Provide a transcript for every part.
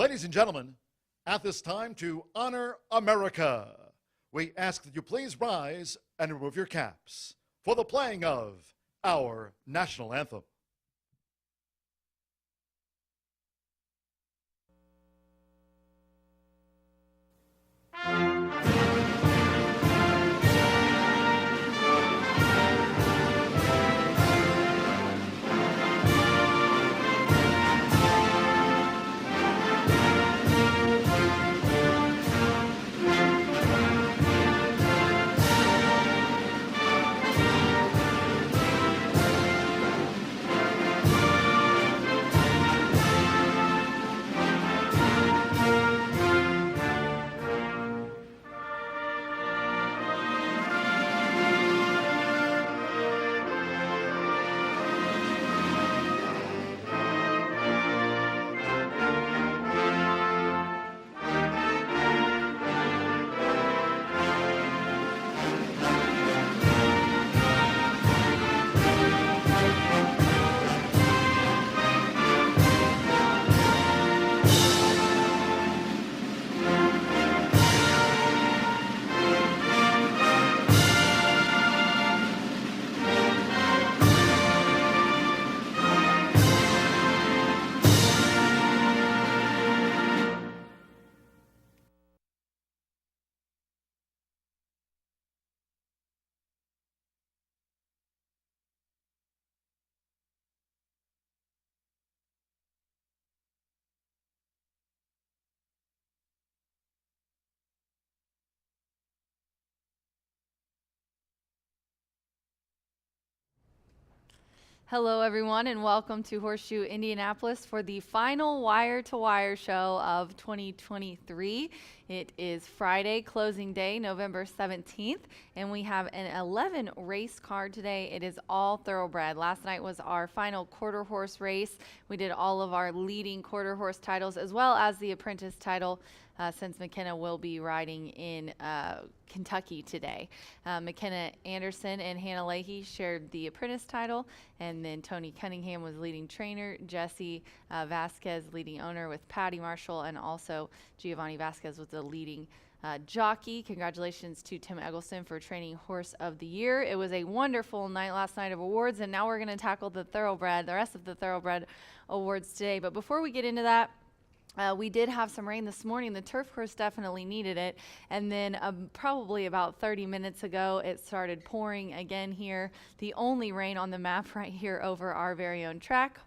Ladies and gentlemen, at this time to honor America, we ask that you please rise and remove your caps for the playing of our national anthem. Hello, everyone, and welcome to Horseshoe Indianapolis for the final Wire to Wire show of 2023. It is Friday, closing day, November 17th, and we have an 11 race card today. It is all thoroughbred. Last night was our final quarter horse race. We did all of our leading quarter horse titles as well as the apprentice title, since McKenna will be riding in Kentucky today. McKenna Anderson and Hannah Leahy shared the apprentice title, and then Tony Cunningham was leading trainer, Jesse Vasquez leading owner with Patty Marshall, and also Giovanni Vasquez was the leading jockey. Congratulations to Tim Eggleston for training horse of the year. It was a wonderful night last night of awards, and now we're going to tackle the rest of the thoroughbred awards today. But before we get into that, we did have some rain this morning. The turf course definitely needed it. And then probably about 30 minutes ago, it started pouring again here. The only rain on the map right here over our very own track.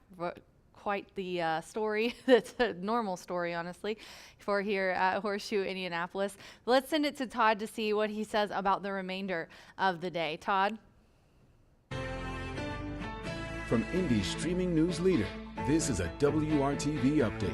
Quite the story. That's a normal story, honestly, for here at Horseshoe Indianapolis. Let's send it to Todd to see what he says about the remainder of the day. Todd? From Indy's streaming news leader, this is a WRTV update.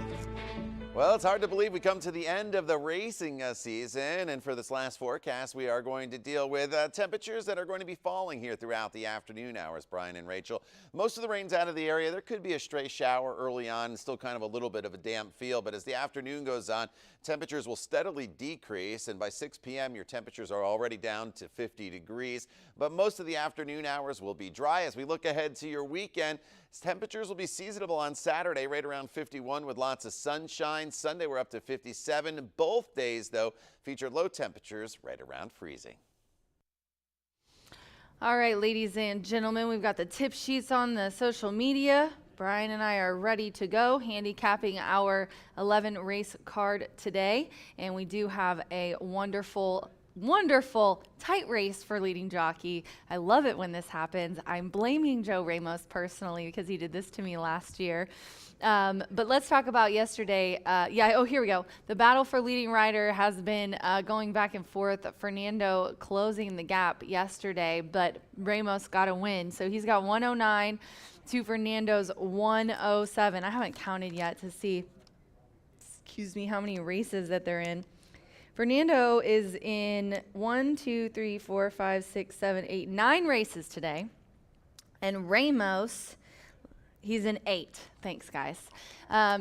Well, it's hard to believe we come to the end of the racing season, and for this last forecast, we are going to deal with temperatures that are going to be falling here throughout the afternoon hours, Brian and Rachel. Most of the rain's out of the area. There could be a stray shower early on, still kind of a little bit of a damp feel, but as the afternoon goes on, temperatures will steadily decrease, and by 6 p.m., your temperatures are already down to 50 degrees, but most of the afternoon hours will be dry. As we look ahead to your weekend, temperatures will be seasonable on Saturday, right around 51 with lots of sunshine. Sunday, we're up to 57. Both days, though, feature low temperatures right around freezing. All right, ladies and gentlemen, we've got the tip sheets on the social media. Brian and I are ready to go, handicapping our 11 race card today. And we do have a wonderful tight race for leading jockey. I love it when this happens. I'm blaming Joe Ramos personally because he did this to me last year. But let's talk about yesterday. Here we go. The battle for leading rider has been going back and forth. Fernando closing the gap yesterday, but Ramos got a win. So he's got 109 to Fernando's 107. I haven't counted yet to see, how many races that they're in. Fernando is in 9 races today. And Ramos, he's in 8. Thanks, guys.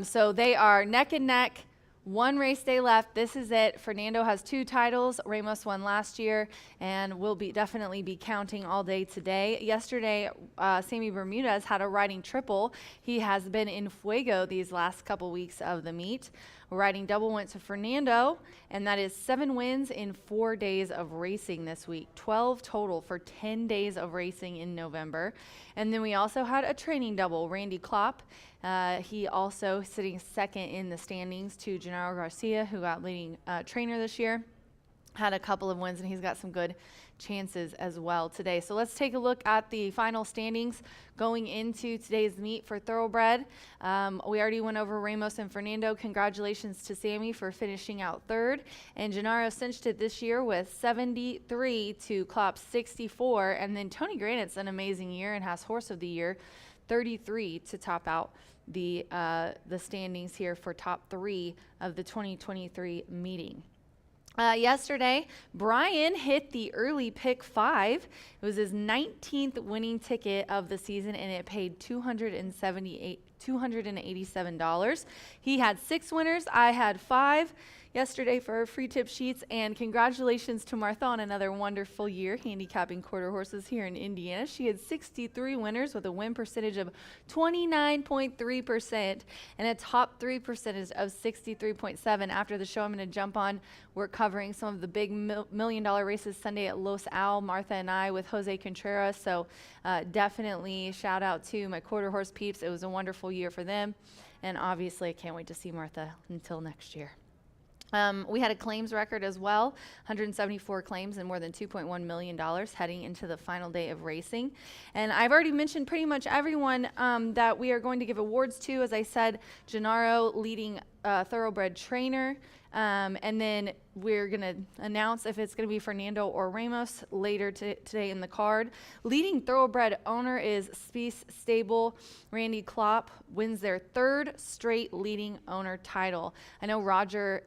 So they are neck and neck. 1 race day left. This is it. Fernando has 2 titles. Ramos won last year, and will definitely be counting all day today. Yesterday, Sammy Bermudez had a riding triple. He has been in fuego these last couple weeks of the meet. Riding double went to Fernando, and that is 7 wins in 4 days of racing this week. 12 total for 10 days of racing in November. And then we also had a training double. Randy Klopp, he also sitting second in the standings to Gennaro Garcia, who got leading trainer this year. Had a couple of wins, and he's got some good chances as well today. So let's take a look at the final standings going into today's meet for Thoroughbred. We already went over Ramos and Fernando. Congratulations to Sammy for finishing out third. And Gennaro cinched it this year with 73 to Klopp's 64. And then Tony Granite's an amazing year and has Horse of the Year, 33 to top out the standings here for top 3 of the 2023 meeting. Yesterday, Brian hit the early pick 5. It was his 19th winning ticket of the season, and it paid $287. He had 6 winners. I had 5 yesterday for our free tip sheets, and congratulations to Martha on another wonderful year handicapping quarter horses here in Indiana. She had 63 winners with a win percentage of 29.3% and a top 3 percentage of 63.7. After the show, I'm going to jump on. We're covering some of the big million-dollar races Sunday at Los Al, Martha and I, with Jose Contreras. So definitely shout out to my quarter horse peeps. It was a wonderful year for them, and obviously I can't wait to see Martha until next year. We had a claims record as well, 174 claims and more than $2.1 million heading into the final day of racing. And I've already mentioned pretty much everyone that we are going to give awards to. As I said, Gennaro leading thoroughbred trainer. And then we're going to announce if it's going to be Fernando or Ramos later today in the card. Leading thoroughbred owner is Spies Stable. Randy Klopp wins their 3rd straight leading owner title. I know Roger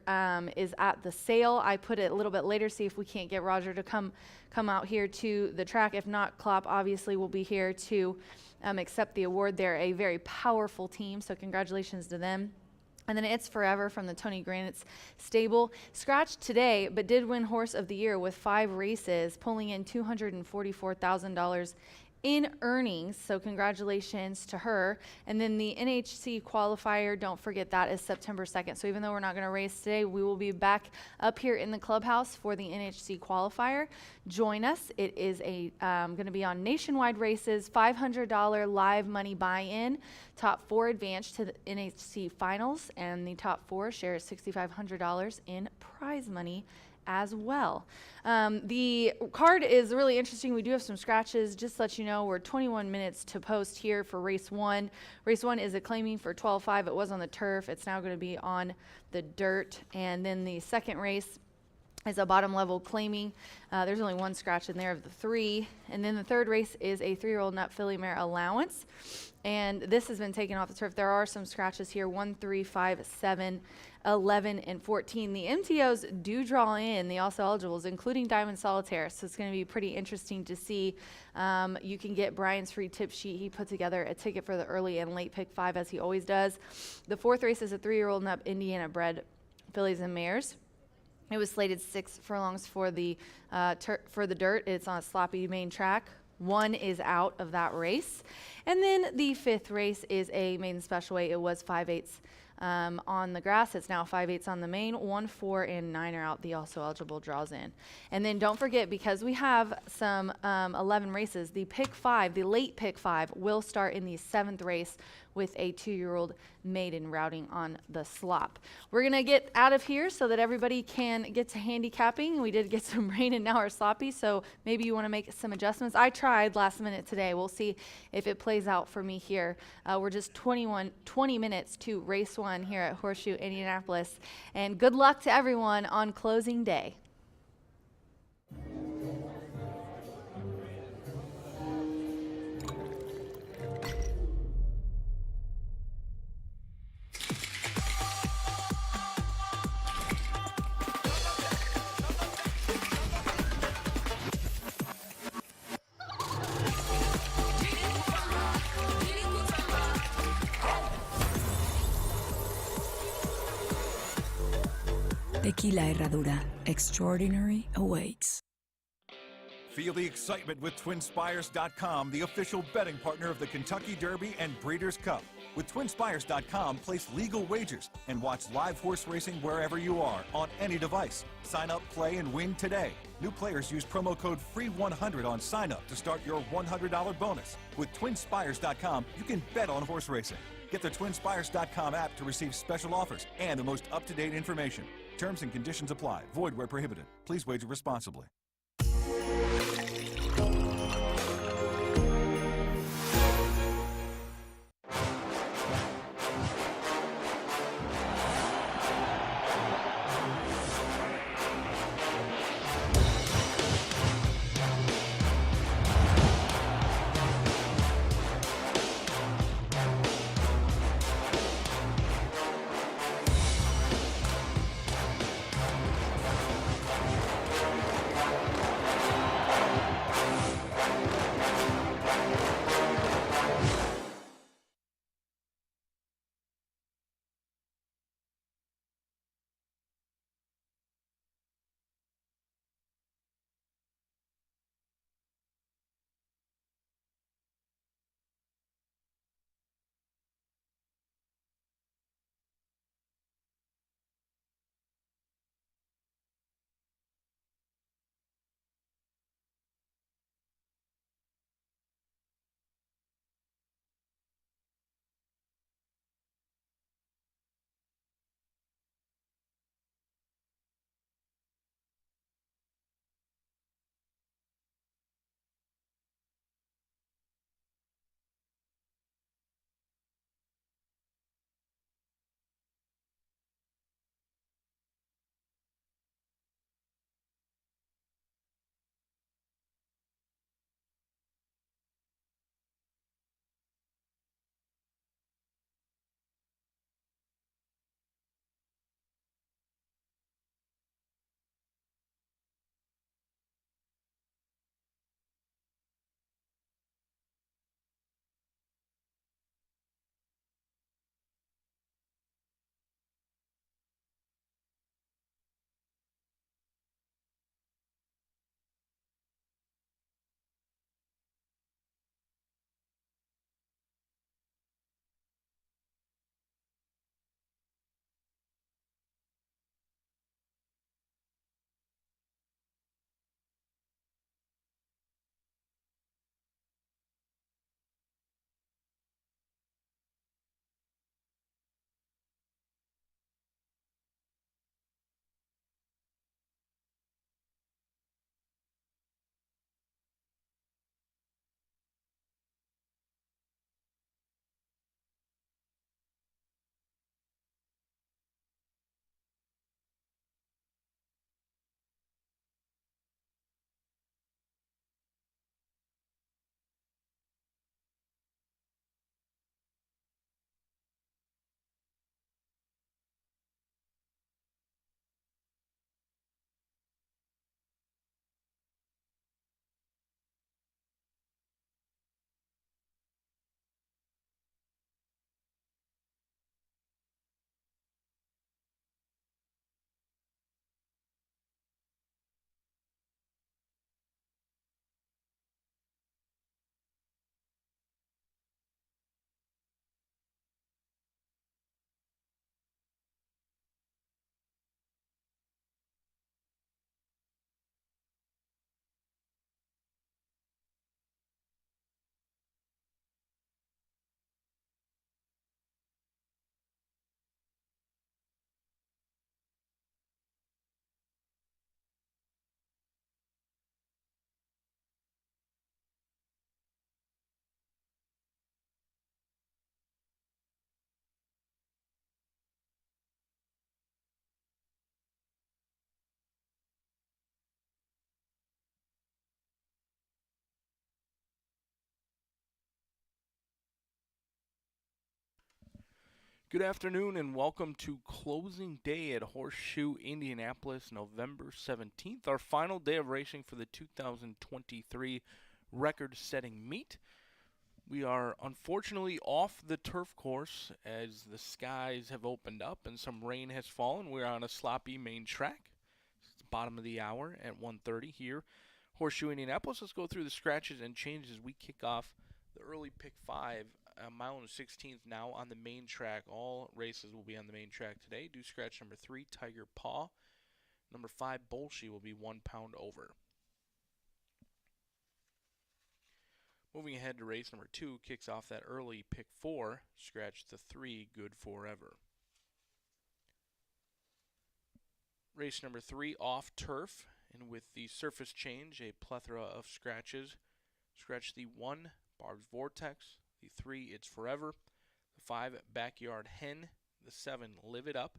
is at the sale. I put it a little bit later, see if we can't get Roger to come out here to the track. If not, Klopp obviously will be here to accept the award. They're a very powerful team, so congratulations to them. And then It's Forever from the Tony Granite's stable. Scratched today, but did win Horse of the Year with 5 races, pulling in $244,000 in earnings. So congratulations to her. And then the NHC qualifier, don't forget that is September 2nd. So even though we're not going to race today, we will be back up here in the clubhouse for the NHC qualifier. Join us. It is going to be on nationwide races, $500 live money buy-in. Top 4 advance to the NHC finals, and the top 4 share $6,500 in prize money as well. The card is really interesting. We do have some scratches. Just to let you know, we're 21 minutes to post here for race 1. Race 1 is a claiming for 12.5. It was on the turf. It's now going to be on the dirt. And then the second race is a bottom level claiming. There's only 1 scratch in there of the 3. And then the third race is a 3-year-old nut filly mare allowance. And this has been taken off the turf. There are some scratches here, 1, 3, 5, 7, 11, and 14. The MTOs do draw in the also eligibles, including Diamond Solitaire. So it's going to be pretty interesting to see. You can get Brian's free tip sheet. He put together a ticket for the early and late pick 5, as he always does. The 4th race is a 3-year-old nut Indiana bred fillies and mares. It was slated 6 furlongs for the dirt. It's on a sloppy main track. 1 is out of that race. And then the 5th race is a maiden special weight. It was 5/8 on the grass. It's now 5/8 on the main. 1, 4, and 9 are out. The also eligible draws in. And then don't forget, because we have some 11 races, the pick 5, the late pick 5, will start in the 7th race with a 2-year-old maiden routing on the slop. We're going to get out of here so that everybody can get to handicapping. We did get some rain and now are sloppy, so maybe you want to make some adjustments. I tried last minute today. We'll see if it plays out for me here. We're just 20 minutes to race 1 here at Horseshoe Indianapolis. And good luck to everyone on closing day. Tequila Herradura. Extraordinary awaits. Feel the excitement with TwinSpires.com, the official betting partner of the Kentucky Derby and Breeders' Cup. With TwinSpires.com, place legal wagers and watch live horse racing wherever you are on any device. Sign up, play, and win today. New players use promo code FREE100 on sign up to start your $100 bonus. With TwinSpires.com, you can bet on horse racing. Get the TwinSpires.com app to receive special offers and the most up-to-date information. Terms and conditions apply. Void where prohibited. Please wager responsibly. Good afternoon and welcome to closing day at Horseshoe Indianapolis, November 17th, our final day of racing for the 2023 record-setting meet. We are unfortunately off the turf course as the skies have opened up and some rain has fallen. We're on a sloppy main track. It's the bottom of the hour at 1:30 here. Horseshoe Indianapolis. Let's go through the scratches and changes as we kick off the early pick 5, a mile and 16th now on the main track. All races will be on the main track today. Do scratch number 3, Tiger Paw. Number 5, Bolshe will be 1 pound over. Moving ahead to race number 2, kicks off that early pick 4, scratch the 3, Good Forever. Race number 3, off turf, and with the surface change, a plethora of scratches. Scratch the 1, Barb's Vortex, the 3, It's Forever, the 5, Backyard Hen, the 7, Live It Up,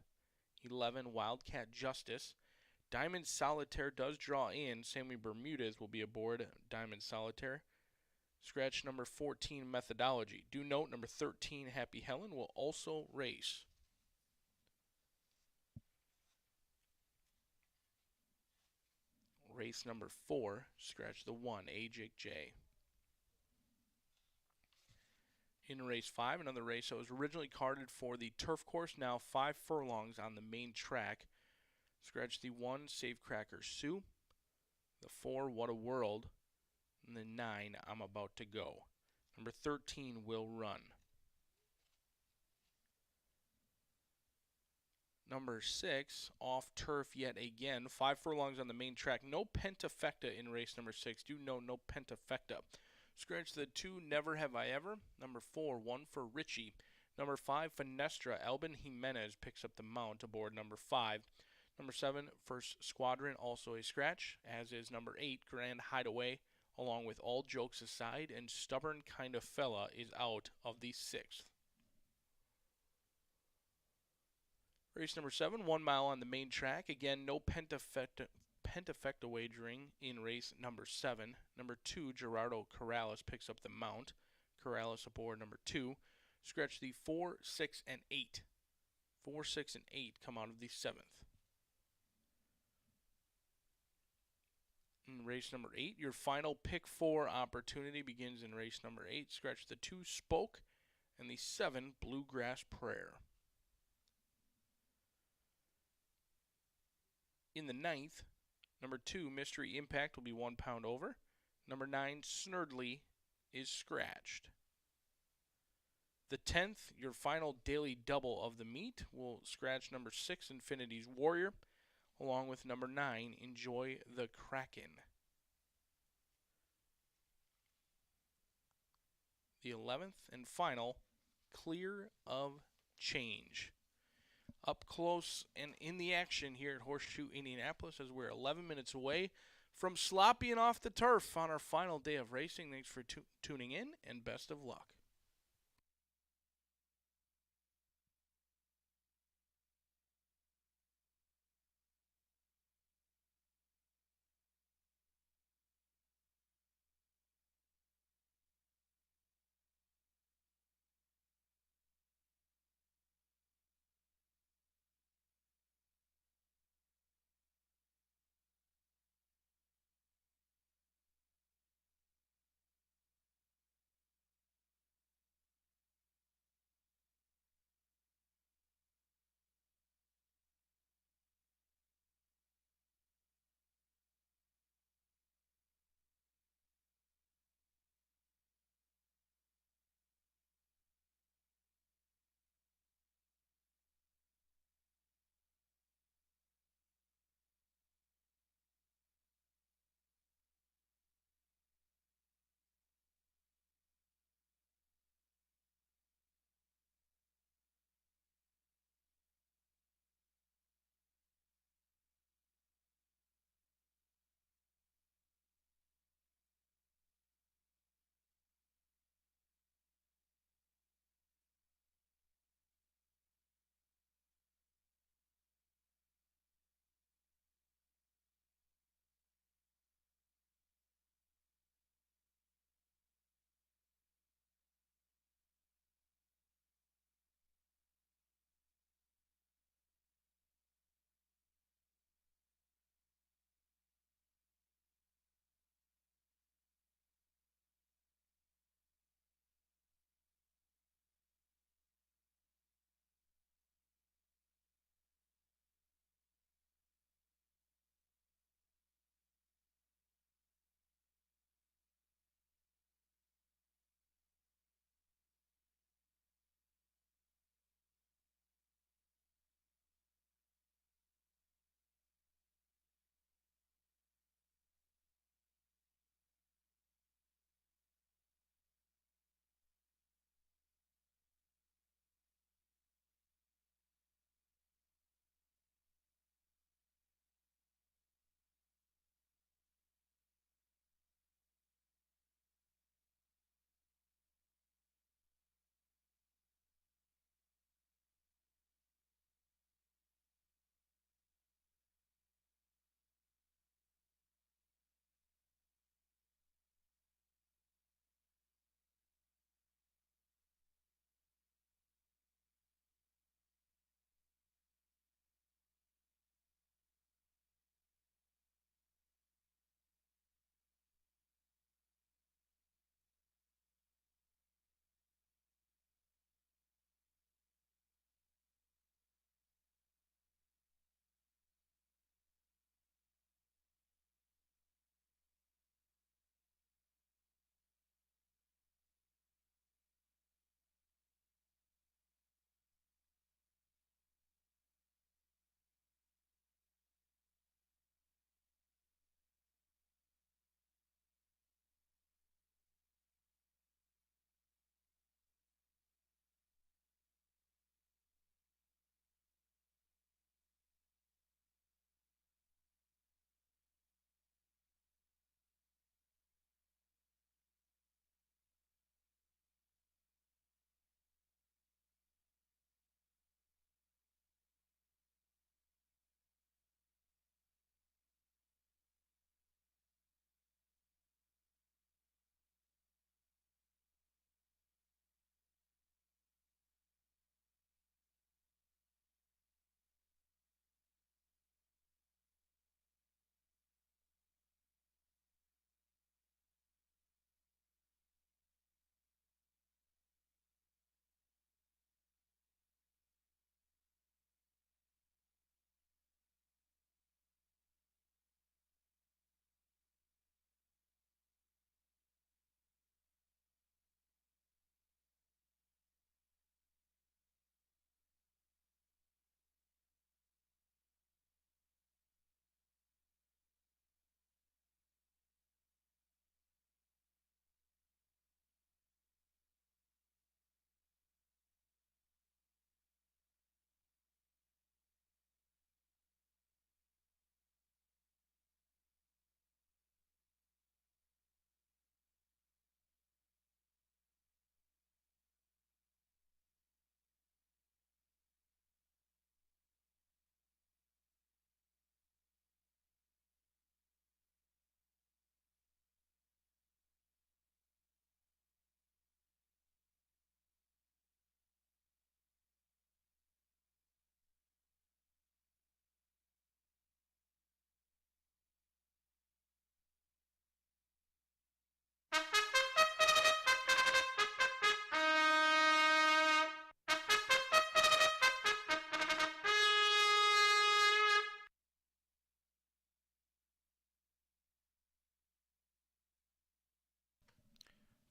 11, Wildcat Justice. Diamond Solitaire does draw in. Sammy Bermudez will be aboard Diamond Solitaire. Scratch number 14, Methodology. Do note number 13, Happy Helen, will also race. Race number 4, scratch the 1, Ajik J. In race 5, another race that was originally carded for the turf course, now 5 furlongs on the main track. Scratch the 1, Savecracker Sue, the 4, What a World, and the 9, I'm About to Go. Number 13, Will Run. Number 6, off turf yet again. 5 furlongs on the main track. No Pentafecta in race number 6. Do know no Pentafecta. Scratch the 2, Never Have I Ever. Number 4, One for Richie. Number 5, Finestra. Albin Jimenez picks up the mount aboard number 5. Number 7, First Squadron, also a scratch, as is number 8, Grand Hideaway, along with All Jokes Aside, and Stubborn Kind of Fella is out of the 6th. Race number 7, 1 mile on the main track. Again, no Pentafecta wagering in race number 7. Number 2, Gerardo Corrales picks up the mount. Corrales aboard number 2. Scratch the 4, 6, and 8. 4, 6, and 8 come out of the 7th. In race number 8, your final pick 4 opportunity begins in race number 8. Scratch the 2, Spoke, and the 7, Bluegrass Prayer. In the 9th, number 2, Mystery Impact will be 1 pound over. Number 9, Snurdly, is scratched. The 10th, your final daily double of the meet, will scratch number 6, Infinity's Warrior, along with number 9, Enjoy the Kraken. The 11th and final, Clear of Change. Up close and in the action here at Horseshoe Indianapolis, as we're 11 minutes away from sloppy and off the turf on our final day of racing. Thanks for tuning in, and best of luck.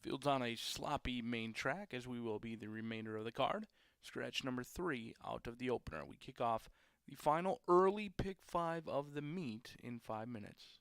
Field's on a sloppy main track, as we will be the remainder of the card. Scratch number 3 out of the opener. We kick off the final early pick 5 of the meet in 5 minutes.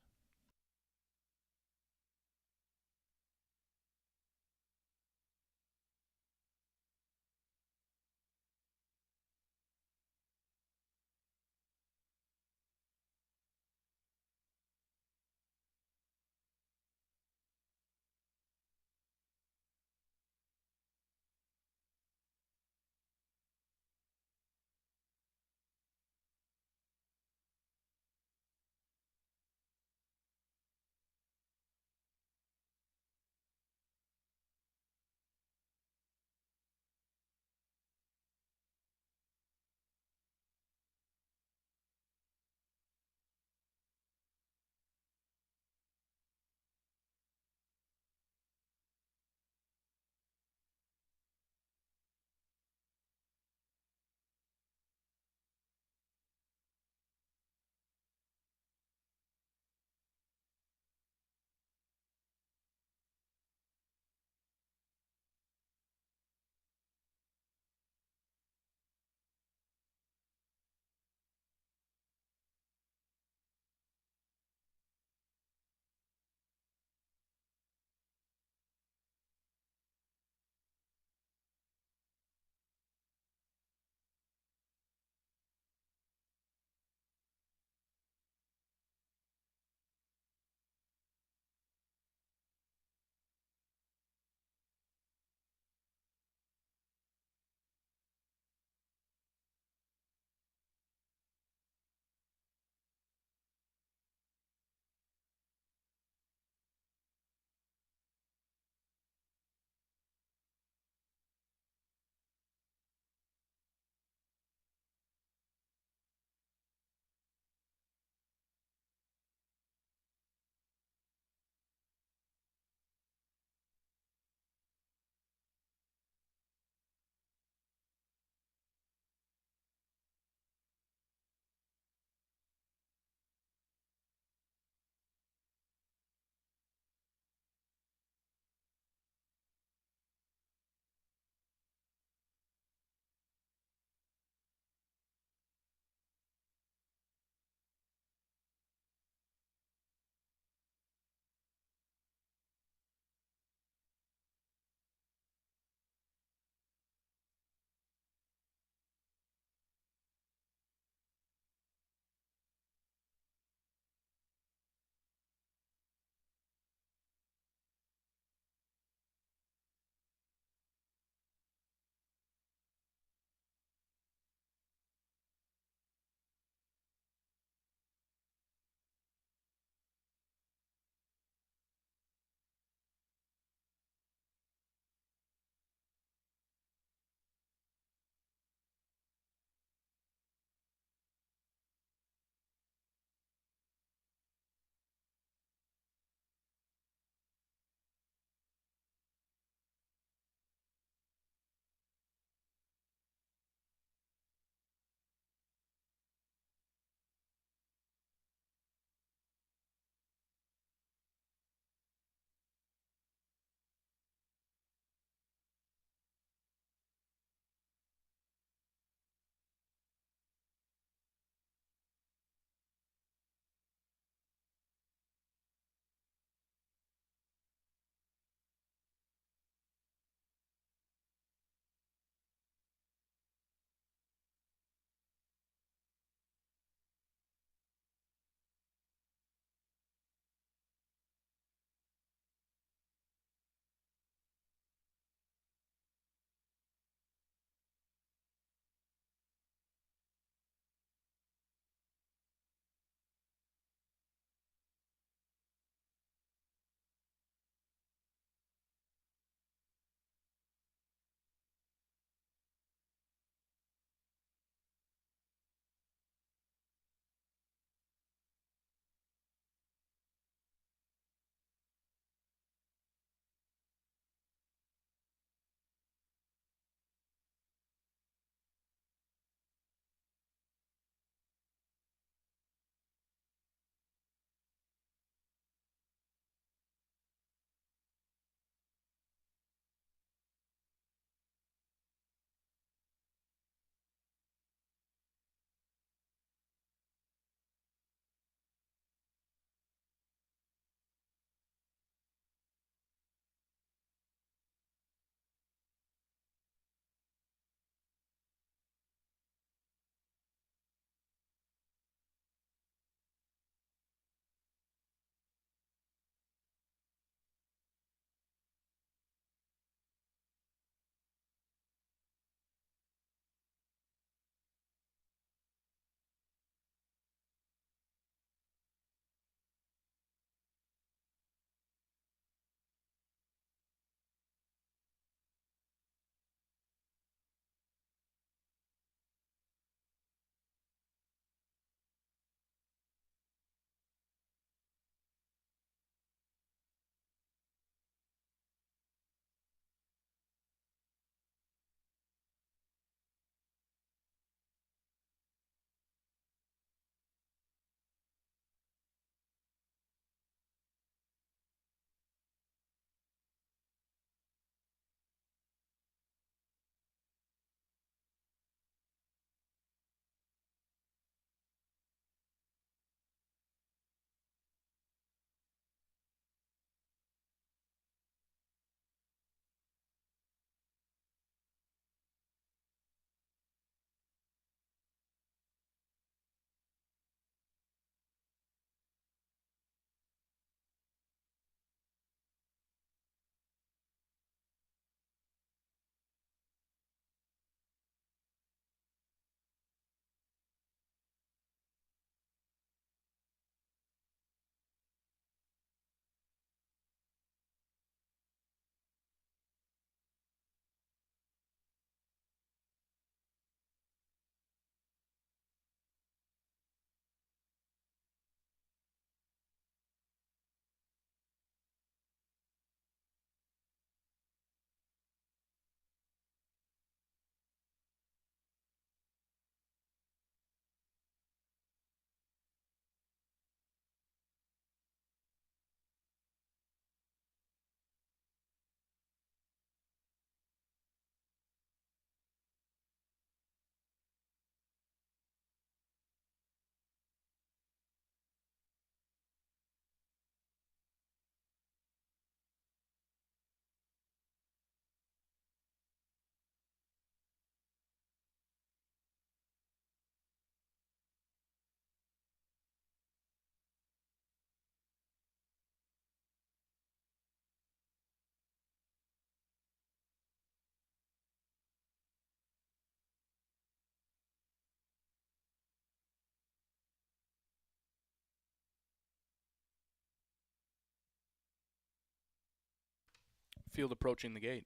Field approaching the gate.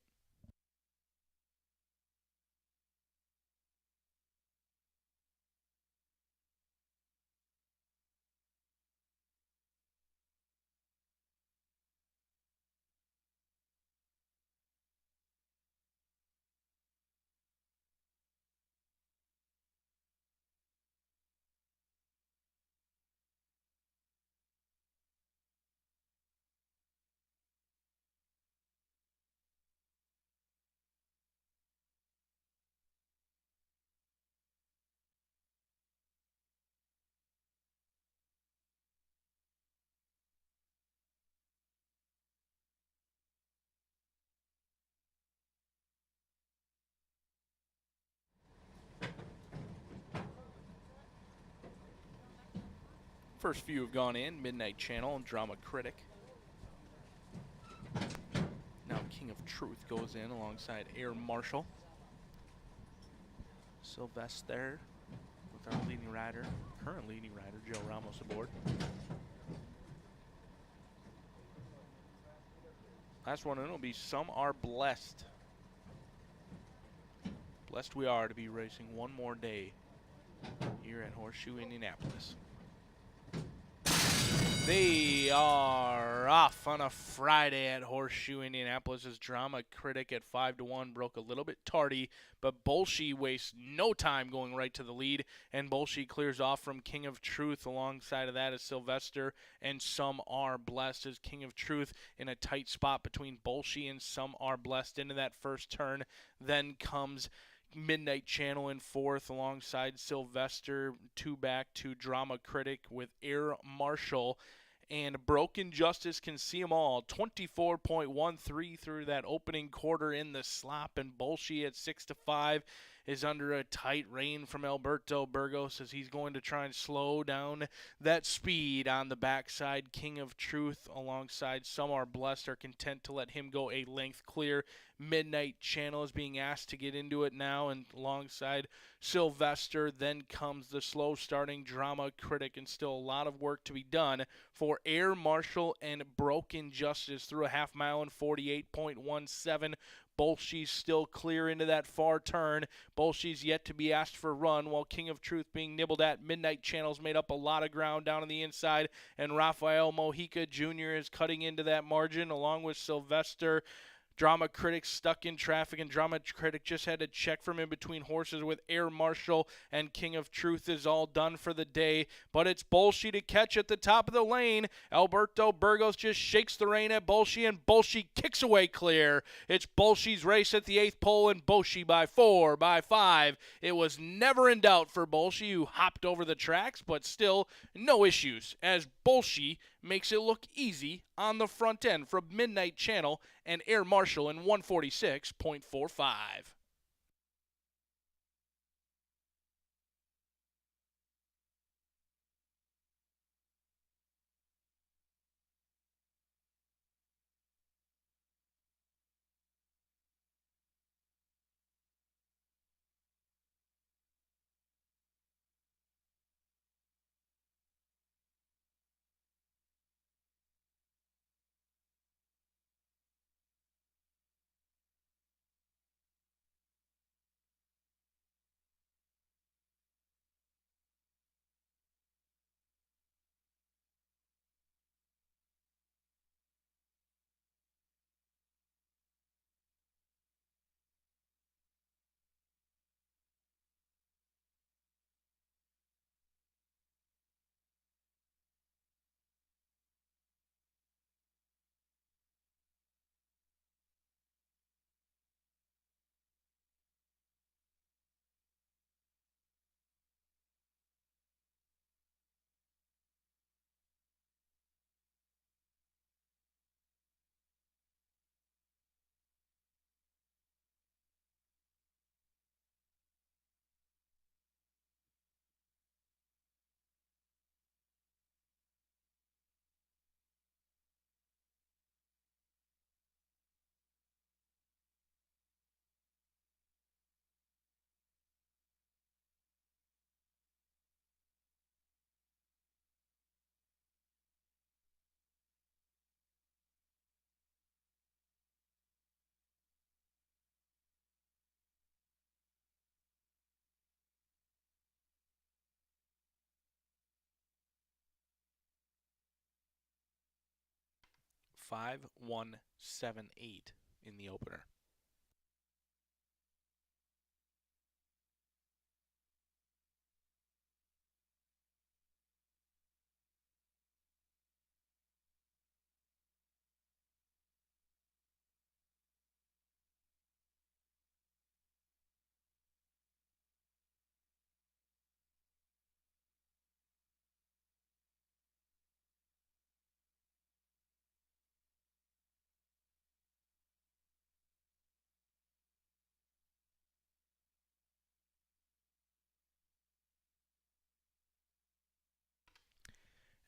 First few have gone in. Midnight Channel and Drama Critic. Now King of Truth goes in alongside Air Marshal. Sylvester with our leading rider, current leading rider, Joe Ramos aboard. Last one in will be Some Are Blessed. Blessed we are to be racing one more day here at Horseshoe Indianapolis. They are off on a Friday at Horseshoe Indianapolis as Drama Critic at 5-1 broke a little bit tardy, but Bolshe wastes no time going right to the lead, and Bolshe clears off from King of Truth. Alongside of that is Sylvester and Some Are Blessed as King of Truth in a tight spot between Bolshe and Some Are Blessed into that first turn. Then comes Midnight Channel in fourth alongside Sylvester, two back to Drama Critic with Air Marshal, and Broken Justice can see them all. 24.13 through that opening quarter in the slop, and Bolshe at 6-5 is under a tight rein from Alberto Burgos as he's going to try and slow down that speed on the backside. King of Truth alongside Some Are Blessed are content to let him go a length clear. Midnight Channel is being asked to get into it now, and alongside Sylvester then comes the slow starting Drama Critic, and still a lot of work to be done for Air Marshal and Broken Justice through a half mile in 48.17. Bolshe's still clear into that far turn. Bolshe's yet to be asked for a run, while King of Truth being nibbled at. Midnight Channel's made up a lot of ground down on the inside, and Rafael Mojica Jr. is cutting into that margin along with Sylvester. Drama Critic stuck in traffic, and Drama Critic just had to check from in between horses with Air Marshal, and King of Truth is all done for the day. But it's Bolshe to catch at the top of the lane. Alberto Burgos just shakes the rein at Bolshe, and Bolshe kicks away clear. It's Bolshe's race at the 8th pole, and Bolshe by 4, by 5. It was never in doubt for Bolshe, who hopped over the tracks, but still no issues, as Bolshe makes it look easy on the front end from Midnight Channel and Air Marshal in 146.45. 5178 in the opener.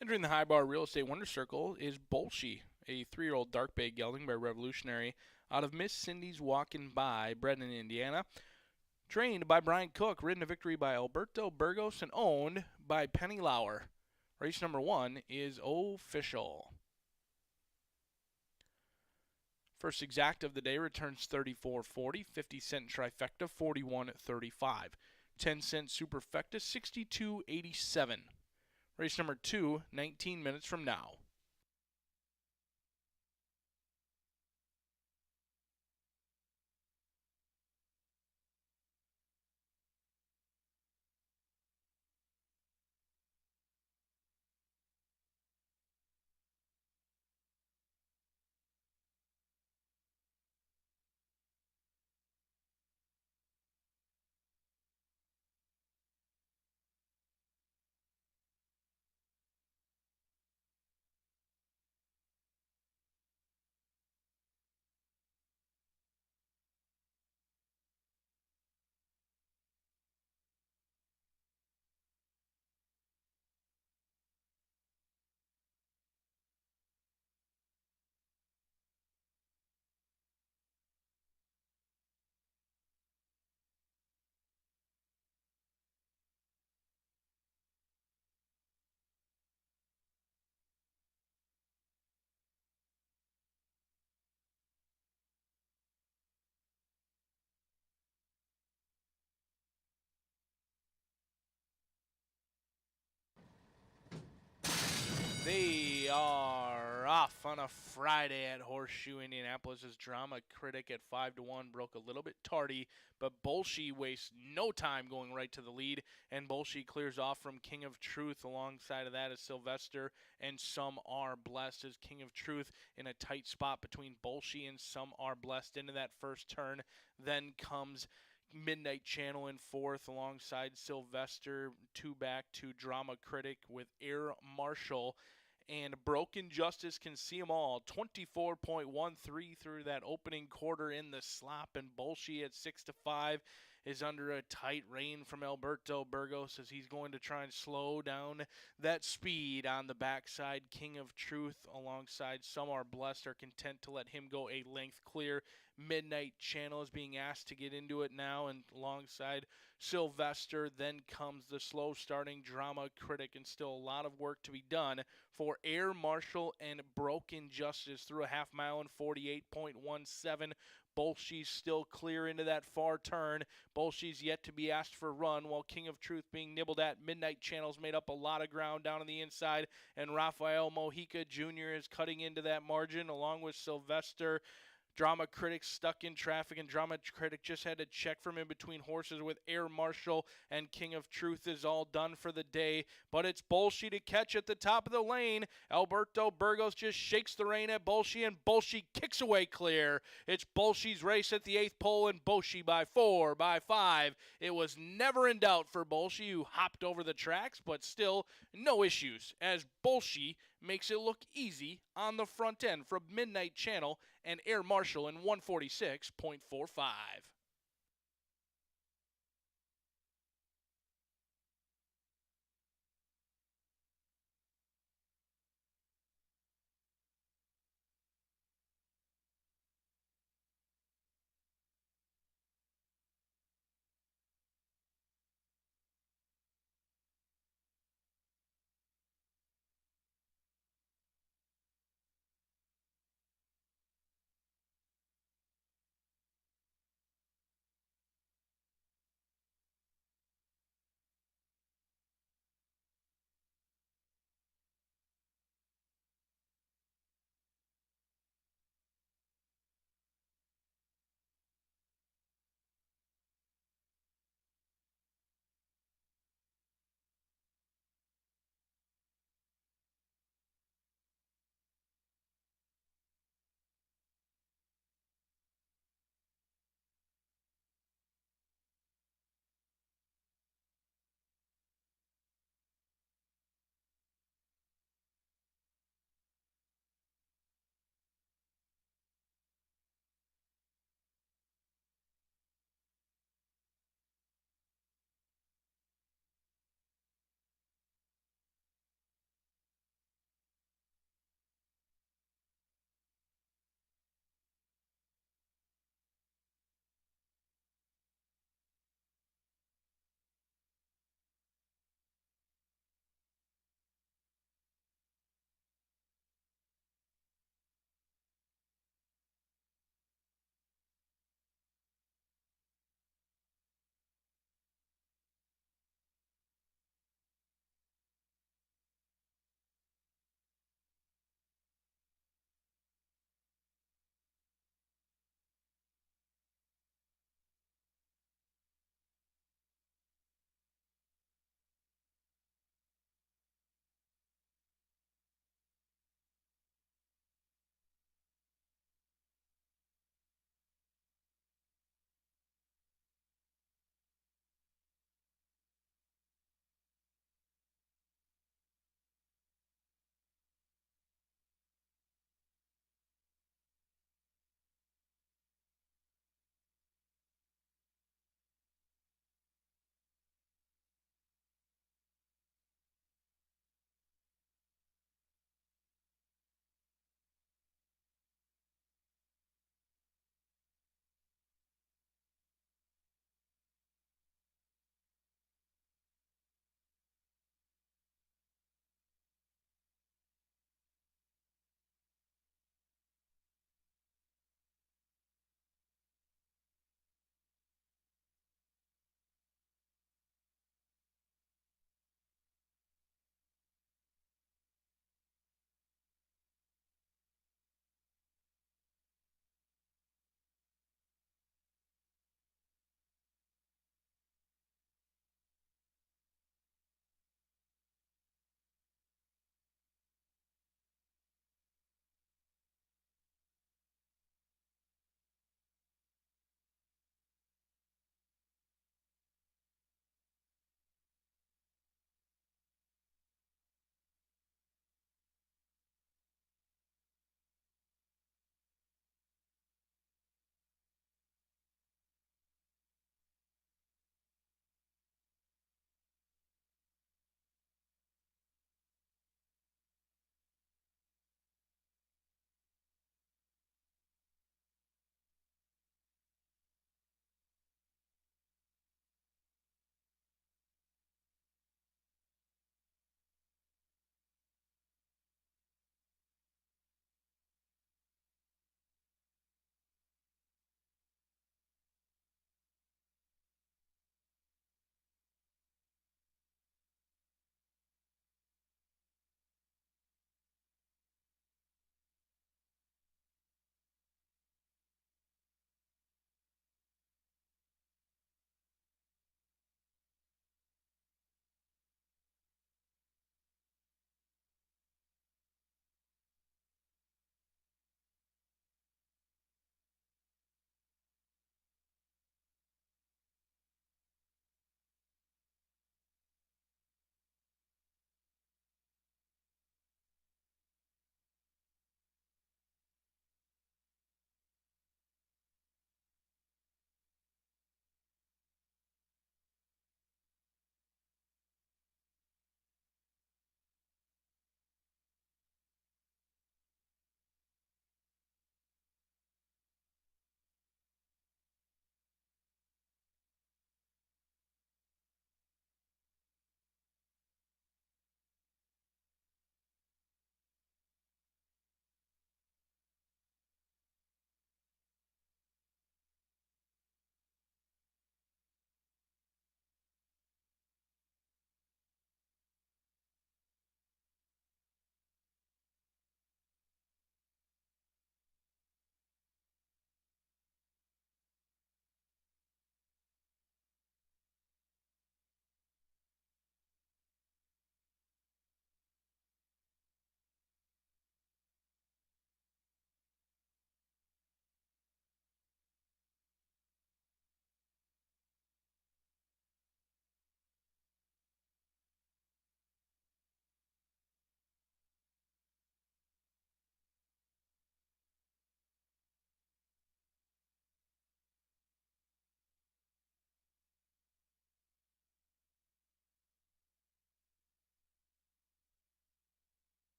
Entering the high bar real estate wonder circle is Bolshe, a 3-year-old dark bay gelding by Revolutionary out of Miss Cindy's Walkin' By, bred in Indiana. Trained by Brian Cook, ridden to victory by Alberto Burgos, and owned by Penny Lauer. Race number 1 is official. First exact of the day returns 34.40, 50-cent trifecta 41.35, 10-cent superfecta 62.87. Race number 2, 19 minutes from now. They are off on a Friday at Horseshoe Indianapolis. As Drama Critic at 5-1 broke a little bit tardy, but Bolshe wastes no time going right to the lead, and Bolshe clears off from King of Truth. Alongside of that is Sylvester and Some Are Blessed, as King of Truth in a tight spot between Bolshe and Some Are Blessed into that first turn. Then comes Midnight Channel in fourth alongside Sylvester, 2 back to Drama Critic with Air Marshal. And Broken Justice can see them all. 24.13 through that opening quarter in the slop. And Bolshe at 6-5 is under a tight rein from Alberto Burgos as he's going to try and slow down that speed on the backside. King of Truth alongside Some Are Blessed are content to let him go a length clear. Midnight Channel is being asked to get into it now, and alongside Sylvester then comes the slow starting Drama Critic, and still a lot of work to be done for Air Marshal and Broken Justice through a half mile in 48.17. Bolshe's still clear into that far turn. Bolshe's yet to be asked for a run, while King of Truth being nibbled at. Midnight Channel's made up a lot of ground down on the inside, and Rafael Mojica Jr. is cutting into that margin along with Sylvester. Drama Critic stuck in traffic, and Drama Critic just had to check from in between horses with Air Marshal, and King of Truth is all done for the day. But it's Bolshe to catch at the top of the lane. Alberto Burgos just shakes the rein at Bolshe, and Bolshe kicks away clear. It's Bolshe's race at the 8th pole, and Bolshe by 4, by 5. It was never in doubt for Bolshe, who hopped over the tracks, but still no issues, as Bolshe makes it look easy on the front end from Midnight Channel and Air Marshal in 146.45.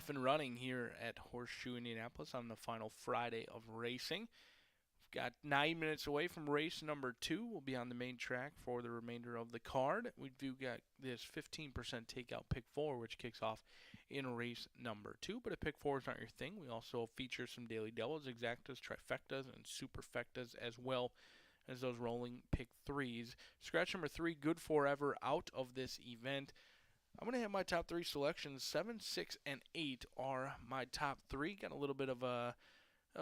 off and running here at Horseshoe Indianapolis on the final Friday of racing. We've got 9 minutes away from race number 2. We'll be on the main track for the remainder of the card. We've got this 15% takeout pick 4, which kicks off in race number 2. But if pick 4 is not your thing, we also feature some daily doubles, exactas, trifectas, and superfectas, as well as those rolling pick 3s. Scratch number 3, good forever, out of this event. I'm going to have my top 3 selections. 7, 6, and 8 are my top 3. Got a little bit of a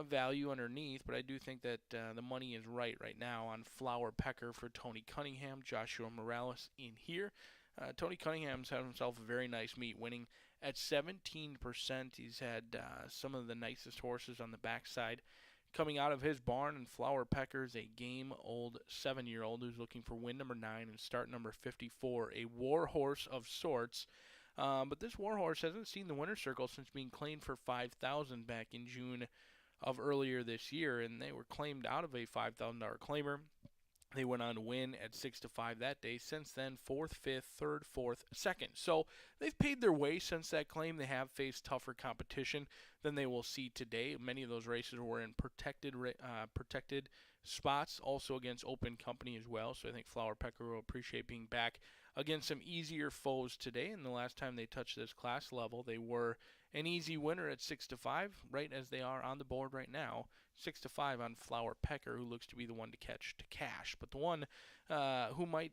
value underneath, but I do think that the money is right now on Flower Pecker for Tony Cunningham, Joshua Morales in here. Tony Cunningham's had himself a very nice meet, winning at 17%. He's had some of the nicest horses on the backside coming out of his barn, and Flower Pecker's a game-old 7-year-old who's looking for win number 9 and start number 54, a war horse of sorts. But this war horse hasn't seen the winner's circle since being claimed for $5,000 back in June of earlier this year, and they were claimed out of a $5,000 claimer. They went on to win at 6-5 that day. Since then, 4th, 5th, 3rd, 4th, 2nd. So they've paid their way since that claim. They have faced tougher competition than they will see today. Many of those races were in protected spots, also against open company as well. So I think Flower Pecker will appreciate being back against some easier foes today. And the last time they touched this class level, they were an easy winner at 6-5, right as they are on the board right now. 6-5 on Flower Pecker, who looks to be the one to catch to cash. But the one who might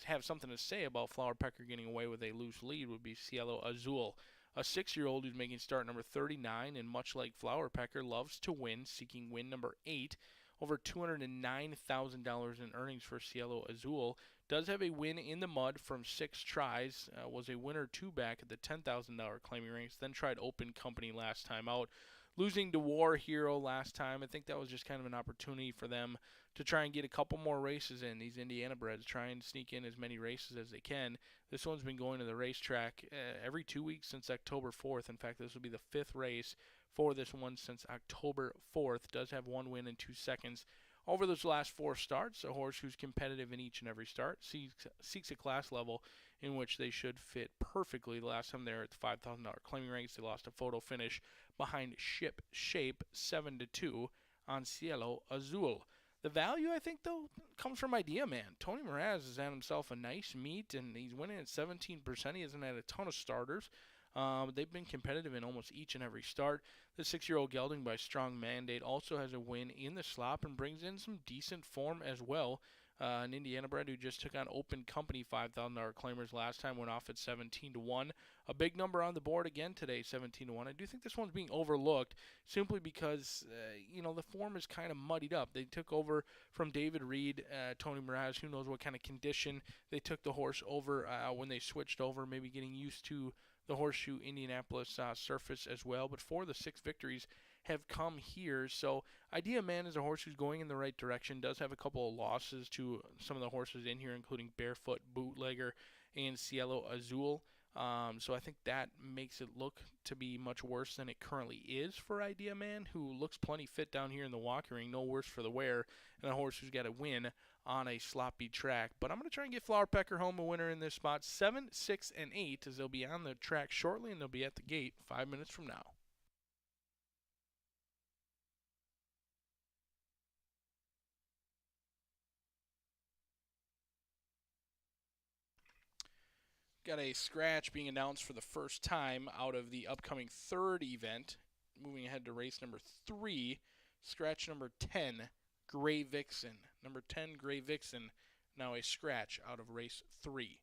have something to say about Flower Pecker getting away with a loose lead would be Cielo Azul, a 6-year-old who's making start number 39, and much like Flower Pecker, loves to win, seeking win number 8. Over $209,000 in earnings for Cielo Azul. Does have a win in the mud from 6 tries. Was a winner 2 back at the $10,000 claiming ranks. Then tried open company last time out. Losing to War Hero last time. I think that was just kind of an opportunity for them to try and get a couple more races in. These Indiana breds try and sneak in as many races as they can. This one's been going to the racetrack every 2 weeks since October 4th. In fact, this will be the 5th race for this one since October 4th. Does have 1 win in 2 seconds over those last 4 starts. A horse who's competitive in each and every start. Seeks a class level in which they should fit perfectly. The last time they were at the $5,000 claiming ranks, they lost a photo finish behind Ship Shape 7-2 on Cielo Azul. The value, I think, though, comes from Idea Man. Tony Mraz has had himself a nice meet, and he's winning at 17%. He hasn't had a ton of starters. They've been competitive in almost each and every start. The 6-year-old gelding by Strong Mandate also has a win in the slop and brings in some decent form as well. An Indiana bred who just took on open company $5,000 claimers last time, went off at 17-1. A big number on the board again today, 17-1. I do think this one's being overlooked simply because, the form is kind of muddied up. They took over from David Reed, Tony Mraz, who knows what kind of condition they took the horse over when they switched over, maybe getting used to the Horseshoe Indianapolis surface as well. But 4 of the 6 victories have come here. So Idea Man is a horse who's going in the right direction. Does have a couple of losses to some of the horses in here, including Barefoot, Bootlegger, and Cielo Azul. So I think that makes it look to be much worse than it currently is for Idea Man, who looks plenty fit down here in the walking ring. No worse for the wear, and a horse who's got a win on a sloppy track. But I'm going to try and get Flower Pecker home a winner in this spot. 7, 6, and 8, as they'll be on the track shortly, and they'll be at the gate 5 minutes from now. Got a scratch being announced for the first time out of the upcoming 3rd event. Moving ahead to race number 3, scratch number 10, Gray Vixen. Number 10, Gray Vixen, now a scratch out of race 3.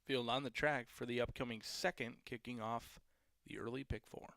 Field on the track for the upcoming second, kicking off the early pick 4.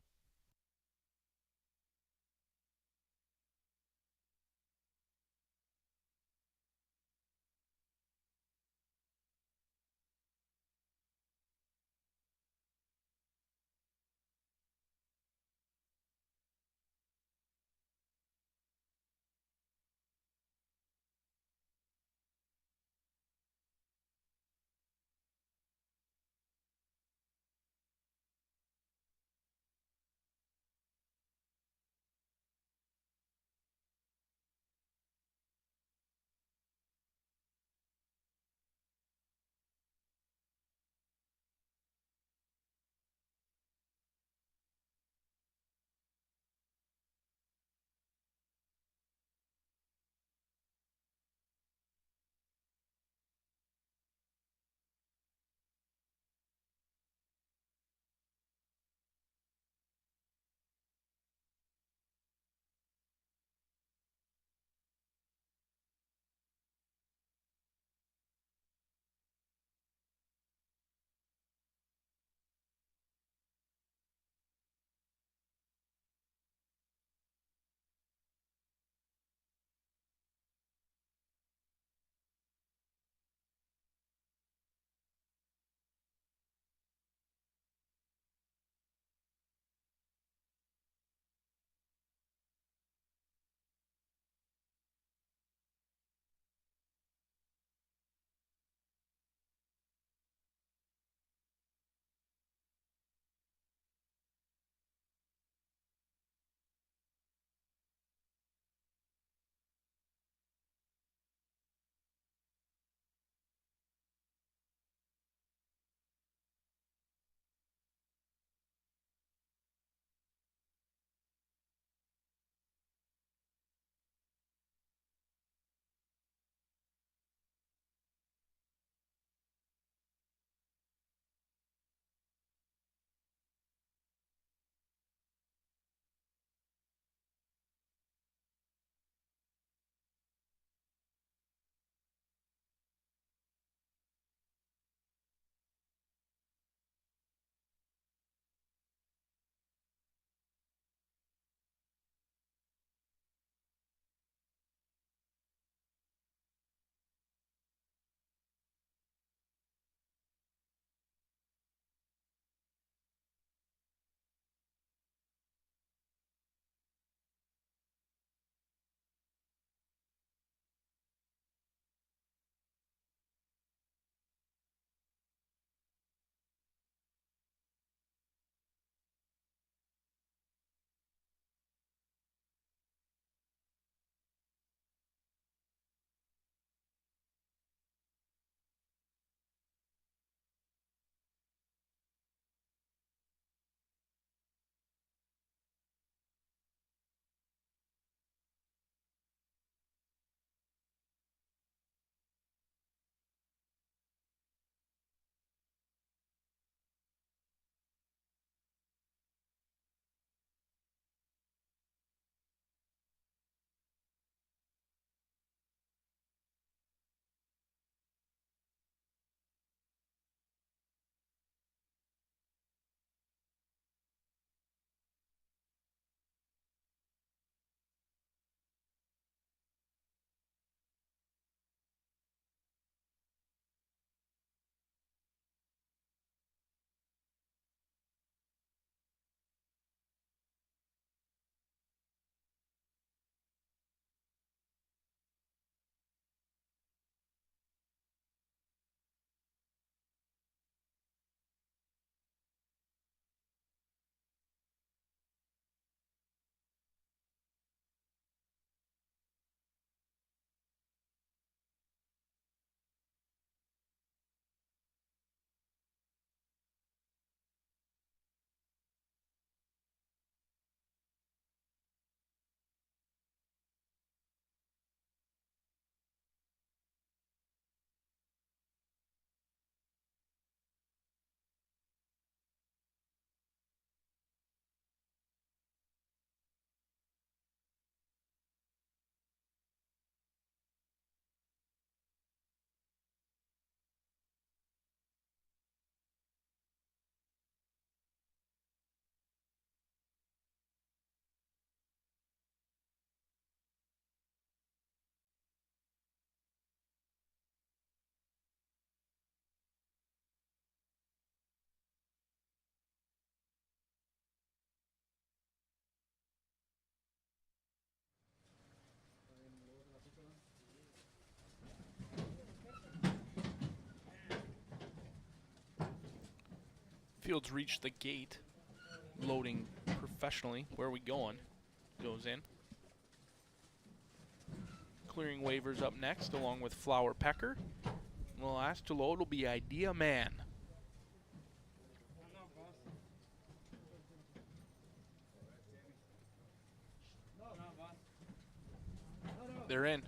Field's reached the gate. Loading professionally. Where are we going? Goes in. Clearing waivers up next, along with Flower Pecker. And the last to load will be Idea Man. They're in.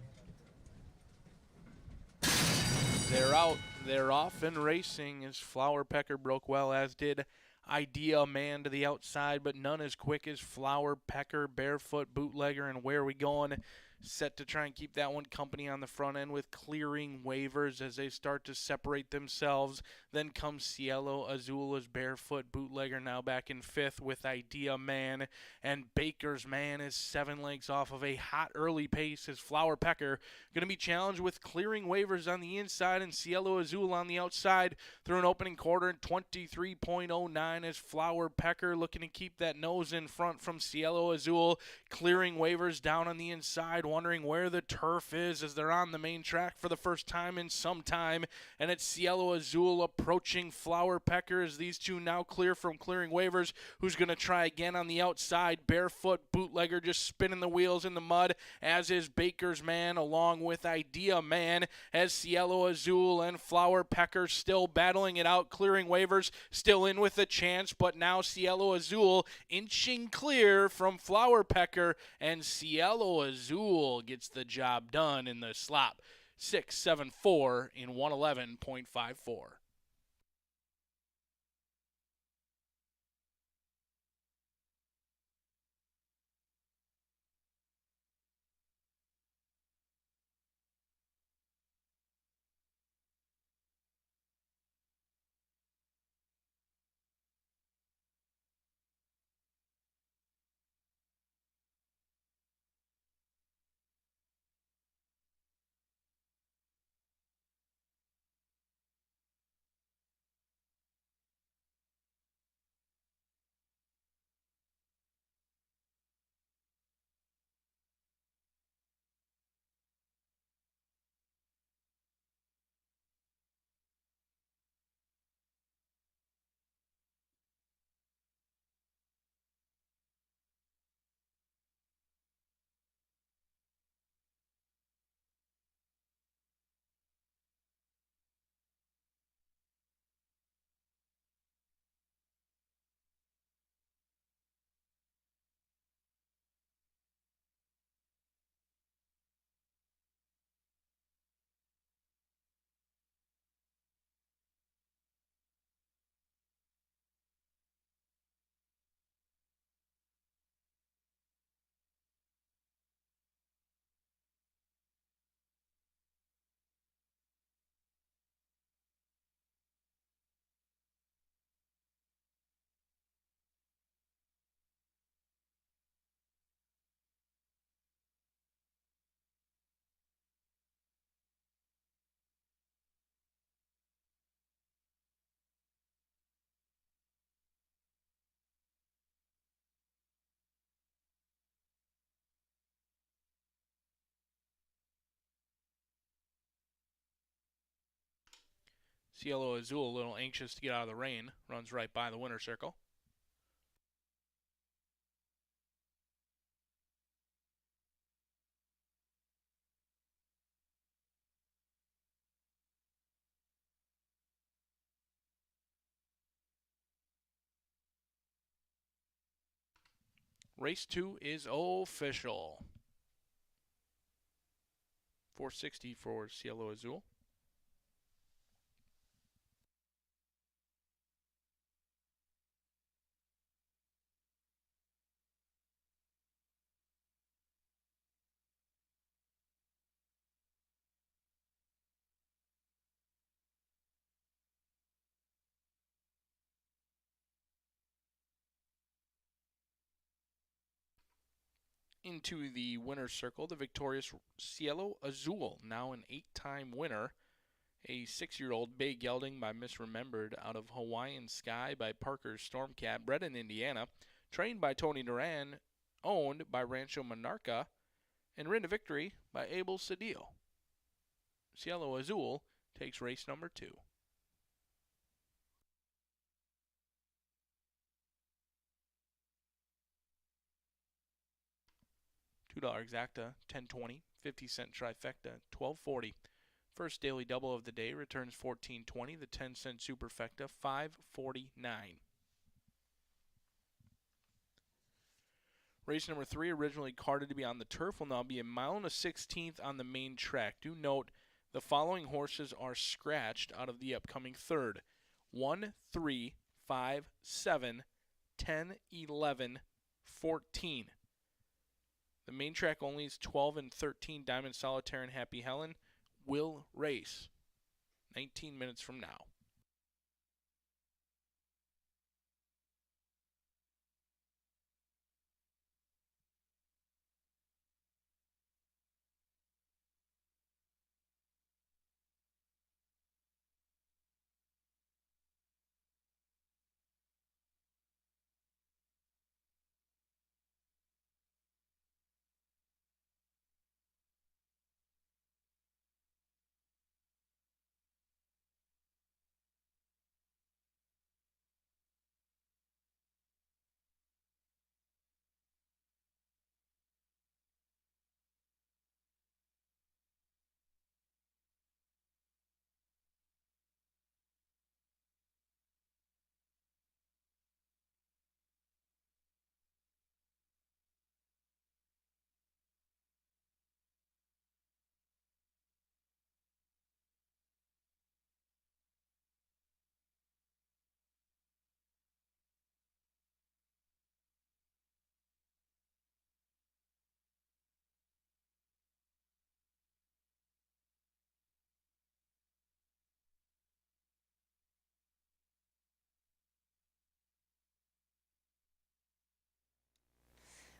They're out. They're off and racing as Flower Pecker broke well, as did Idea Man to the outside, but none as quick as Flower Pecker, Barefoot, Bootlegger, and Where We Going. Set to try and keep that one company on the front end with Clearing Waivers as they start to separate themselves. Then comes Cielo Azul as Barefoot, Bootlegger now back in fifth with Idea Man. And Baker's Man is 7 lengths off of a hot early pace as Flower Pecker going to be challenged with Clearing Waivers on the inside and Cielo Azul on the outside through an opening quarter in 23.09 as Flower Pecker looking to keep that nose in front from Cielo Azul. Clearing Waivers down on the inside, wondering where the turf is as they're on the main track for the first time in some time. And it's Cielo Azul approaching Flower Pecker as these two now clear from Clearing Waivers. Who's going to try again on the outside? Barefoot, Bootlegger just spinning the wheels in the mud, as is Baker's Man along with Idea Man, as Cielo Azul and Flower Pecker still battling it out. Clearing Waivers still in with a chance, but now Cielo Azul inching clear from Flower Pecker, and Cielo Azul gets the job done in the slop. 6.74 in 111.54. Cielo Azul a little anxious to get out of the rain. Runs right by the winner's circle. Race 2 is official. 460 for Cielo Azul. Into the winner's circle, the victorious Cielo Azul, now an 8-time winner. A 6-year-old bay gelding by Misremembered out of Hawaiian Sky by Parker's Stormcat, bred in Indiana, trained by Tony Duran, owned by Rancho Monarca, and ridden to victory by Abel Cedillo. Cielo Azul takes race number 2. $2 exacta, $10.20. 50-cent trifecta, $12.40. First daily double of the day returns $14.20. The 10-cent superfecta, $5.49. Race number 3, originally carded to be on the turf, will now be a 1.16 on the main track. Do note the following horses are scratched out of the upcoming third: 1, 3, 5, 7, 10, 11, 14. The main track only is 12 and 13. Diamond Solitaire and Happy Helen will race 19 minutes from now.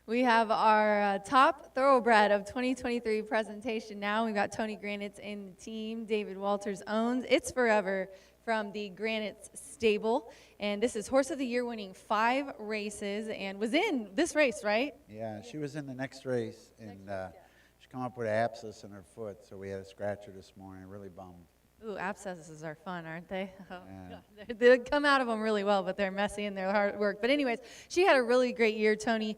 We have our top thoroughbred of 2023 presentation now. We've got Tony Granitz in the team. David Walters owns It's Forever from the Granitz stable. And this is Horse of the Year, winning 5 races and was in this race, right? Yeah, she was in the next race, and she come up with an abscess in her foot, so we had to scratch her this morning. Really bummed. Ooh, abscesses are fun, aren't they? Oh, Yeah. God. They come out of them really well, but they're messy and they're hard work. But anyways, she had a really great year, Tony.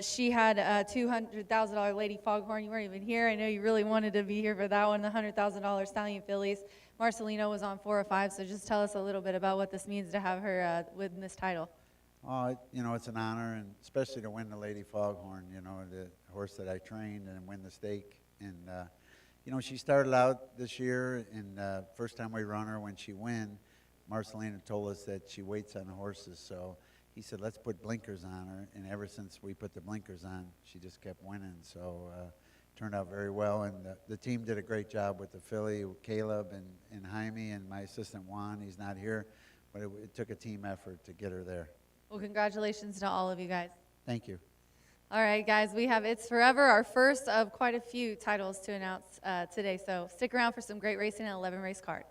She had a $200,000 Lady Foghorn. You weren't even here. I know you really wanted to be here for that one. The $100,000 Stallion Fillies. Marcelino was on 4 or 5, so just tell us a little bit about what this means to have her win this title. You know, it's an honor, and especially to win the Lady Foghorn, you know, the horse that I trained, and win the stake. And you know, she started out this year, and first time we run her, when she win, Marcelino told us that she waits on the horses, so he said, let's put blinkers on her, and ever since we put the blinkers on, she just kept winning, so turned out very well, and the team did a great job with the filly, with Caleb and Jaime, and my assistant Juan. He's not here, but it took a team effort to get her there. Well, congratulations to all of you guys. Thank you. All right, guys, we have It's Forever, our first of quite a few titles to announce today. So stick around for some great racing and 11 race card.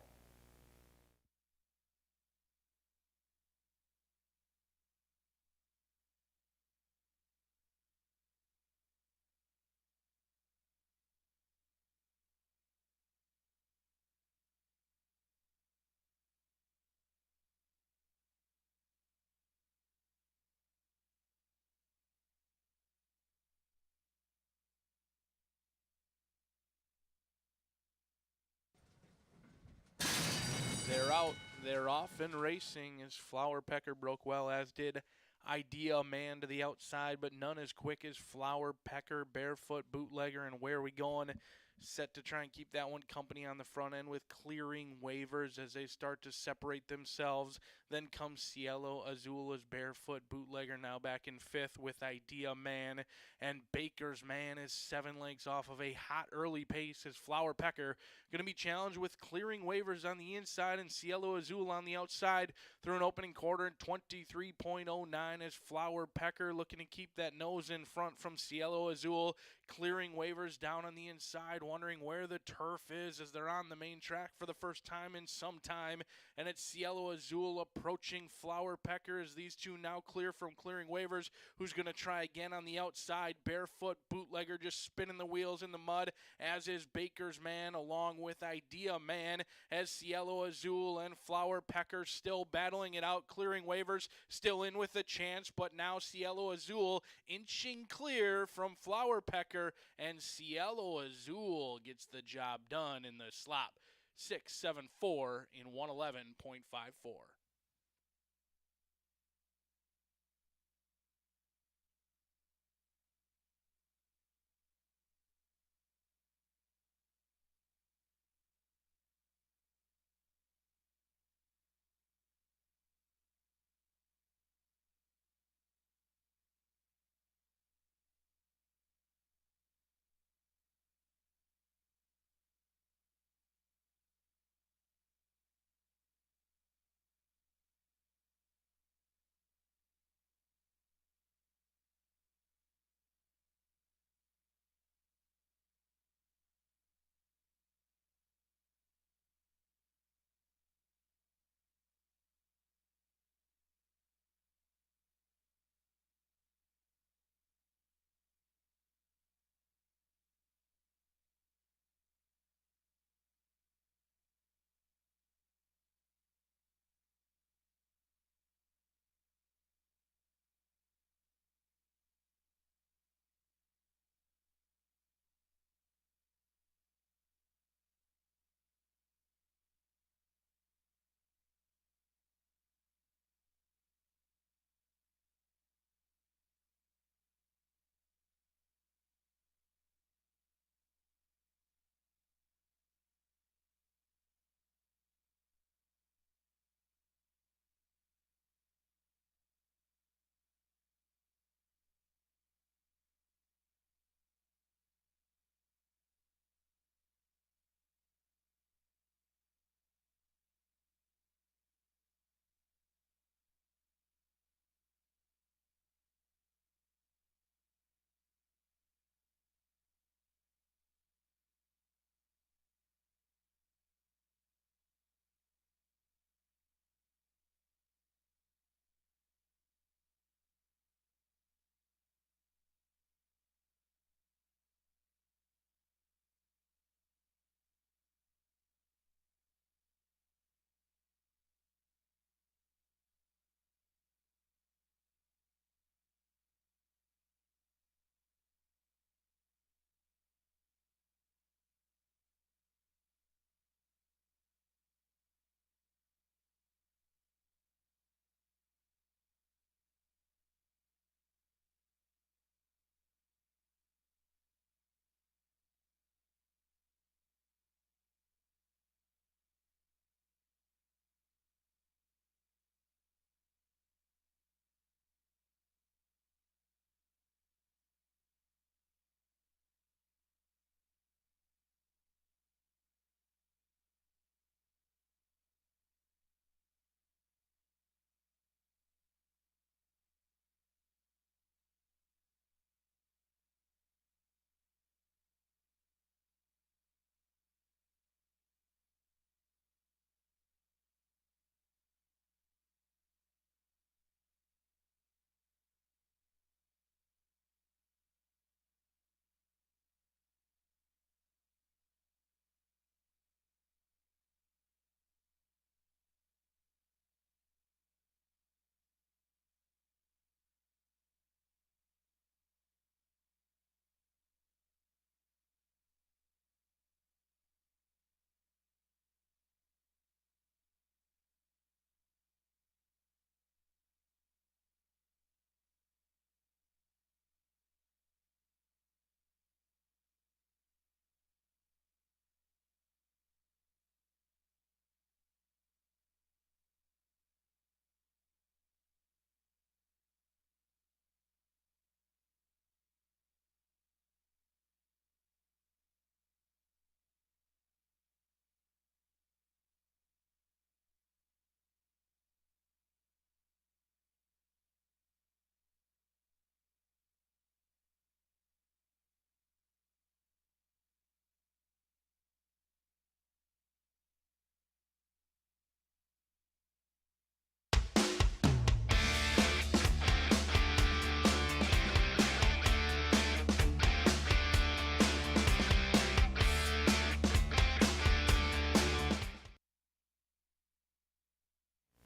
They're out. They're off and racing as Flower Pecker broke well, as did Idea Man to the outside, but none as quick as Flower Pecker, Barefoot, Bootlegger, and Where We Going. Set to try and keep that one company on the front end with Clearing Waivers as they start to separate themselves. Then comes Cielo Azul as Barefoot, Bootlegger now back in 5th with Idea Man. And Baker's Man is 7 lengths off of a hot early pace as Flower Pecker going to be challenged with Clearing Waivers on the inside and Cielo Azul on the outside through an opening quarter in 23.09 as Flower Pecker looking to keep that nose in front from Cielo Azul. Clearing Waivers down on the inside. wondering where the turf is as they're on the main track for the first time in some time. And it's Cielo Azul approaching Flower Pecker as these two now clear from clearing waivers. Who's going to try again on the outside? Barefoot Bootlegger just spinning the wheels in the mud, as is Baker's Man along with Idea Man, as Cielo Azul and Flower Pecker still battling it out, clearing waivers, still in with a chance, but now Cielo Azul inching clear from Flower Pecker, and Cielo Azul gets the job done in the slop. 6.74 in 111.54.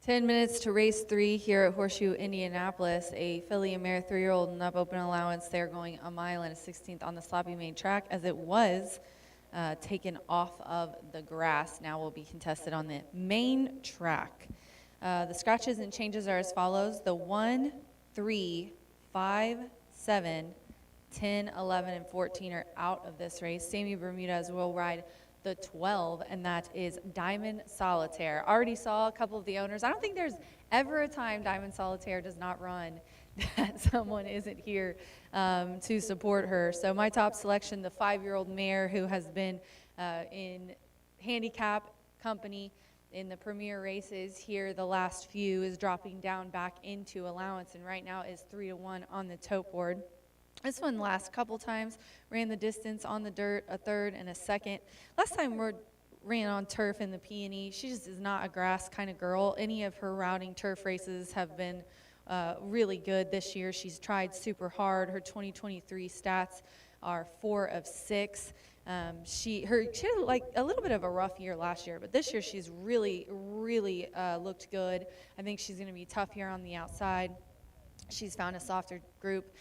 10 minutes to race 3 here at Horseshoe Indianapolis. A filly and mare 3-year-old and up open allowance. They're going a mile and a 16th on the sloppy main track as it was taken off of the grass. Now will be contested on the main track. The scratches and changes are as follows. The 1, 3, 5, 7, 10, 11, and 14 are out of this race. Sammy Bermudez will ride the 12, and that is Diamond Solitaire. Already saw a couple of the owners. I don't think there's ever a time Diamond Solitaire does not run that someone isn't here to support her. So my top selection, the 5-year-old mare who has been in handicap company in the premier races here the last few, is dropping down back into allowance, and right now is 3-1 on the tote board. This one last couple times ran the distance on the dirt, a third and a second. Last time we ran on turf in the Peony. She just is not a grass kind of girl. Any of her routing turf races have been really good this year. She's tried super hard. Her 2023 stats are 4 of 6. She had like a little bit of a rough year last year, but this year she's really looked good. I think she's going to be tough here on the outside. She's found a softer group.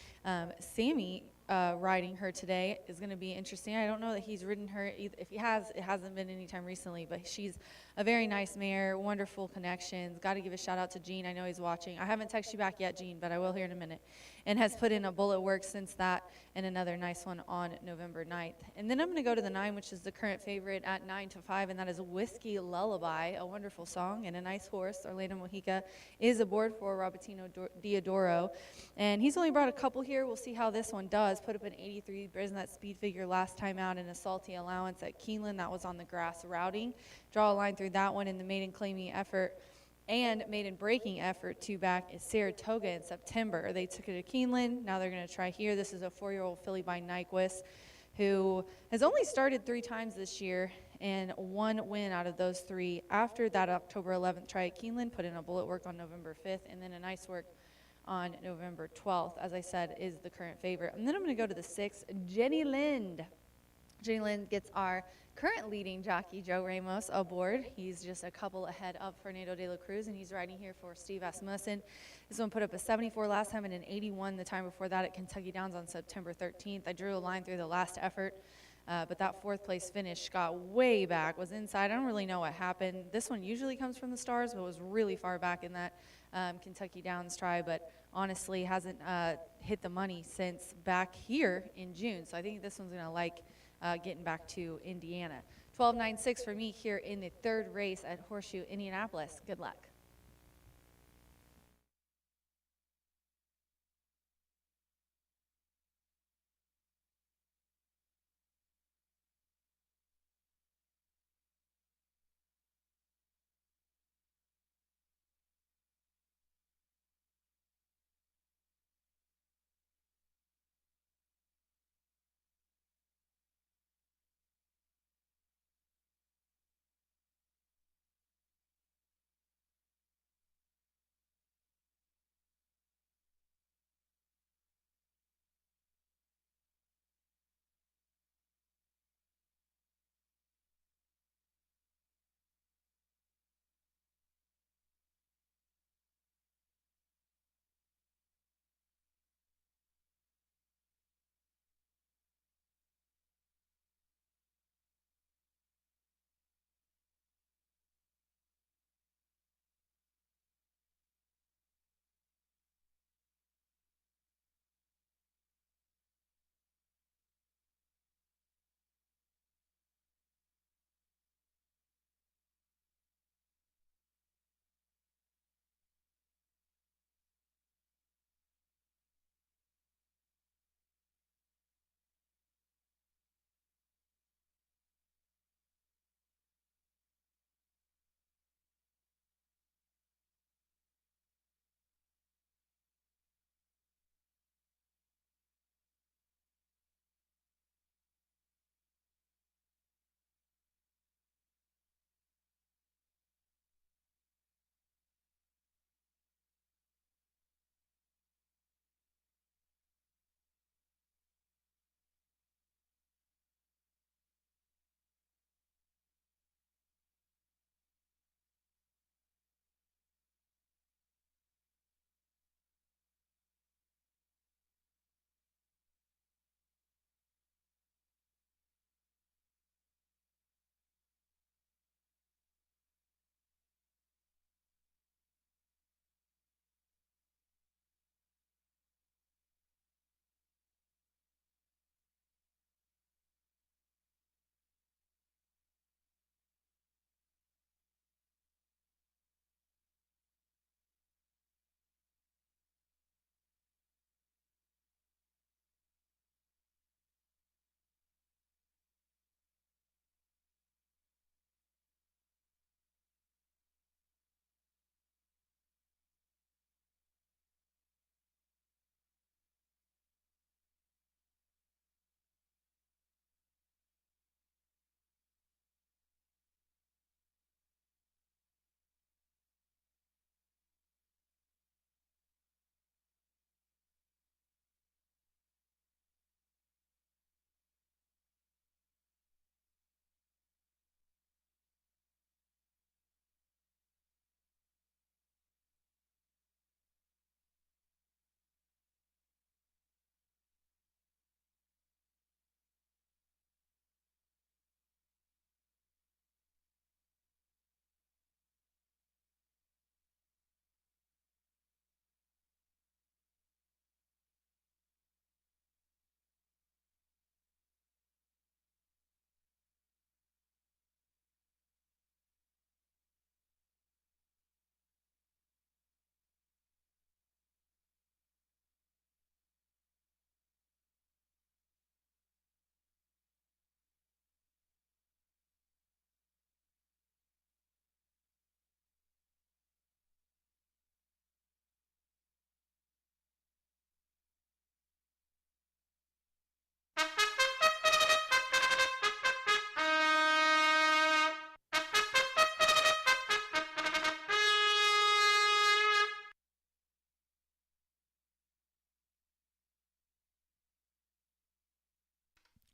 Sammy riding her today is going to be interesting. I don't know that he's ridden her. If he has, it hasn't been any time recently, but she's a very nice mare, wonderful connections. Got to give a shout out to Gene. I know he's watching. I haven't texted you back yet, Gene, but I will here in a minute. And has put in a bullet work since that, and another nice one on November 9th. And then I'm going to go to the 9, which is the current favorite at 9-5, and that is Whiskey Lullaby, a wonderful song and a nice horse. Orlando Mojica is aboard for Robertino Diodoro, and he's only brought a couple here. We'll see how this one does. Put up an 83, risen that speed figure last time out in a salty allowance at Keeneland. That was on the grass routing. Draw a line through that one in the maiden claiming effort and maiden breaking effort to back is Saratoga in September. They took it to Keeneland. Now they're going to try here. This is a 4-year-old filly by Nyquist who has only started 3 times this year and 1 win out of those 3. After that October 11th try at Keeneland, put in a bullet work on November 5th, and then a nice work on November 12th, as I said, is the current favorite. And then I'm going to go to the 6, Jenny Lind. Jenny Lind gets our current leading jockey, Joe Ramos, aboard. He's just a couple ahead of Fernando de la Cruz, and he's riding here for Steve Asmussen. This one put up a 74 last time and an 81 the time before that at Kentucky Downs on September 13th. I drew a line through the last effort, but that 4th place finish got way back, was inside. I don't really know what happened. This one usually comes from the stars, but was really far back in that Kentucky Downs try, but honestly hasn't hit the money since back here in June. So I think this one's going to like getting back to Indiana. 12.96 for me here in the 3rd race at Horseshoe Indianapolis. Good luck.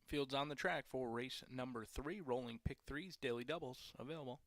Fields on the track for race number 3. Rolling pick 3s, daily doubles available.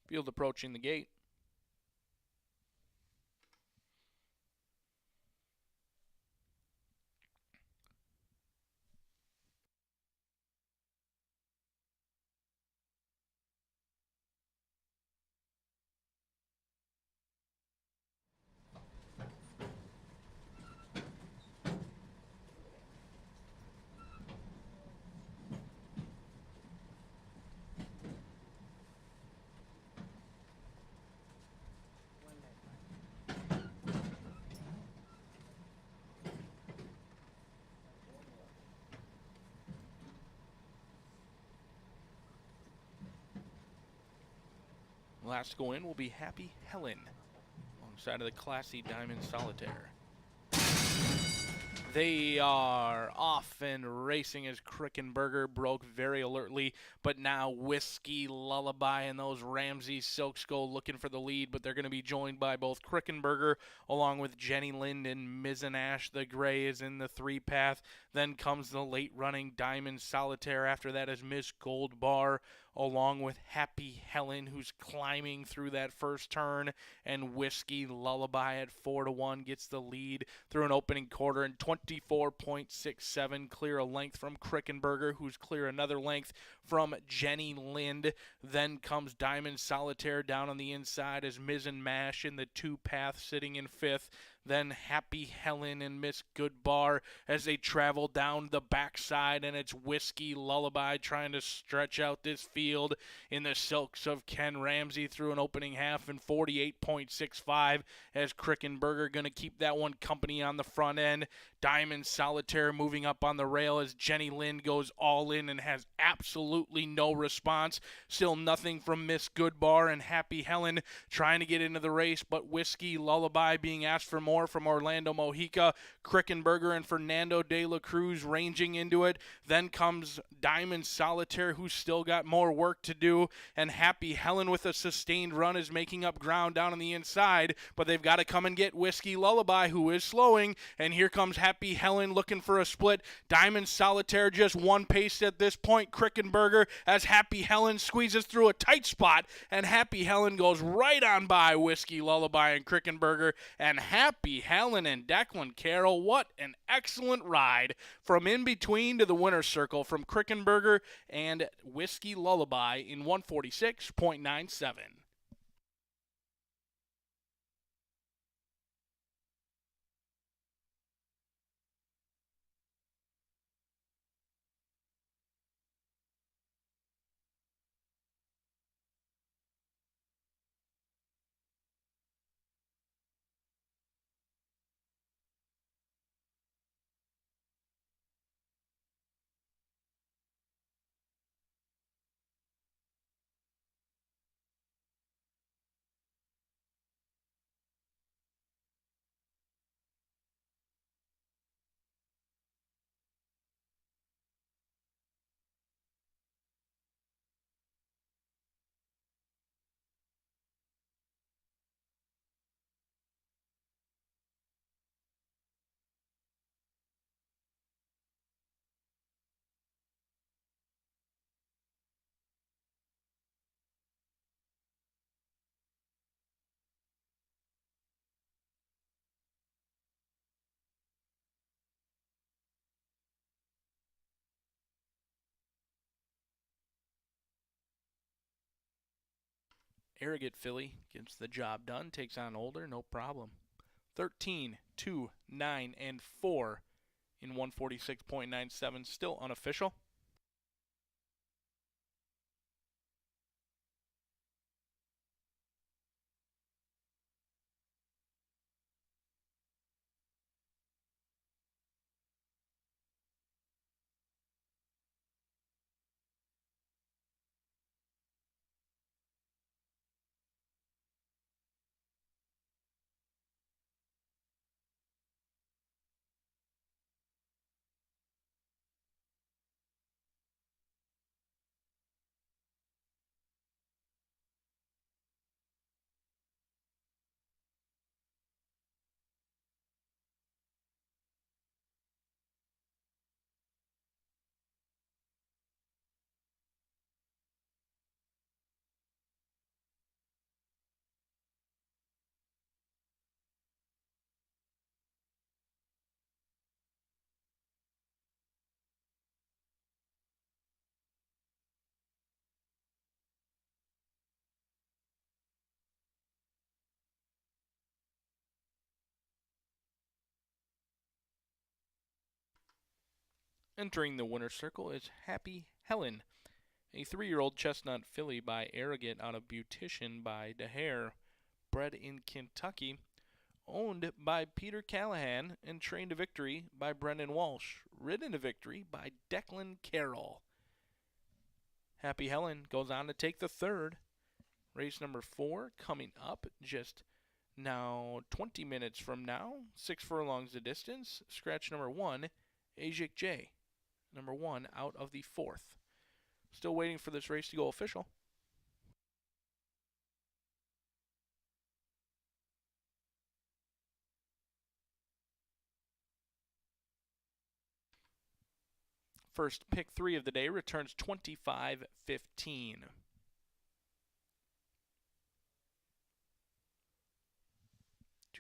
Field approaching the gate. Last to go in will be Happy Helen, alongside of the classy Diamond Solitaire. They are off and racing as Krickenberger broke very alertly, but now Whiskey Lullaby and those Ramsey Silks go looking for the lead, but they're going to be joined by both Krickenberger along with Jenny Lind and Mizanash. The gray is in the 3-path. Then comes the late running Diamond Solitaire. After that is Miss Gold Bar along with Happy Helen, who's climbing through that first turn, and Whiskey Lullaby at 4-1 gets the lead through an opening quarter in 24.67, clear a length from Krickenberger, who's clear another length from Jenny Lind. Then comes Diamond Solitaire down on the inside as Miz and Mash in the 2-path sitting in 5th. Then Happy Helen and Miss Goodbar as they travel down the backside, and it's Whiskey Lullaby trying to stretch out this field in the silks of Ken Ramsey through an opening half in 48.65 as Krickenberger going to keep that one company on the front end. Diamond Solitaire moving up on the rail as Jenny Lind goes all in and has absolutely no response. Still nothing from Miss Goodbar and Happy Helen trying to get into the race, but Whiskey Lullaby being asked for more from Orlando Mojica, Krickenberger and Fernando de la Cruz ranging into it. Then comes Diamond Solitaire, who's still got more work to do, and Happy Helen with a sustained run is making up ground down on the inside, but they've got to come and get Whiskey Lullaby, who is slowing, and here comes Happy Helen looking for a split. Diamond Solitaire just one pace at this point. Krickenberger as Happy Helen squeezes through a tight spot, and Happy Helen goes right on by Whiskey Lullaby and Krickenberger, and Happy Helen and Declan Carroll, what an excellent ride from in between to the winner's circle from Krickenberger and Whiskey Lullaby in 146.97. Arrogant Filly gets the job done, takes on Older, no problem. 13, 2, 9, and 4 in 146.97, still unofficial. Entering the winner's circle is Happy Helen, a 3-year-old chestnut filly by Arrogant out of Beautician by DeHare, bred in Kentucky, owned by Peter Callahan, and trained to victory by Brendan Walsh, ridden to victory by Declan Carroll. Happy Helen goes on to take the third. Race number 4 coming up just now 20 minutes from now. 6 furlongs the distance. Scratch number 1, Ajik J. Number 1 out of the 4th. Still waiting for this race to go official. First pick 3 of the day returns 25.15.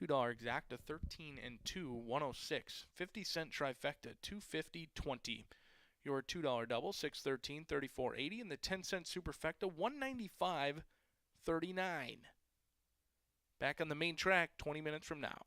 $2 exact to 13 and 2, 106. 50-cent trifecta, 250.20. Your $2 double, 613, 34.80, and the 10-cent superfecta, 195.39. Back on the main track 20 minutes from now.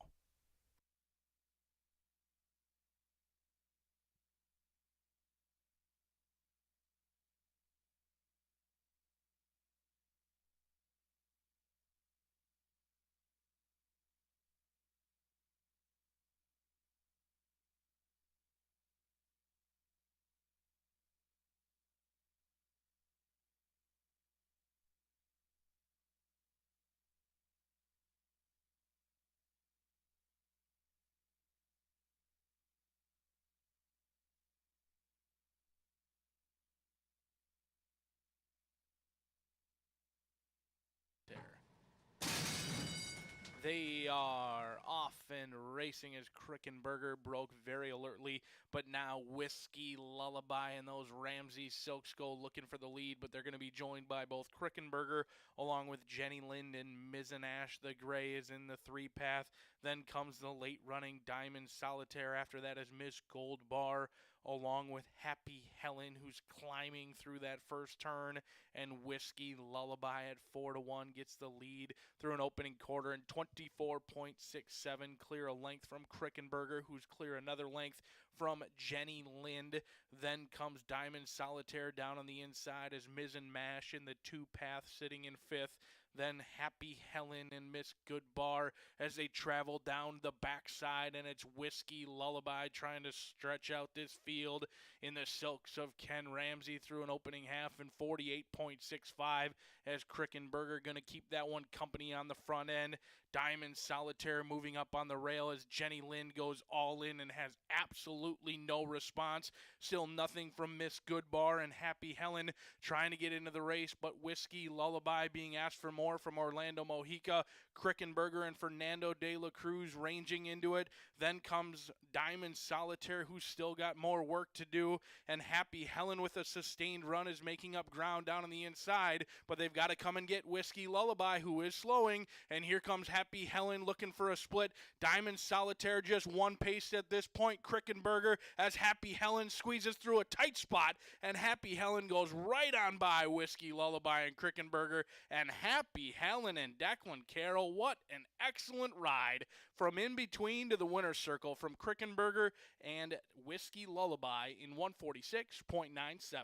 They are off and racing as Krickenberger broke very alertly, but now Whiskey Lullaby and those Ramsey Silk Skull looking for the lead, but they're going to be joined by both Krickenberger along with Jenny Lind and Mizanash. The gray is in the 3-path. Then comes the late running Diamond Solitaire. After that is Miss Gold Bar along with Happy Helen, who's climbing through that first turn, and Whiskey Lullaby at 4-1 gets the lead through an opening quarter, and 24.67 clear a length from Krickenberger, who's clear another length from Jenny Lind. Then comes Diamond Solitaire down on the inside as Miz and Mash in the 2-path sitting in 5th. Then Happy Helen and Miss Goodbar as they travel down the backside, and it's Whiskey Lullaby trying to stretch out this field in the silks of Ken Ramsey through an opening half, and 48.65 as Krickenberger going to keep that one company on the front end. Diamond Solitaire moving up on the rail as Jenny Lind goes all in and has absolutely no response. Still nothing from Miss Goodbar, and Happy Helen trying to get into the race, but Whiskey Lullaby being asked for more from Orlando Mojica. Krickenberger and Fernando de la Cruz ranging into it. Then comes Diamond Solitaire, who's still got more work to do, and Happy Helen with a sustained run is making up ground down on the inside, but they've got to come and get Whiskey Lullaby, who is slowing, and here comes Happy Helen looking for a split. Diamond Solitaire just one pace at this point. Krickenberger as Happy Helen squeezes through a tight spot, and Happy Helen goes right on by Whiskey Lullaby and Krickenberger, and Happy Helen and Declan Carroll, what an excellent ride from in between to the winner's circle from Krickenberger and Whiskey Lullaby in 146.97.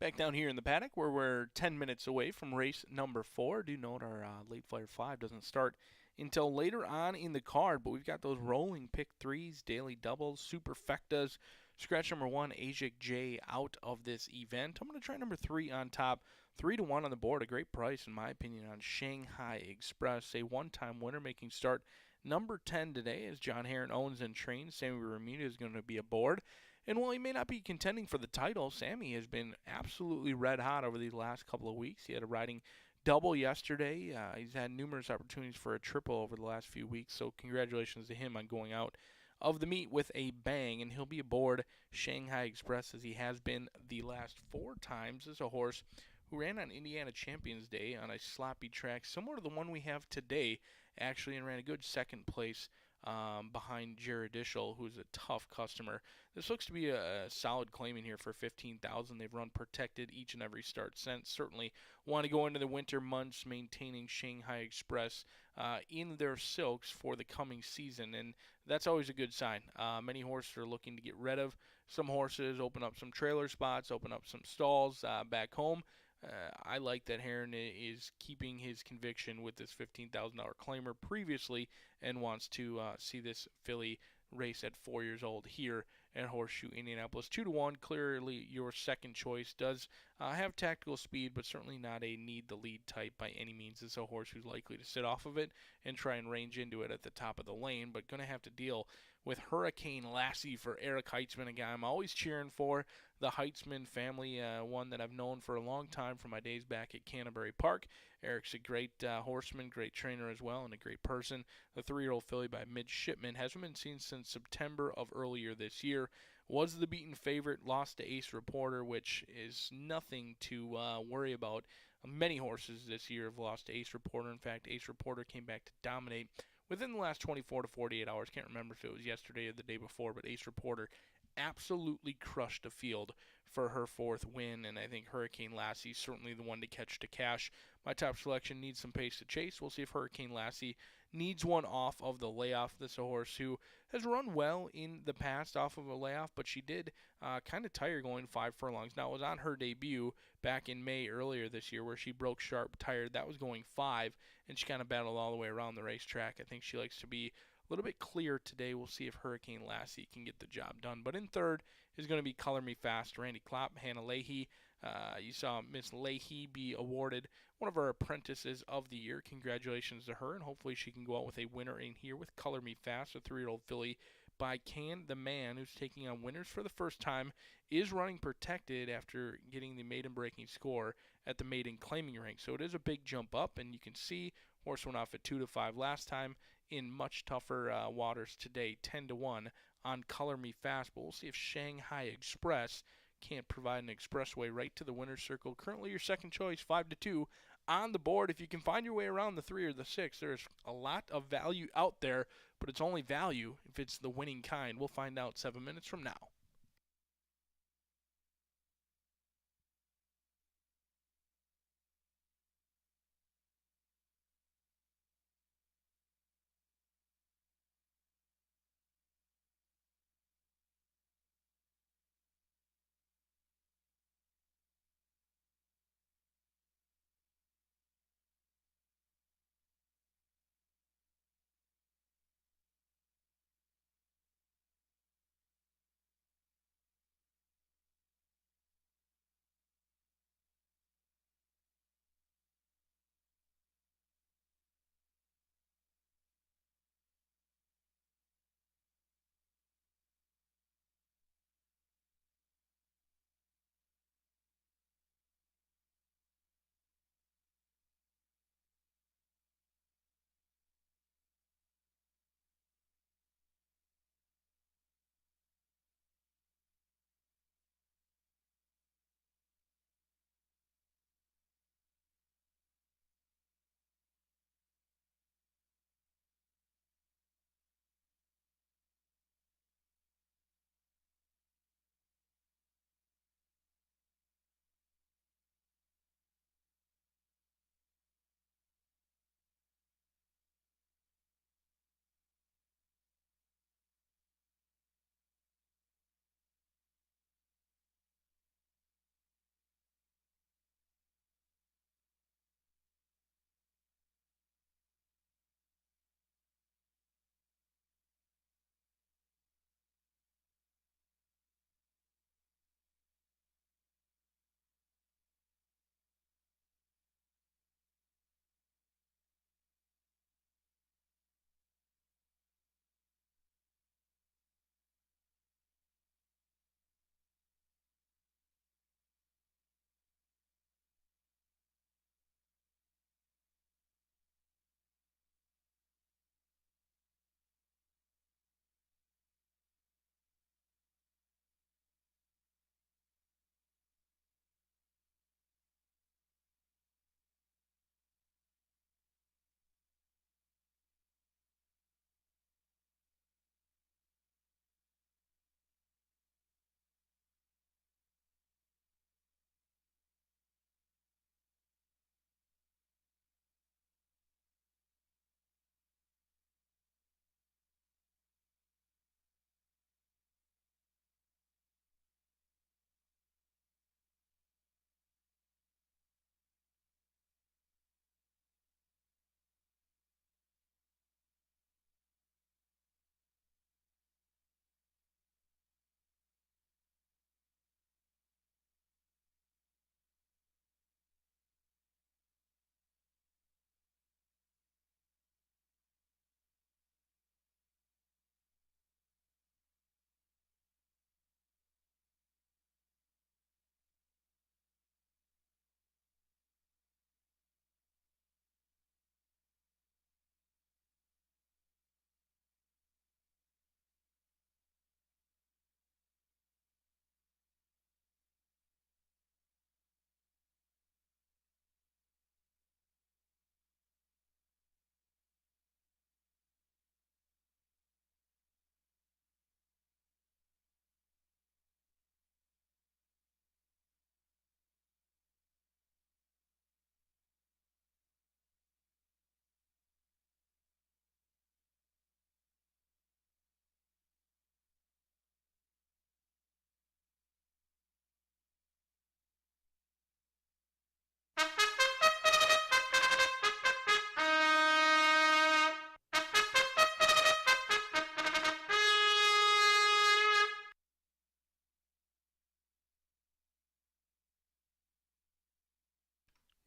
Back down here in the paddock where we're 10 minutes away from race number 4. Do note our late flyer 5 doesn't start until later on in the card, but we've got those rolling pick 3s, daily doubles, superfectas. Scratch number 1, Ajik J out of this event. I'm going to try number 3 on top. 3-1 on the board, a great price in my opinion on Shanghai Express, a one-time winner making start number 10 today as John Heron owns and trains. Sammy Ramirez is going to be aboard. And while he may not be contending for the title, Sammy has been absolutely red hot over these last couple of weeks. He had a riding double yesterday. He's had numerous opportunities for a triple over the last few weeks, so congratulations to him on going out of the meet with a bang, and he'll be aboard Shanghai Express as he has been the last 4 times as a horse who ran on Indiana Champions Day on a sloppy track similar to the one we have today, actually, and ran a good second place behind Jared Ishel, who's a tough customer. This looks to be a solid claim in here for $15,000. They've run protected each and every start since. Certainly want to go into the winter months maintaining Shanghai Express in their silks for the coming season, and that's always a good sign. Many horses are looking to get rid of some horses, open up some trailer spots, open up some stalls back home. I like that Heron is keeping his conviction with this $15,000 claimer previously and wants to see this filly race at 4 years old here at Horseshoe Indianapolis. 2-1, clearly your second choice. Does have tactical speed, but certainly not a need-the-lead type by any means. It's a horse who's likely to sit off of it and try and range into it at the top of the lane, but going to have to deal with Hurricane Lassie for Eric Heitzman, a guy I'm always cheering for. The Heitzman family, one that I've known for a long time from my days back at Canterbury Park. Eric's a great horseman, great trainer as well, and a great person. The 3-year-old filly by Midshipman hasn't been seen since September of earlier this year. Was the beaten favorite, lost to Ace Reporter, which is nothing to worry about. Many horses this year have lost to Ace Reporter. In fact, Ace Reporter came back to dominate within the last 24 to 48 hours. Can't remember if it was yesterday or the day before, but Ace Reporter absolutely crushed the field for her 4th win, and I think Hurricane Lassie certainly the one to catch to cash. My top selection needs some pace to chase. We'll see if Hurricane Lassie needs one off of the layoff. This is a horse who has run well in the past off of a layoff, but she did kind of tire going 5 furlongs. Now, it was on her debut back in May earlier this year where she broke sharp tired. That was going 5, and she kind of battled all the way around the racetrack. I think she likes to be a little bit clear today. We'll see if Hurricane Lassie can get the job done. But in third is going to be Color Me Fast. Randy Klopp, Hannah Leahy. You saw Miss Leahy be awarded one of our apprentices of the year. Congratulations to her, and hopefully she can go out with a winner in here with Color Me Fast, a 3-year-old filly by Can the Man, who's taking on winners for the first time, is running protected after getting the maiden breaking score at the maiden claiming rank. So it is a big jump up, and you can see horse went off at 2-5 last time in much tougher waters today, 10-1 on Color Me Fast. But we'll see if Shanghai Express can't provide an expressway right to the winner's circle. Currently your second choice, 5-2 on the board. If you can find your way around the 3 or the 6, there's a lot of value out there, but it's only value if it's the winning kind. We'll find out 7 minutes from now.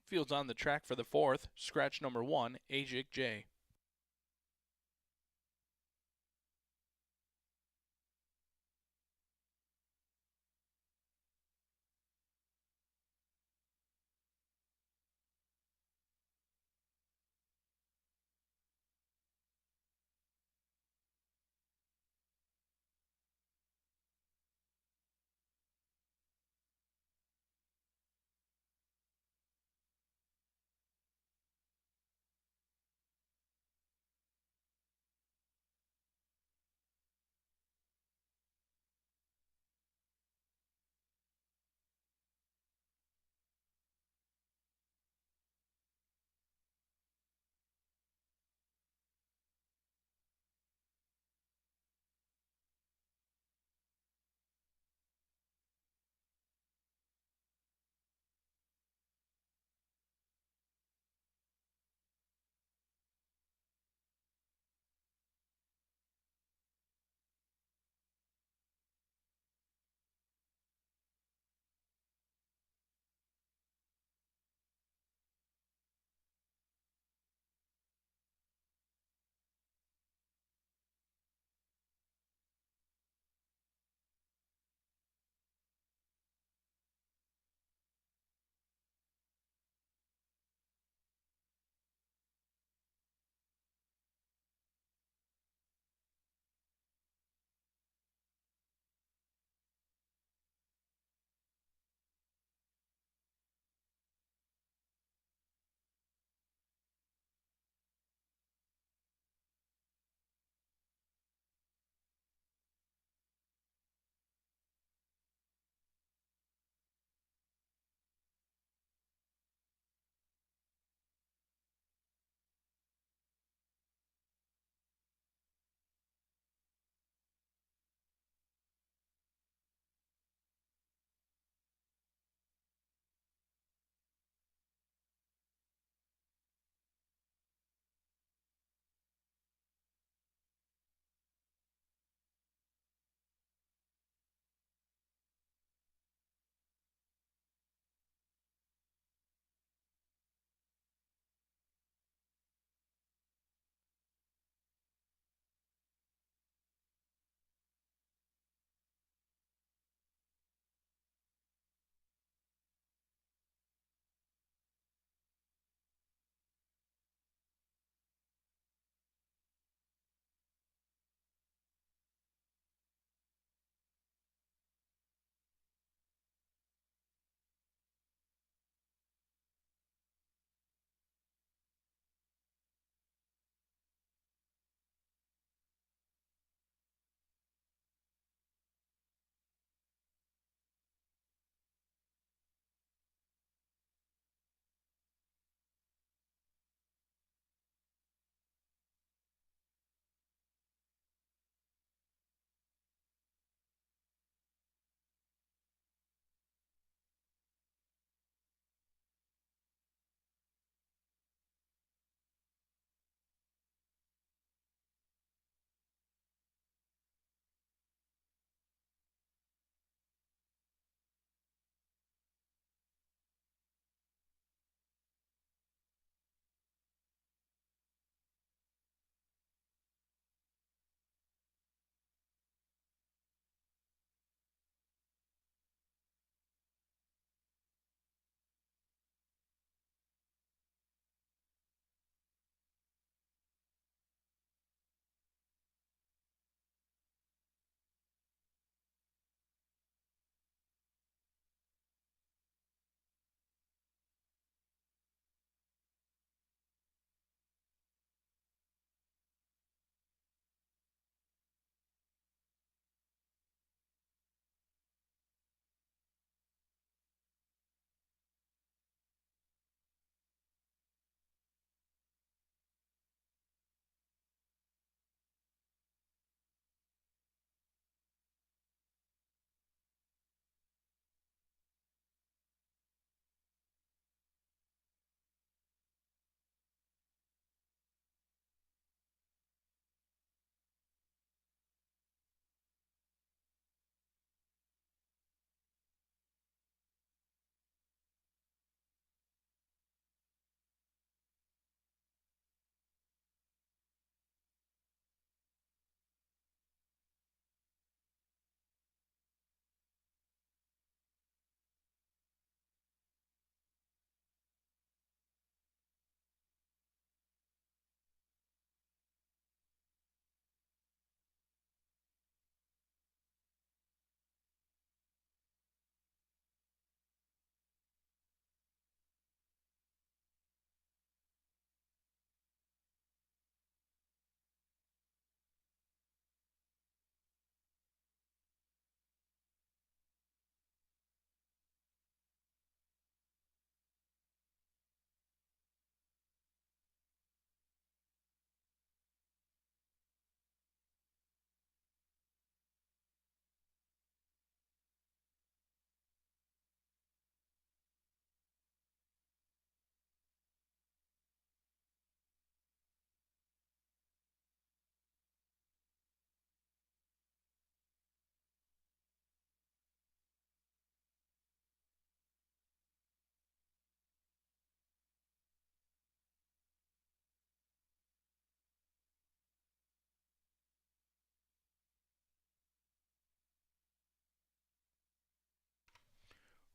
Fields on the track for the fourth. Scratch number 1, Ajik J.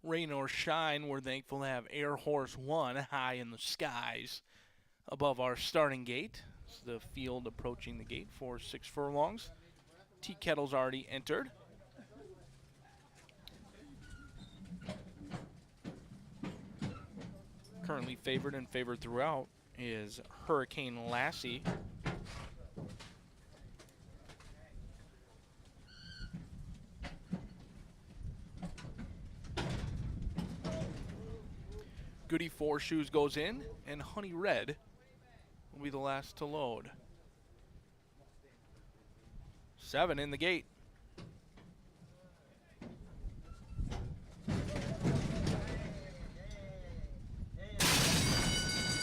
Rain or shine, we're thankful to have Air Horse 1 high in the skies above our starting gate. It's the field approaching the gate for 6 furlongs. Tea Kettle's already entered. Currently favored and favored throughout is Hurricane Lassie. Goody Four Shoes goes in, and Honey Red will be the last to load. 7 in the gate.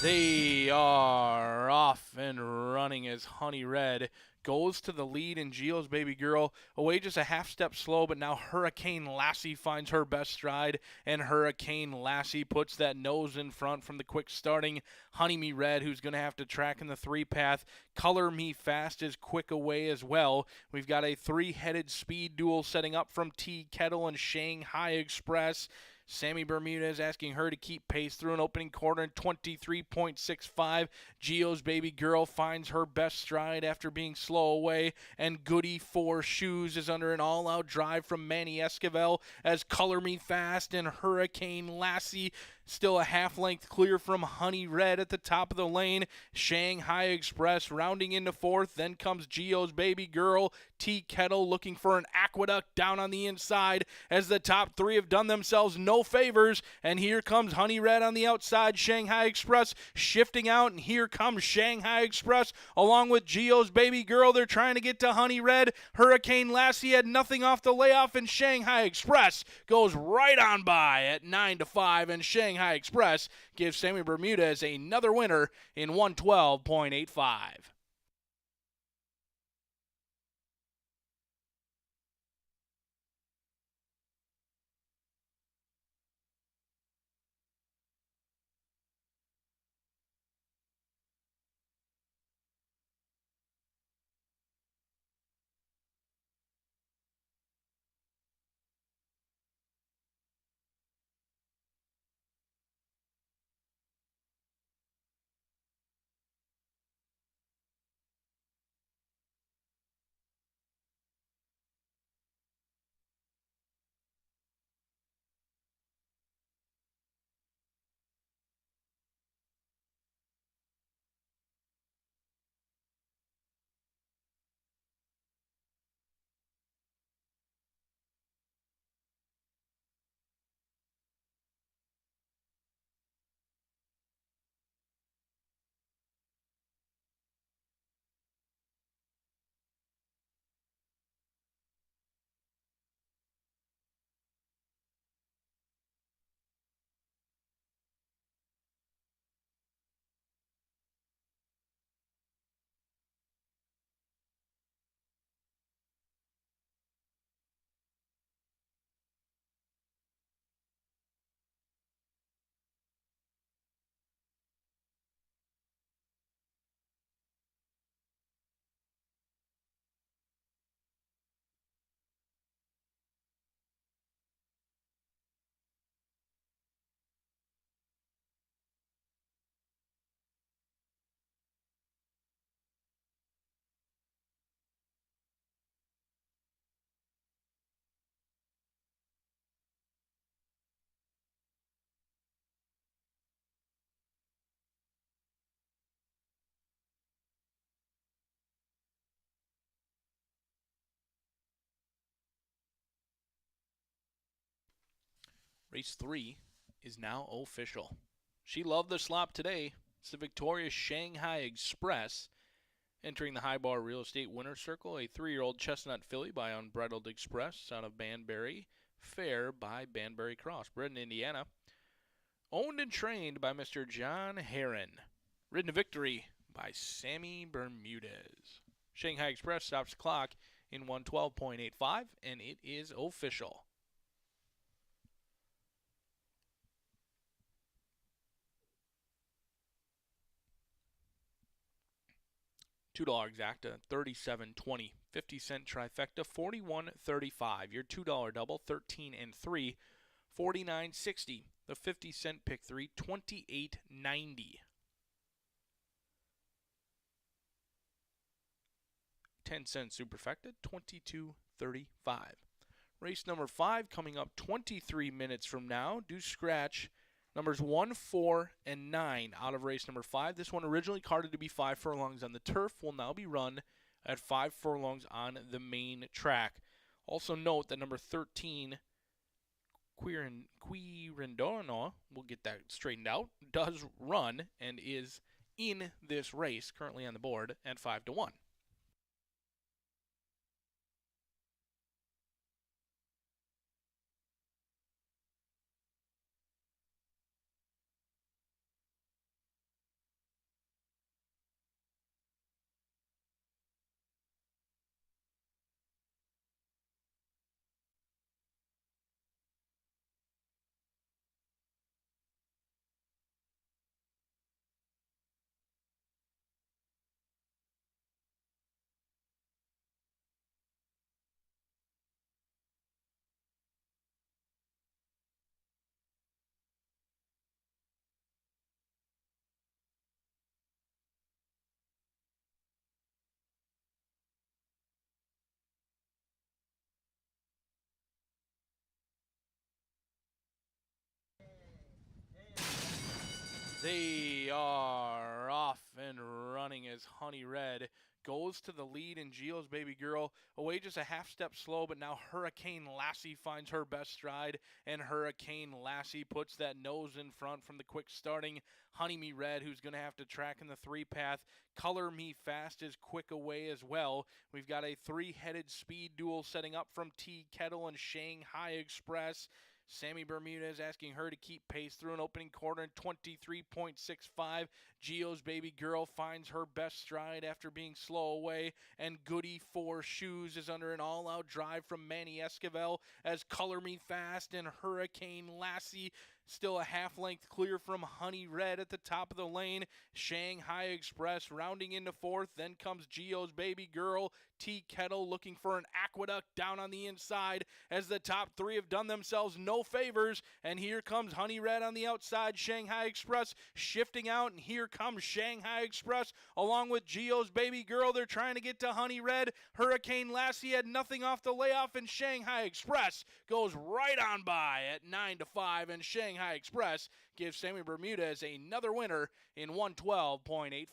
They are off and running as Honey Red goes to the lead in Gio's Baby Girl. Away just a half step slow, but now Hurricane Lassie finds her best stride, and Hurricane Lassie puts that nose in front from the quick starting Honey Me Red, who's going to have to track in the 3-path. Color Me Fast is quick away as well. We've got a 3-headed speed duel setting up from Tea Kettle and Shanghai Express. Sammy Bermudez asking her to keep pace through an opening quarter in 23.65. Gio's Baby Girl finds her best stride after being slow away, and Goody Four Shoes is under an all-out drive from Manny Esquivel as Color Me Fast and Hurricane Lassie still a half-length clear from Honey Red at the top of the lane. Shanghai Express rounding into 4th. Then comes Gio's Baby Girl. Tea Kettle looking for an aqueduct down on the inside as the top 3 have done themselves no favors. And here comes Honey Red on the outside. Shanghai Express shifting out, and here comes Shanghai Express along with Gio's Baby Girl. They're trying to get to Honey Red. Hurricane Lassie had nothing off the layoff, and Shanghai Express goes right on by at 9-5, and Shanghai Express gives Sammy Bermudez another winner in 112.85. Race 3 is now official. She loved the slop today. It's the victorious Shanghai Express. Entering the High Bar Real Estate Winner's Circle, a 3-year-old chestnut filly by Unbridled Express out of Banbury. Fair by Banbury Cross, bred in Indiana. Owned and trained by Mr. John Herron. Ridden to victory by Sammy Bermudez. Shanghai Express stops the clock in 112.85, and it is official. $2 exacta, 37.20, 50-cent trifecta, 41.35. Your $2 double, 13 and 3, $49.60. The 50-cent pick 3, $28.90. 10-cent superfecta, $22.35. Race number 5 coming up 23 minutes from now. Do scratch numbers 1, 4, and 9 out of race number 5. This one originally carded to be 5 furlongs on the turf will now be run at 5 furlongs on the main track. Also note that number 13, Quirindorno, we'll get that straightened out, does run and is in this race, currently on the board at 5-1. They are off and running as Honey Red goes to the lead and Gio's Baby Girl away just a half step slow, but now Hurricane Lassie finds her best stride, and Hurricane Lassie puts that nose in front from the quick starting Honey Me Red, who's going to have to track in the 3-path. Color Me Fast is quick away as well. We've got a 3-headed speed duel setting up from Tea Kettle and Shanghai Express. Sammy Bermudez asking her to keep pace through an opening quarter in 23.65. Gio's Baby Girl finds her best stride after being slow away, and Goody 4 Shoes is under an all-out drive from Manny Esquivel as Color Me Fast and Hurricane Lassie still a half-length clear from Honey Red at the top of the lane. Shanghai Express rounding into 4th. Then comes Gio's Baby Girl. Tea Kettle looking for an aqueduct down on the inside as the top 3 have done themselves no favors. And here comes Honey Red on the outside. Shanghai Express shifting out, and here comes Shanghai Express along with Gio's Baby Girl. They're trying to get to Honey Red. Hurricane Lassie had nothing off the layoff, and Shanghai Express goes right on by at 9-5, and Shanghai Express gives Sammy Bermudez another winner in 112.85.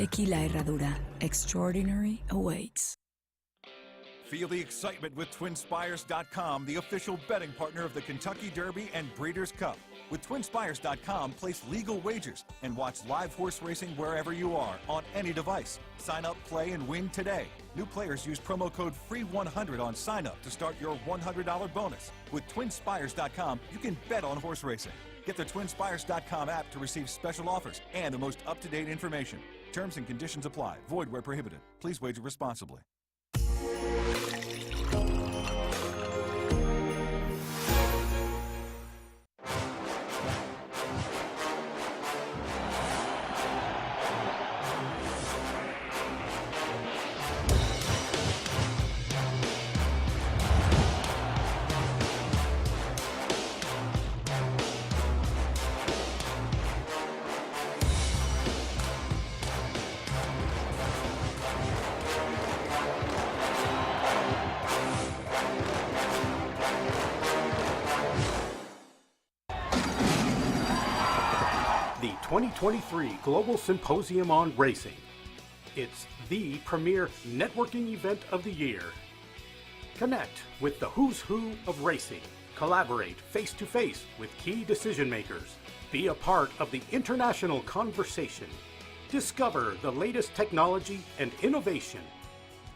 Tequila Herradura. Extraordinary awaits. Feel the excitement with TwinSpires.com, the official betting partner of the Kentucky Derby and Breeders' Cup. With TwinSpires.com, place legal wagers and watch live horse racing wherever you are on any device. Sign up, play, and win today. New players use promo code FREE100 on sign up to start your $100 bonus. With TwinSpires.com, you can bet on horse racing. Get the TwinSpires.com app to receive special offers and the most up-to-date information. Terms and conditions apply. Void where prohibited. Please wager responsibly. The 2023 Global Symposium on Racing. It's the premier networking event of the year. Connect with the who's who of racing. Collaborate face-to-face with key decision makers. Be a part of the international conversation. Discover the latest technology and innovation.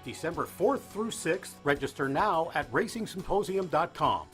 December 4th through 6th. Register now at racingsymposium.com.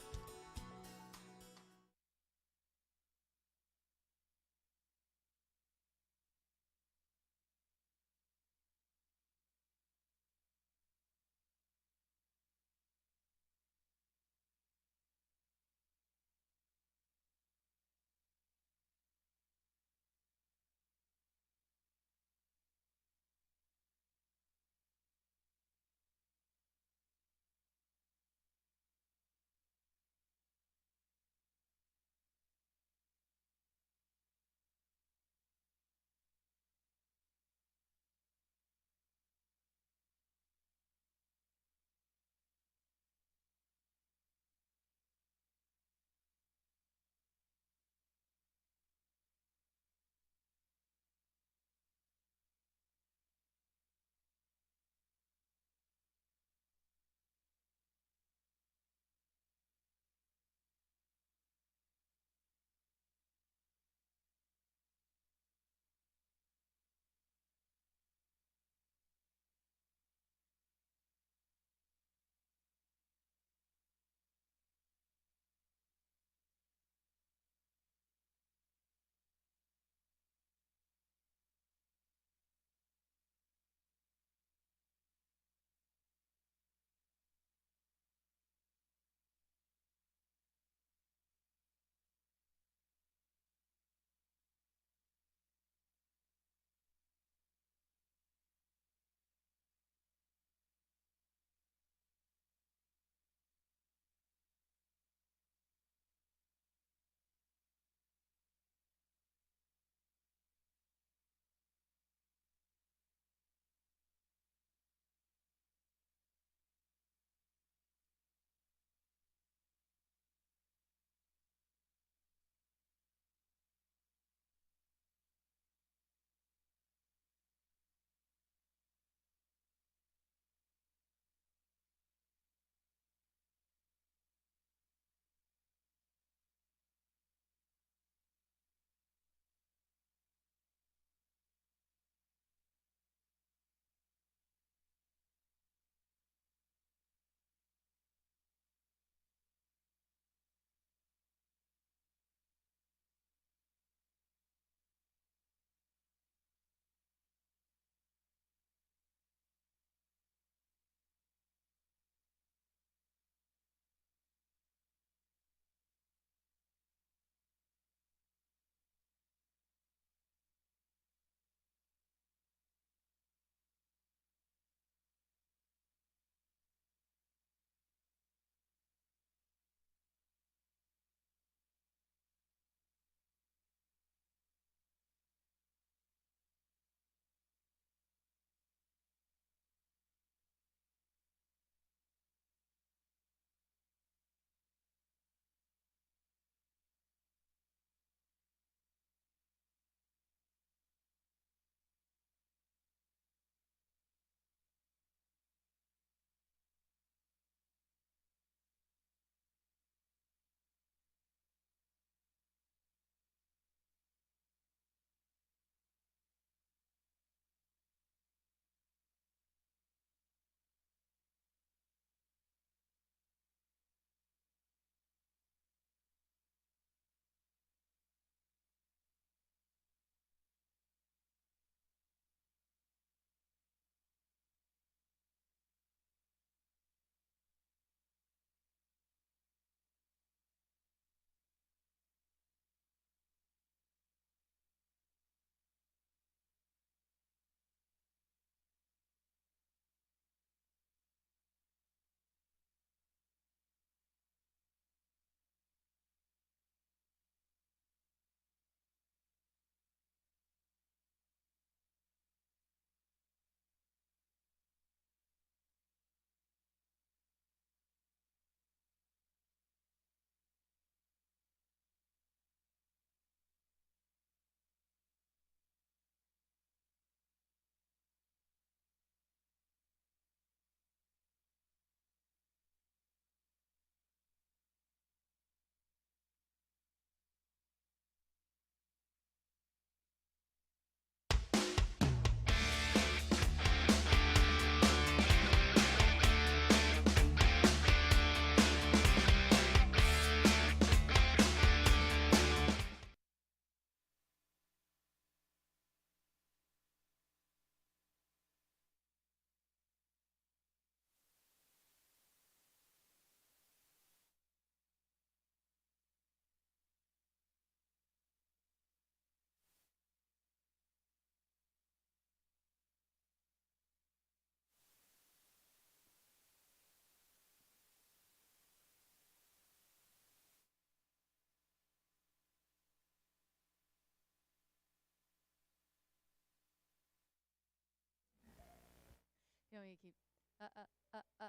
want me to keep? Uh, uh, uh,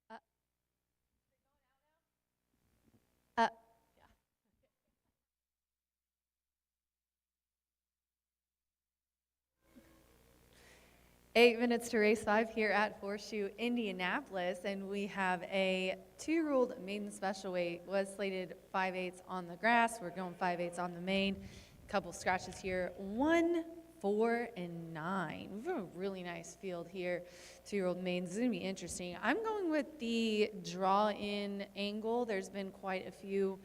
uh, uh. Yeah. 8 minutes to race 5 here at Horseshoe Indianapolis, and we have a 2-year-old maiden special weight. Was slated 5/8 on the grass. We're going 5/8 on the main. Couple scratches here. 1, 4, and 9. We have a really nice field here. 2-year-old maidens. It's going to be interesting. I'm going with the draw-in angle. There's been quite a few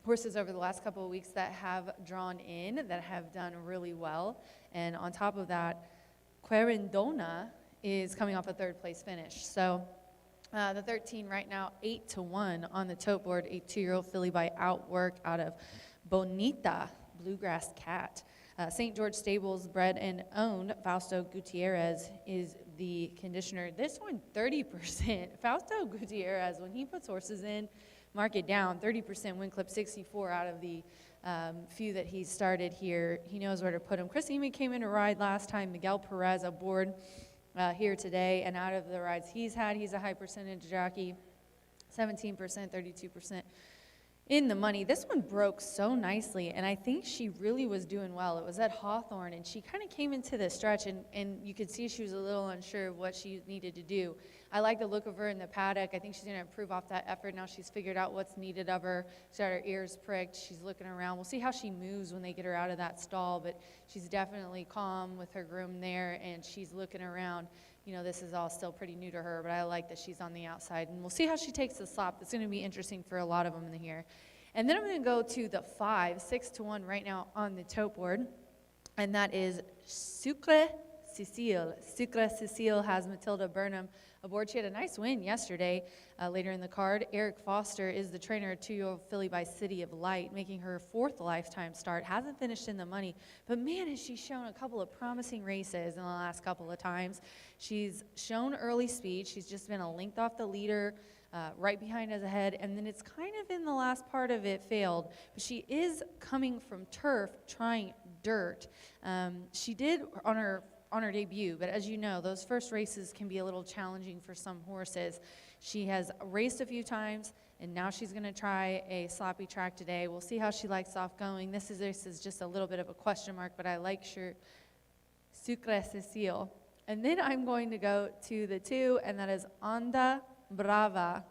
horses over the last couple of weeks that have drawn in, that have done really well. And on top of that, Querendona is coming off a 3rd place finish. So the 13 right now, 8-1 on the tote board, a 2-year-old filly by Outwork out of Bonita, Bluegrass Cat. St. George Stables, bred and owned. Fausto Gutierrez is the conditioner. This one, 30%. Fausto Gutierrez, when he puts horses in, mark it down, 30% win clip, 64 out of the few that he's started here. He knows where to put them. Chris Emy came in to ride last time. Miguel Perez aboard here today, and out of the rides he's had, he's a high percentage jockey, 17%, 32% in the money. This one broke so nicely, and I think she really was doing well. It was at Hawthorne, and she kind of came into the stretch, and you could see she was a little unsure of what she needed to do. I like the look of her in the paddock. I think she's going to improve off that effort. Now she's figured out what's needed of her. She's got her ears pricked. She's looking around. We'll see how she moves when they get her out of that stall, but she's definitely calm with her groom there, and she's looking around. You know, this is all still pretty new to her, but I like that she's on the outside. And we'll see how she takes the slop. It's going to be interesting for a lot of them in here. And then I'm going to go to the 5, 6-1 right now on the tote board, and that is Sucre Cecile. Sucre Cecile has Matilda Burnham aboard. She had a nice win yesterday. Later in the card, Eric Foster is the trainer, a 2-year-old filly by City of Light, making her 4th lifetime start. Hasn't finished in the money, but man, has she shown a couple of promising races in the last couple of times. She's shown early speed. She's just been a length off the leader, right behind as ahead, and then it's kind of in the last part of it failed. But she is coming from turf, trying dirt. She did on her debut, but as you know, those first races can be a little challenging for some horses. She has raced a few times, and now she's going to try a sloppy track today. We'll see how she likes off going. This is just a little bit of a question mark, but I like Sucre Cecile. And then I'm going to go to the 2, and that is Onda Brava.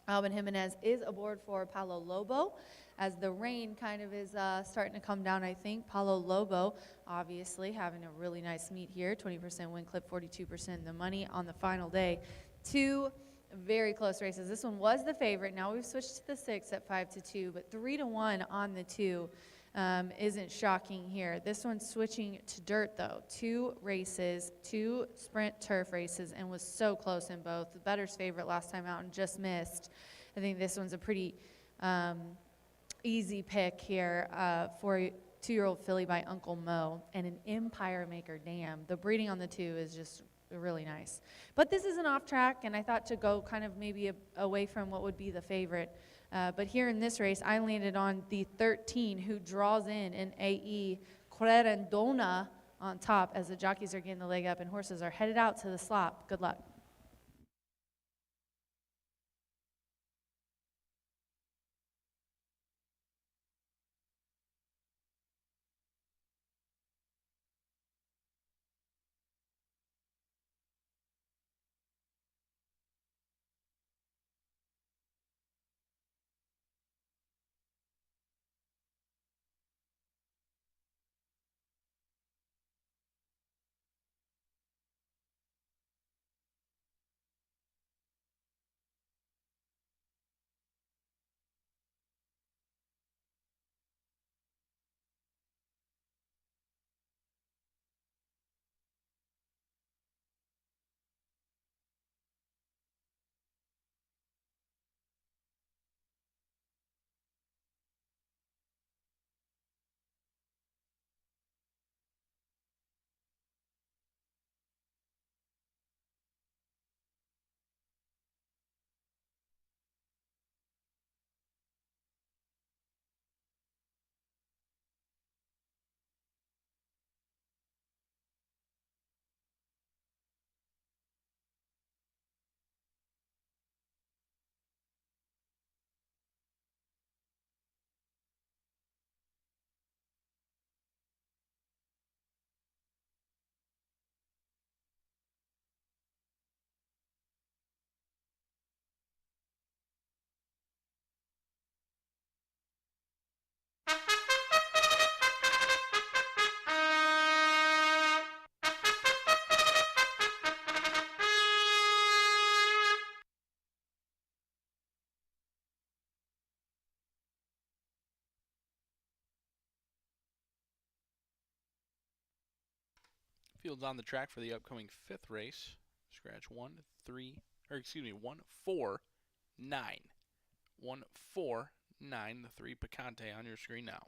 Alvin Jimenez is aboard for Palo Lobo as the rain kind of is starting to come down, I think. Palo Lobo, obviously, having a really nice meet here. 20% win clip, 42% in the money on the final day. 2 very close races. This one was the favorite. Now we've switched to the 6 at 5-2, but 3-1 on the 2 isn't shocking here. This one's switching to dirt, though. 2 races, 2 sprint turf races, and was so close in both. The bettor's favorite last time out and just missed. I think this one's a pretty easy pick here for a 2-year-old filly by Uncle Mo and an Empire Maker Dam. The breeding on the 2 is just really nice. But this is an off track, and I thought to go kind of maybe away from what would be the favorite. But here in this race, I landed on the 13, who draws in an AE Querendona on top as the jockeys are getting the leg up and horses are headed out to the slop. Good luck. Fields on the track for the upcoming 5th race. Scratch 1, 4, 9. 1, 4, 9, the 3 Picante on your screen now.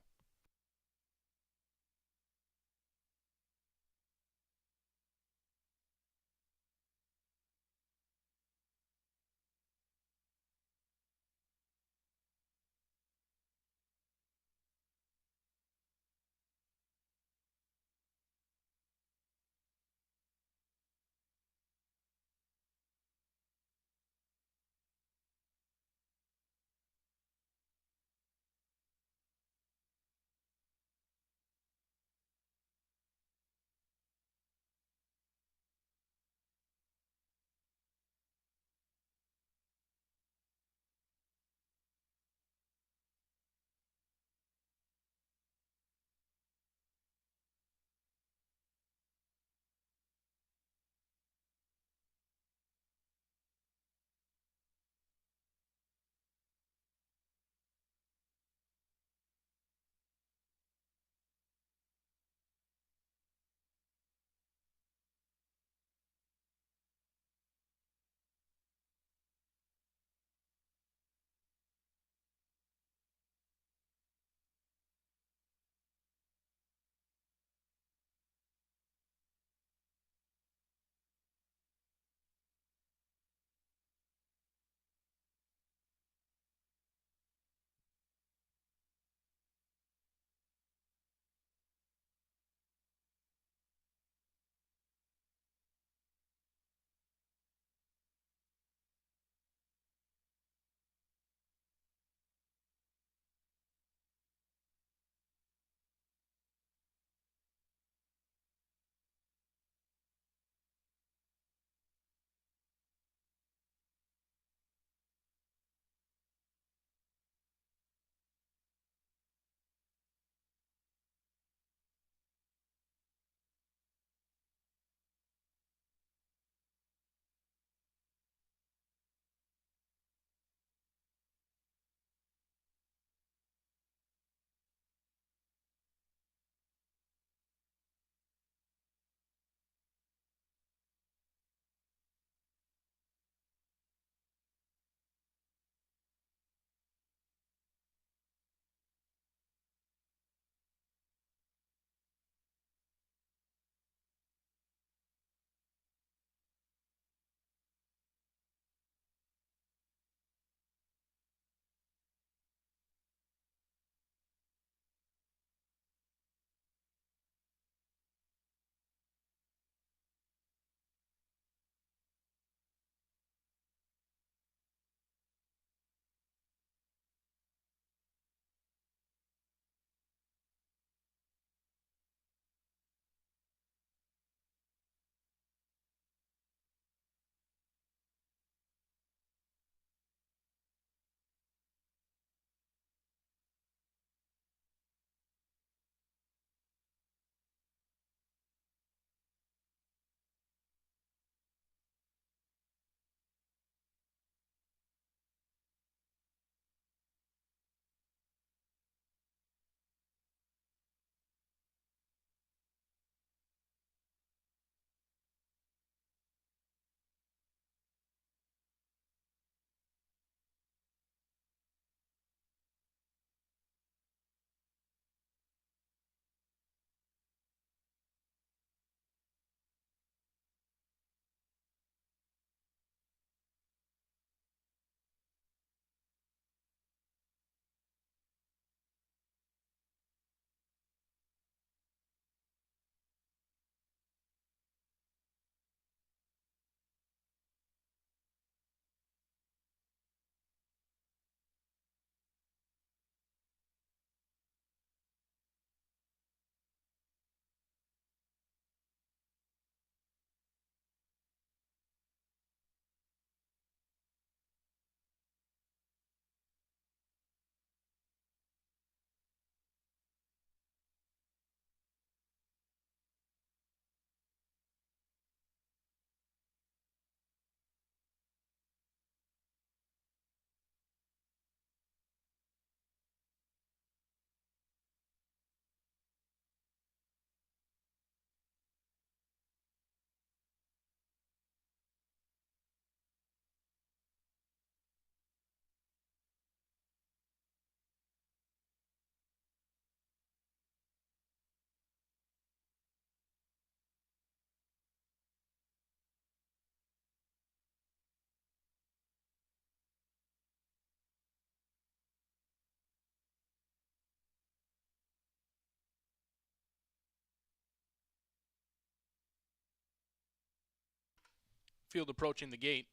Field approaching the gate.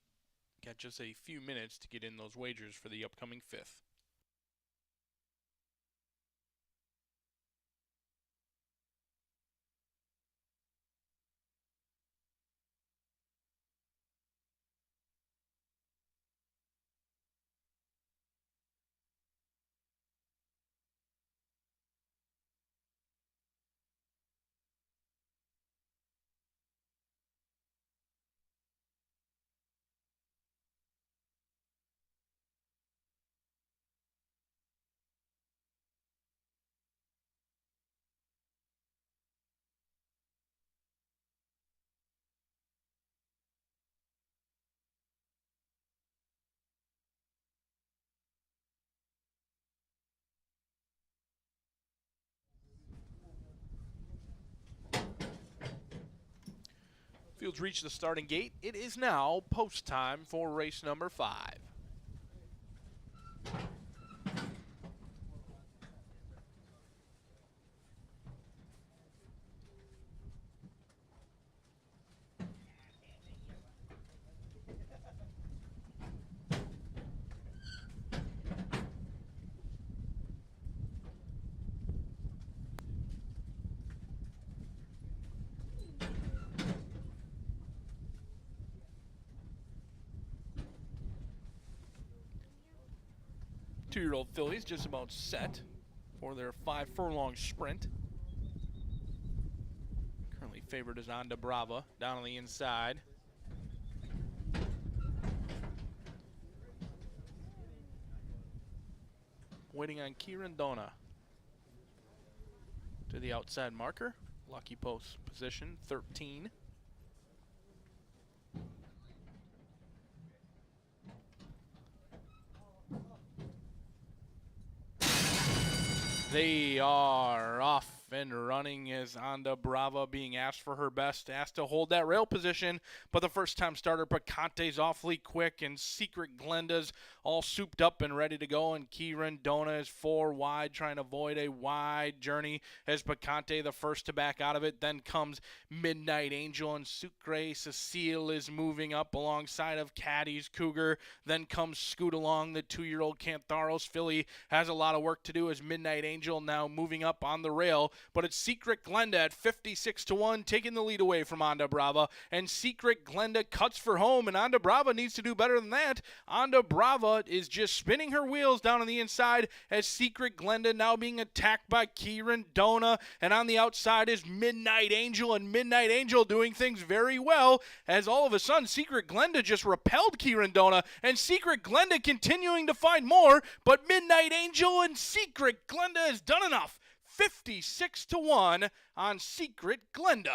Got just a few minutes to get in those wagers for the upcoming 5th. Field's reached the starting gate. It is now post time for race number 5. Two-year-old fillies just about set for their 5-furlong sprint. Currently favored is Onda Brava down on the inside. Waiting on Kieran Dona to the outside marker. Lucky post position 13. They are off and running as Onda Brava being asked for her best, asked to hold that rail position, but the first-time starter Picante's awfully quick, and Secret Glenda's all souped up and ready to go, and Kieran Dona is 4 wide, trying to avoid a wide journey as Picante the first to back out of it. Then comes Midnight Angel, and Sucre Cecile is moving up alongside of Caddy's Cougar. Then comes Scoot Along, the 2-year-old Cantharos filly has a lot of work to do as Midnight Angel now moving up on the rail. But it's Secret Glenda at 56-1, taking the lead away from Onda Brava. And Secret Glenda cuts for home, and Onda Brava needs to do better than that. Onda Brava is just spinning her wheels down on the inside as Secret Glenda now being attacked by Kieran Dona. And on the outside is Midnight Angel, and Midnight Angel doing things very well as all of a sudden Secret Glenda just repelled Kieran Dona, and Secret Glenda continuing to find more, but Midnight Angel and Secret Glenda has done enough. 56-1 on Secret Glenda.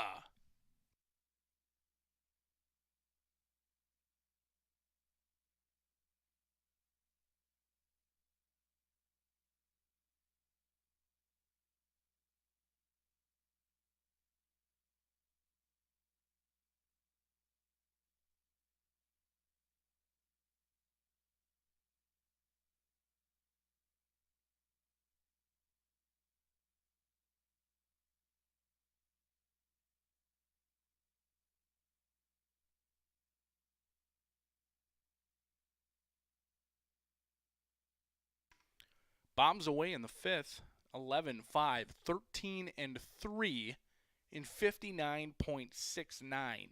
Bombs away in the 5th, 11-5, 13-3 in 59.69.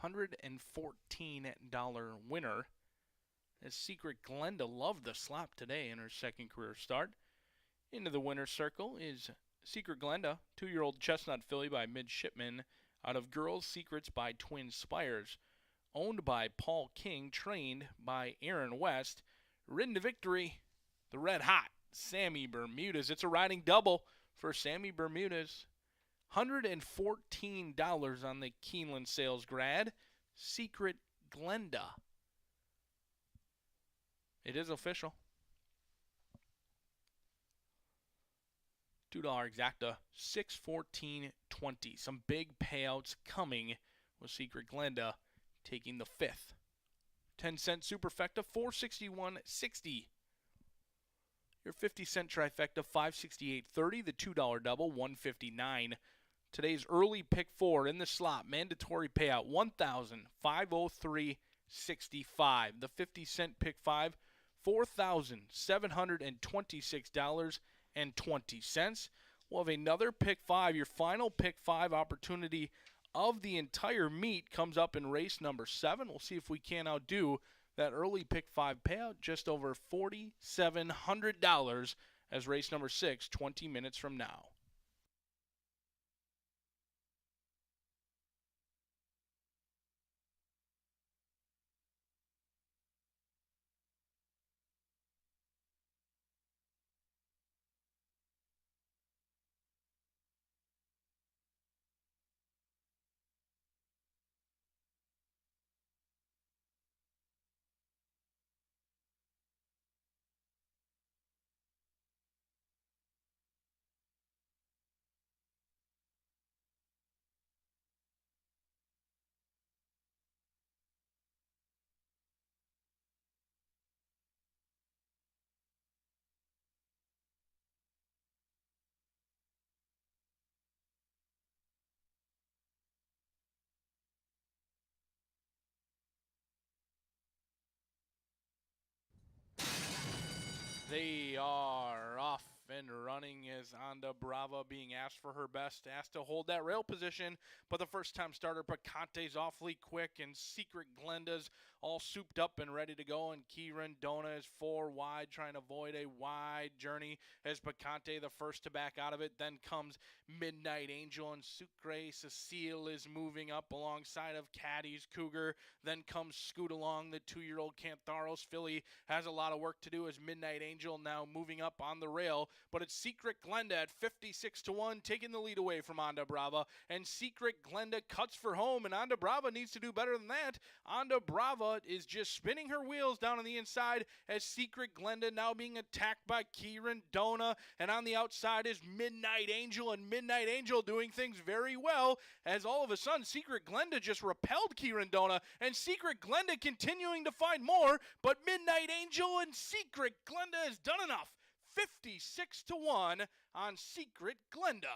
$114 winner. As Secret Glenda loved the slop today in her second career start. Into the winner's circle is Secret Glenda, 2-year-old chestnut filly by Midshipman out of Girls Secrets by Twin Spires, owned by Paul King, trained by Aaron West, ridden to victory, the red hot Sammy Bermudez. It's a riding double for Sammy Bermudez. $114 on the Keeneland sales grad, Secret Glenda. It is official. $2 exacta, $614.20. Some big payouts coming with Secret Glenda taking the fifth. 10-cent superfecta, $461.60. Your 50-cent trifecta, $568.30. The $2 double, $159. Today's early pick four in the slot, mandatory payout, $1,503.65. The 50-cent pick five, $4,726.20. We'll have another pick five. Your final pick five opportunity of the entire meet comes up in race number 7. We'll see if we can outdo that early pick five payout, just over $4,700 as race number 6, 20 minutes from now. They are off and running as Onda Brava being asked for her best, asked to hold that rail position, but the first-time starter Picante's awfully quick, and Secret Glenda's all souped up and ready to go, and Kieran Dona is 4 wide, trying to avoid a wide journey as Picante the first to back out of it. Then comes Midnight Angel, and Sucre Cecile is moving up alongside of Caddy's Cougar. Then comes Scoot Along, the 2-year-old Cantharos filly has a lot of work to do as Midnight Angel now moving up on the rail, but it's Secret Glenda at 56-1 taking the lead away from Onda Brava, and Secret Glenda cuts for home, and Onda Brava needs to do better than that. Onda Brava is just spinning her wheels down on the inside as Secret Glenda now being attacked by Kieran Dona, and on the outside is Midnight Angel, and Midnight Angel doing things very well as all of a sudden Secret Glenda just repelled Kieran Dona, and Secret Glenda continuing to find more, but Midnight Angel and Secret Glenda has done enough. 56-1 on Secret Glenda.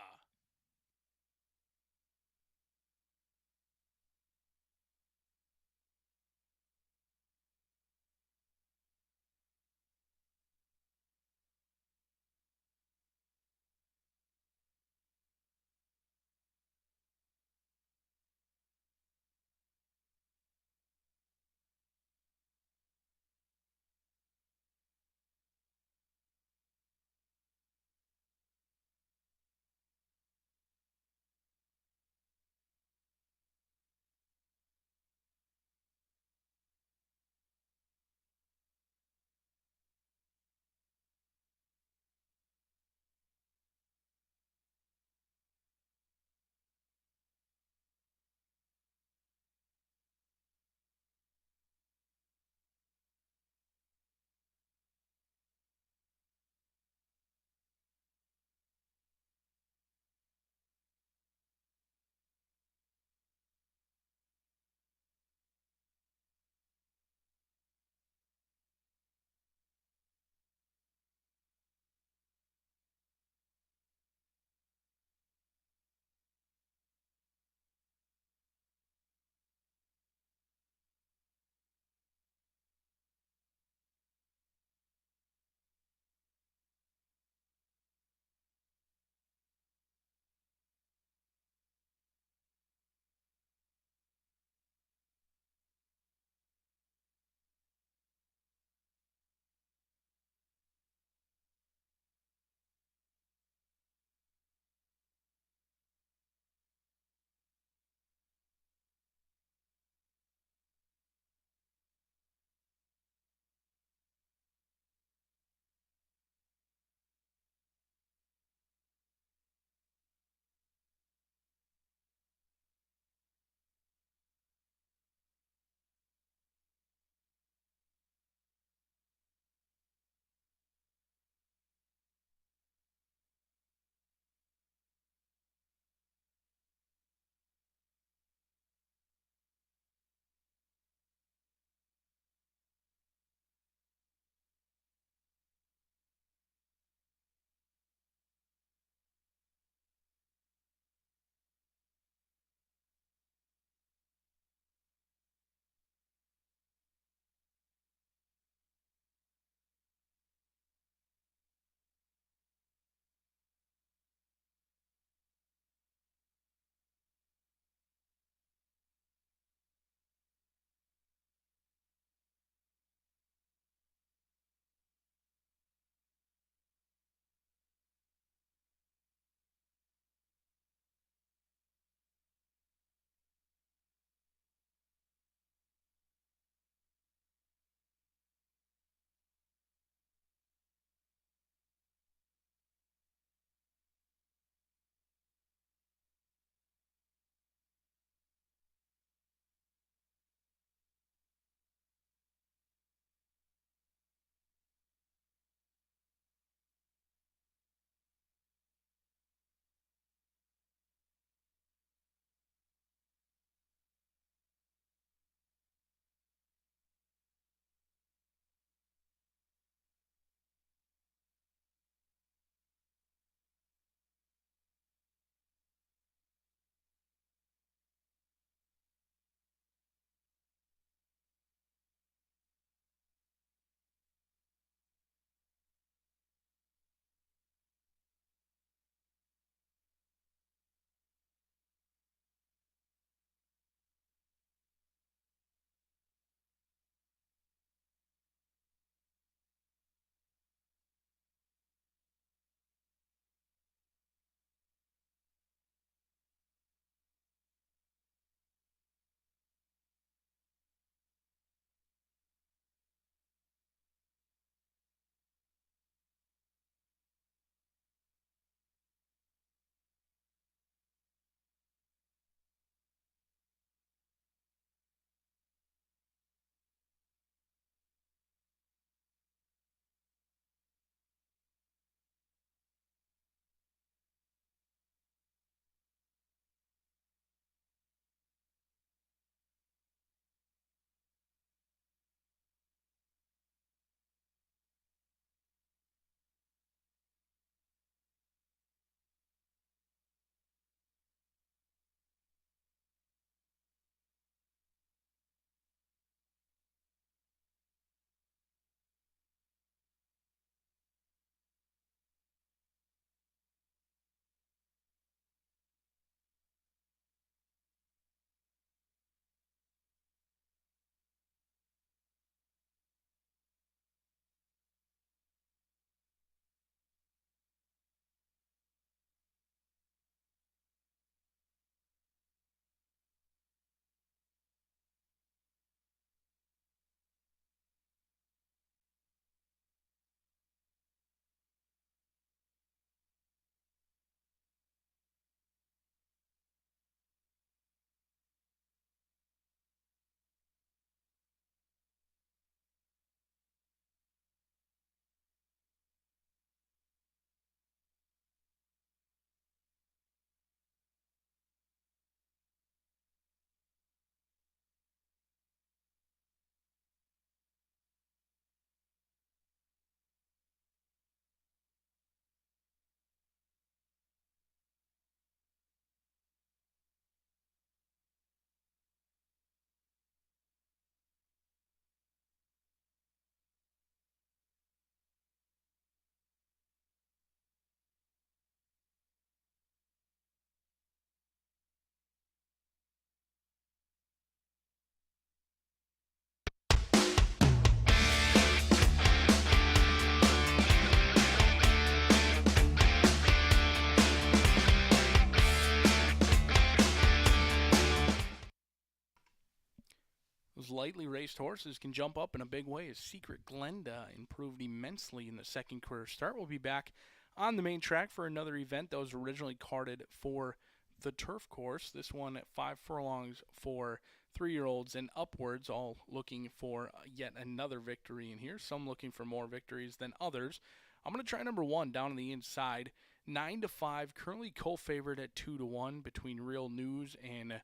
lightly raced horses can jump up in a big way as Secret Glenda improved immensely in the second career start. We'll be back on the main track for another event that was originally carded for the turf course. This one at 5 furlongs for 3-year-olds and upwards, all looking for yet another victory in here. Some looking for more victories than others. I'm going to try number 1 down on the inside. 9-5, currently co-favored at 2-1 between Real News and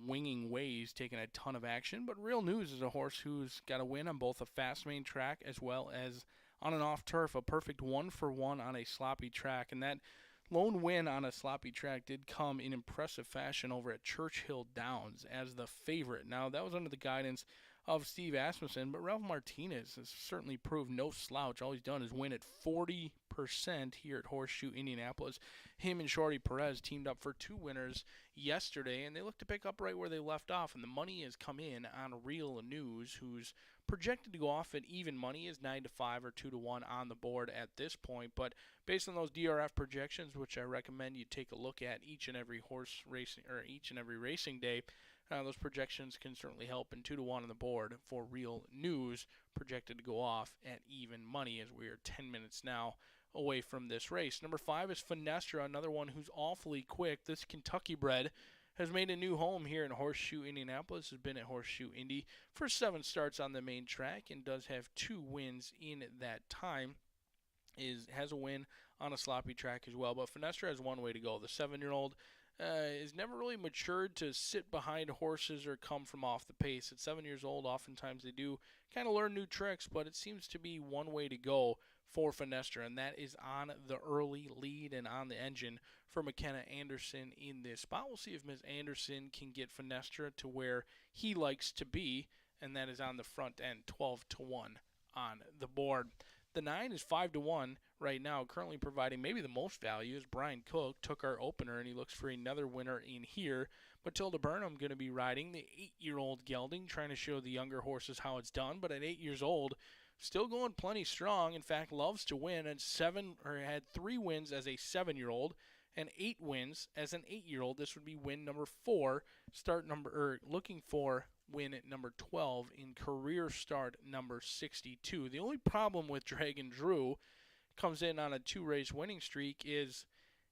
Winging Ways, taking a ton of action. But Real News is a horse who's got a win on both a fast main track as well as on an off turf, a perfect 1-for-1 on a sloppy track. And that lone win on a sloppy track did come in impressive fashion over at Churchill Downs as the favorite. Now, that was under the guidance of Steve Asmussen, but Ralph Martinez has certainly proved no slouch. All he's done is win at 40% here at Horseshoe Indianapolis. Him and Shorty Perez teamed up for 2 winners yesterday, and they look to pick up right where they left off, and the money has come in on Real News, who's projected to go off at even money, is 9-5 or 2-1 on the board at this point. But based on those DRF projections, which I recommend you take a look at each and every horse racing or each and every racing day, those projections can certainly help. And 2-1 on the board for Real News, projected to go off at even money as we are 10 minutes now away from this race. Number 5 is Finestra, another one who's awfully quick. This Kentucky bred has made a new home here in Horseshoe Indianapolis, has been at Horseshoe Indy for 7 starts on the main track and does have 2 wins in that time. Has a win on a sloppy track as well, but Finestra has one way to go. The 7-year-old is never really matured to sit behind horses or come from off the pace. At 7 years old, oftentimes they do kind of learn new tricks, but it seems to be one way to go for Finestra, and that is on the early lead and on the engine for McKenna Anderson in this spot. We'll see if Ms. Anderson can get Finestra to where he likes to be, and that is on the front end, 12-1 on the board. The 9 is 5-1 right now, currently providing maybe the most value as Brian Cook took our opener, and he looks for another winner in here. Matilda Burnham going to be riding the 8-year-old gelding, trying to show the younger horses how it's done. But at 8 years old, still going plenty strong. In fact, loves to win, and had 3 wins as a 7-year-old and 8 wins as an 8-year-old. This would be win number 4, looking for win at number 12 in career start number 62. The only problem with Dragon Drew comes in on a 2-race winning streak is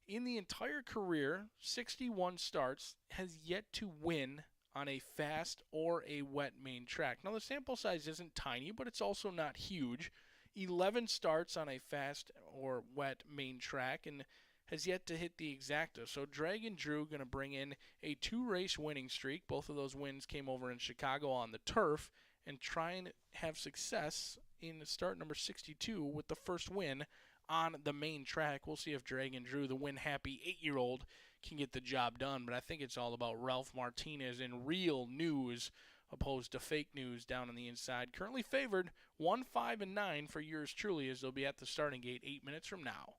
in the entire career, 61 starts, has yet to win on a fast or a wet main track. Now, the sample size isn't tiny, but it's also not huge. 11 starts on a fast or wet main track and has yet to hit the exacta. So Dragon Drew going to bring in a 2-race winning streak. Both of those wins came over in Chicago on the turf, and try and have success in start number 62 with the first win on the main track. We'll see if Dragon Drew, the win-happy 8-year-old, can get the job done. But I think it's all about Ralph Martinez and Real News opposed to Fake News down on the inside. Currently favored 1, 5, and 9 for yours truly as they'll be at the starting gate 8 minutes from now.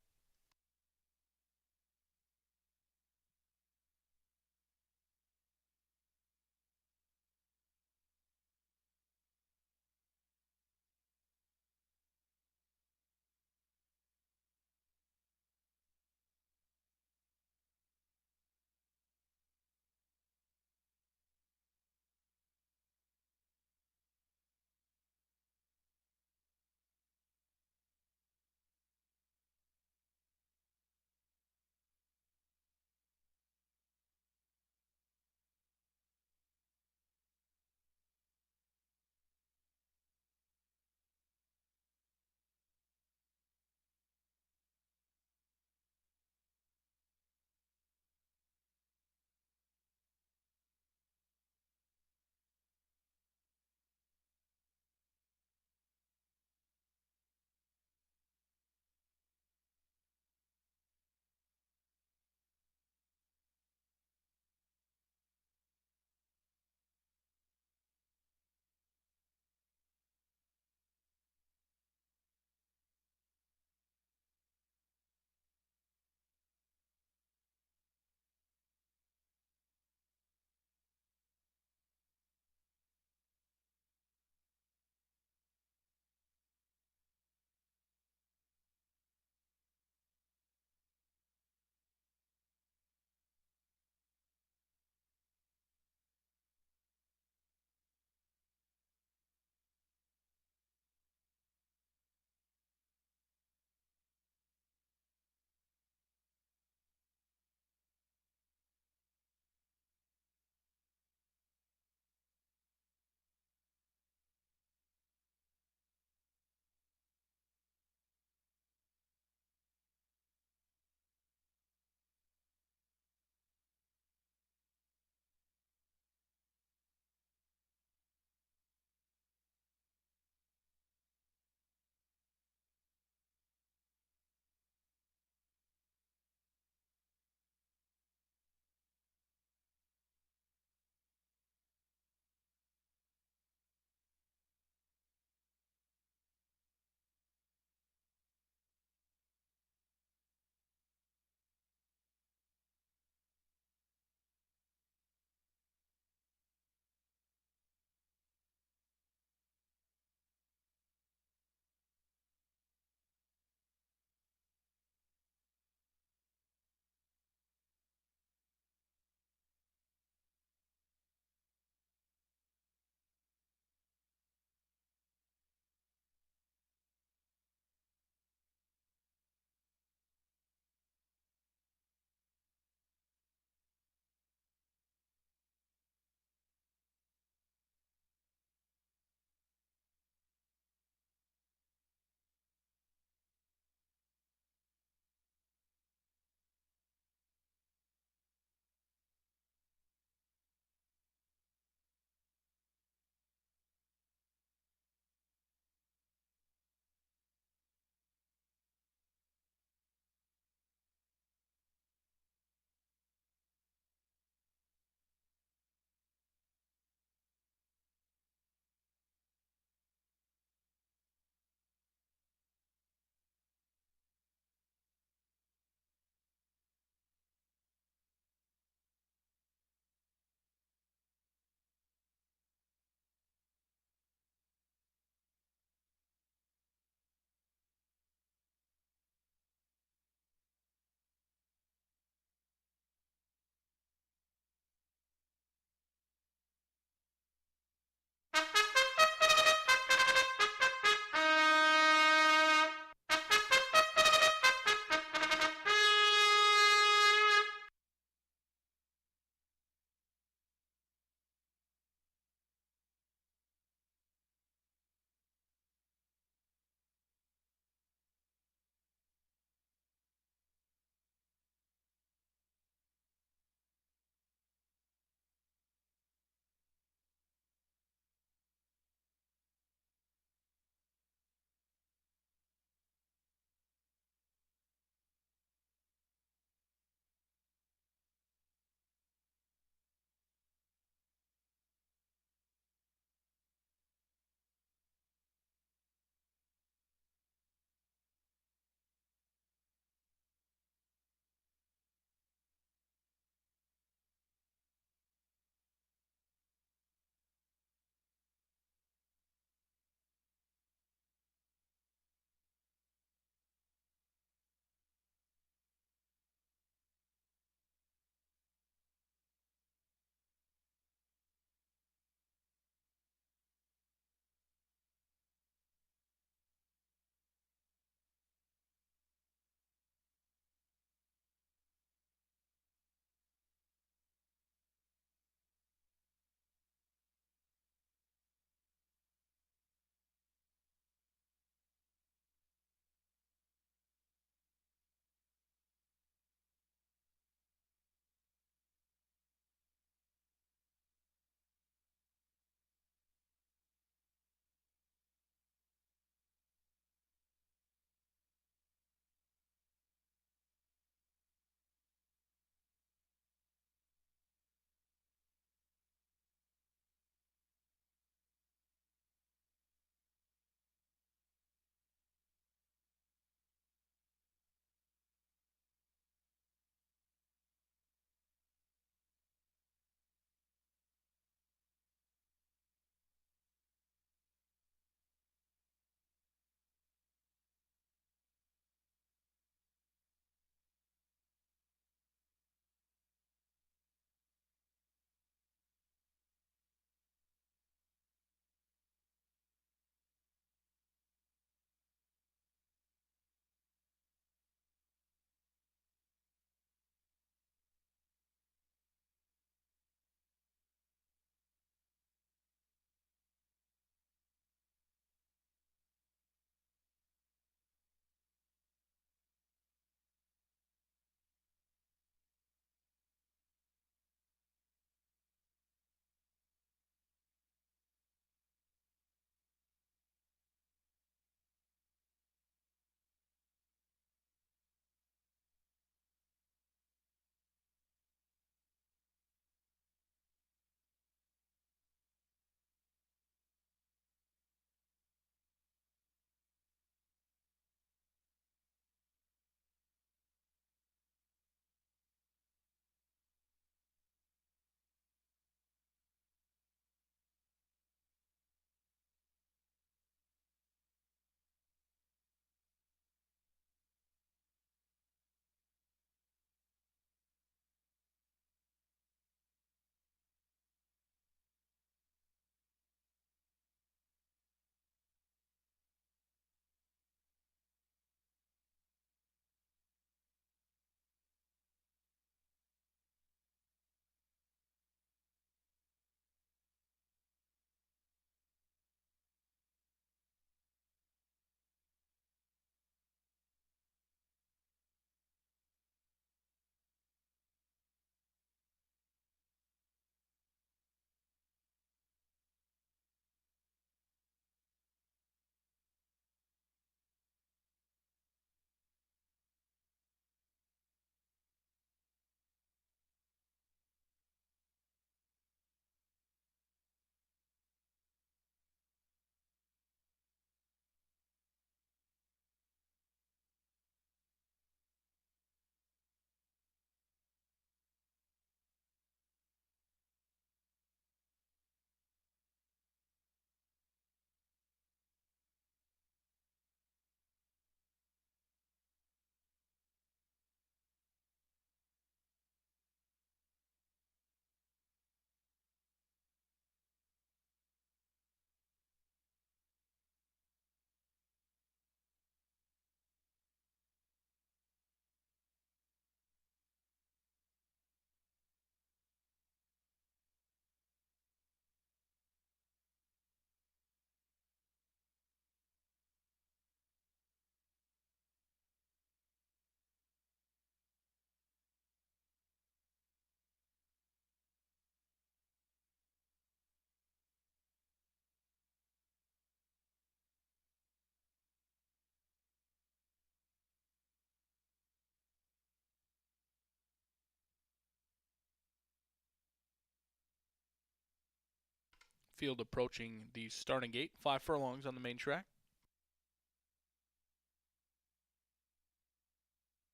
Field approaching the starting gate. 5 furlongs on the main track.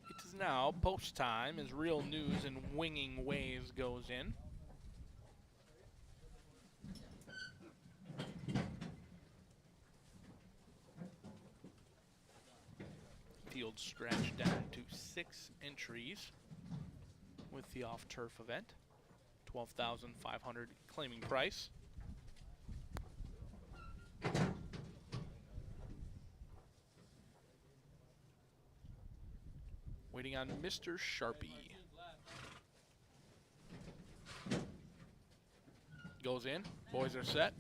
It is now post time as Real News and Winging Waves goes in. Field stretched down to 6 entries with the off-turf event. $12,500 claiming price. Waiting on Mr. Sharpie. Goes in. Boys are set.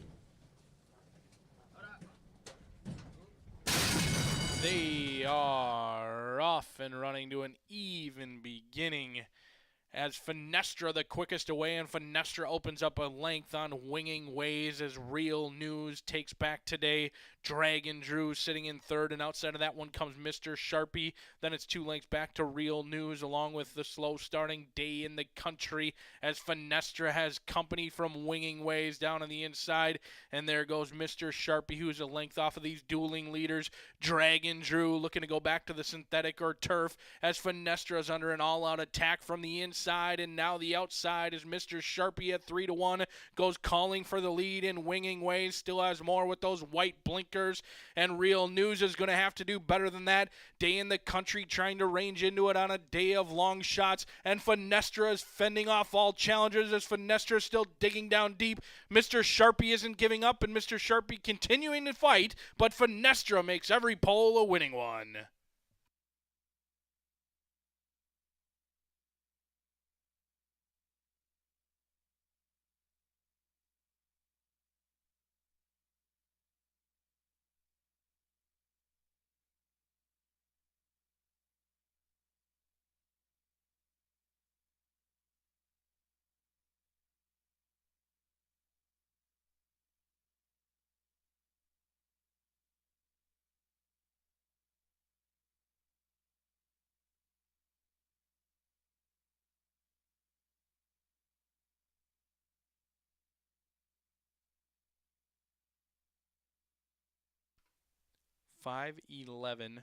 They are off and running to an even beginning as Finestra the quickest away, and Finestra opens up a length on Winging Ways as Real News takes back today. Dragon Drew sitting in third, and outside of that one comes Mr. Sharpie. Then it's 2 lengths back to Real News along with the slow starting Day in the Country as Finestra has company from Winging Ways down on the inside. And there goes Mr. Sharpie, who's a length off of these dueling leaders. Dragon Drew looking to go back to the synthetic or turf as Finestra is under an all-out attack from the inside, and now the outside is Mr. Sharpie at 3-1, goes calling for the lead, and Winging Ways still has more with those white blinkers, and Real News is going to have to do better than that. Day in the Country trying to range into it on a day of long shots, and Finestra is fending off all challengers as Finestra is still digging down deep. Mr. Sharpie isn't giving up, and Mr. Sharpie continuing to fight, but Finestra makes every pole a winning one. Five 11-3-1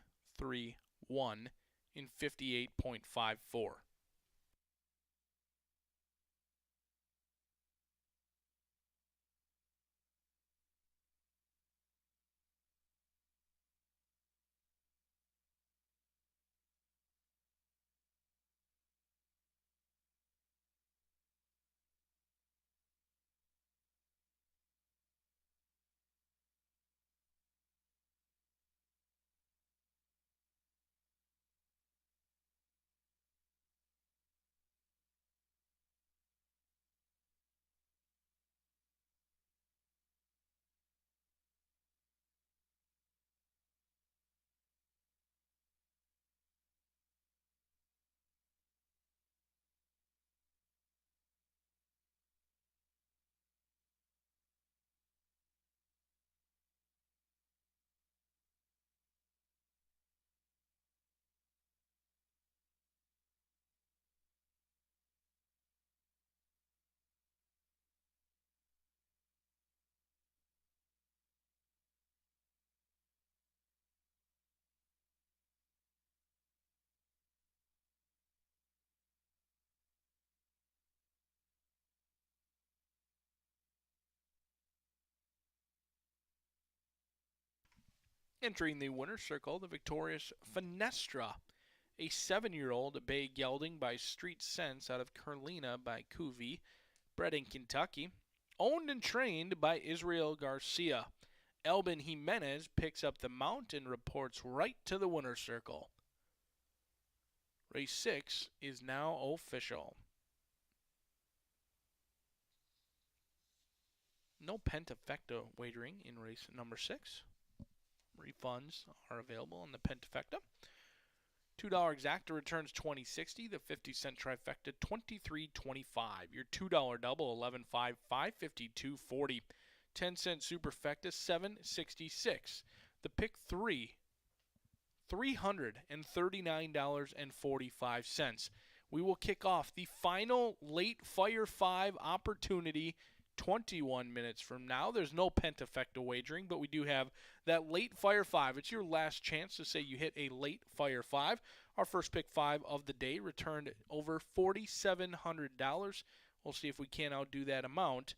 in 58.54. Entering the winner's circle, the victorious Finestra, a 7-year-old bay gelding by Street Sense out of Carlina by Cuvee, bred in Kentucky, owned and trained by Israel Garcia. Elbin Jimenez picks up the mount and reports right to the winner's circle. Race 6 is now official. No pentafecta wagering in race number 6. Refunds are available on the pentafecta. $2 exacta returns $20.60. The 50-cent trifecta $23.25. Your $2 double $11.5, $552.40. 10-cent superfecta $7.66. The pick 3 $339.45. We will kick off the final late fire 5 opportunity 21 minutes from now. There's no pentafecta wagering, but we do have that late fire 5. It's your last chance to say you hit a late fire 5. Our first pick 5 of the day returned over $4,700. We'll see if we can outdo that amount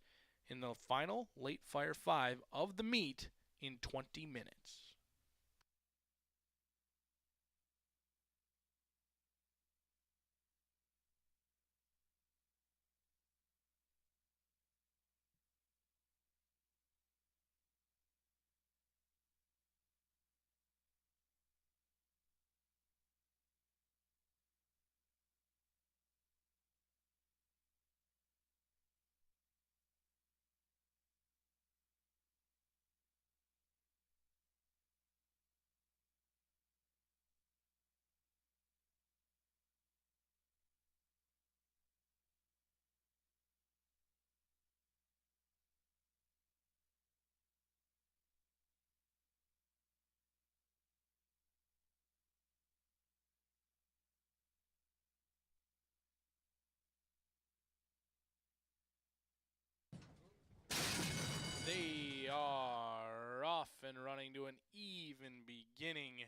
in the final late fire 5 of the meet in 20 minutes. They are off and running to an even beginning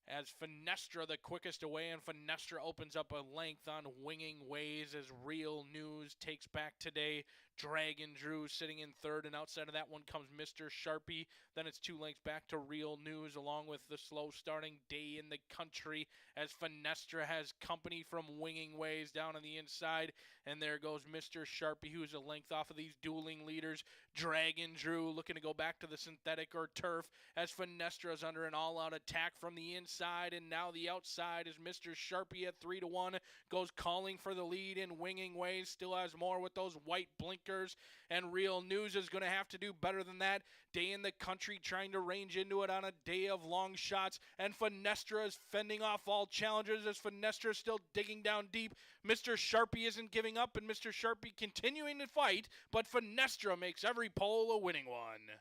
as Finestra, the quickest away, and Finestra opens up a length on Winging Ways as Real News takes back today. Dragon Drew sitting in third, and outside of that one comes Mr. Sharpie. Then it's 2 lengths back to Real News, along with the slow starting Day in the Country, as Finestra has company from Winging Ways down on the inside. And there goes Mr. Sharpie, who's a length off of these dueling leaders. Dragon Drew looking to go back to the synthetic or turf, as Finestra is under an all-out attack from the inside, and now the outside is Mr. Sharpie at 3-1, goes calling for the lead in Winging Ways, still has more with those white blinkers, and Real News is going to have to do better than that. Day in the Country trying to range into it on a day of long shots, and Finestra is fending off all challengers as Finestra is still digging down deep. Mr. Sharpie isn't giving up, and Mr. Sharpie continuing to fight, but Finestra makes every pole a winning one.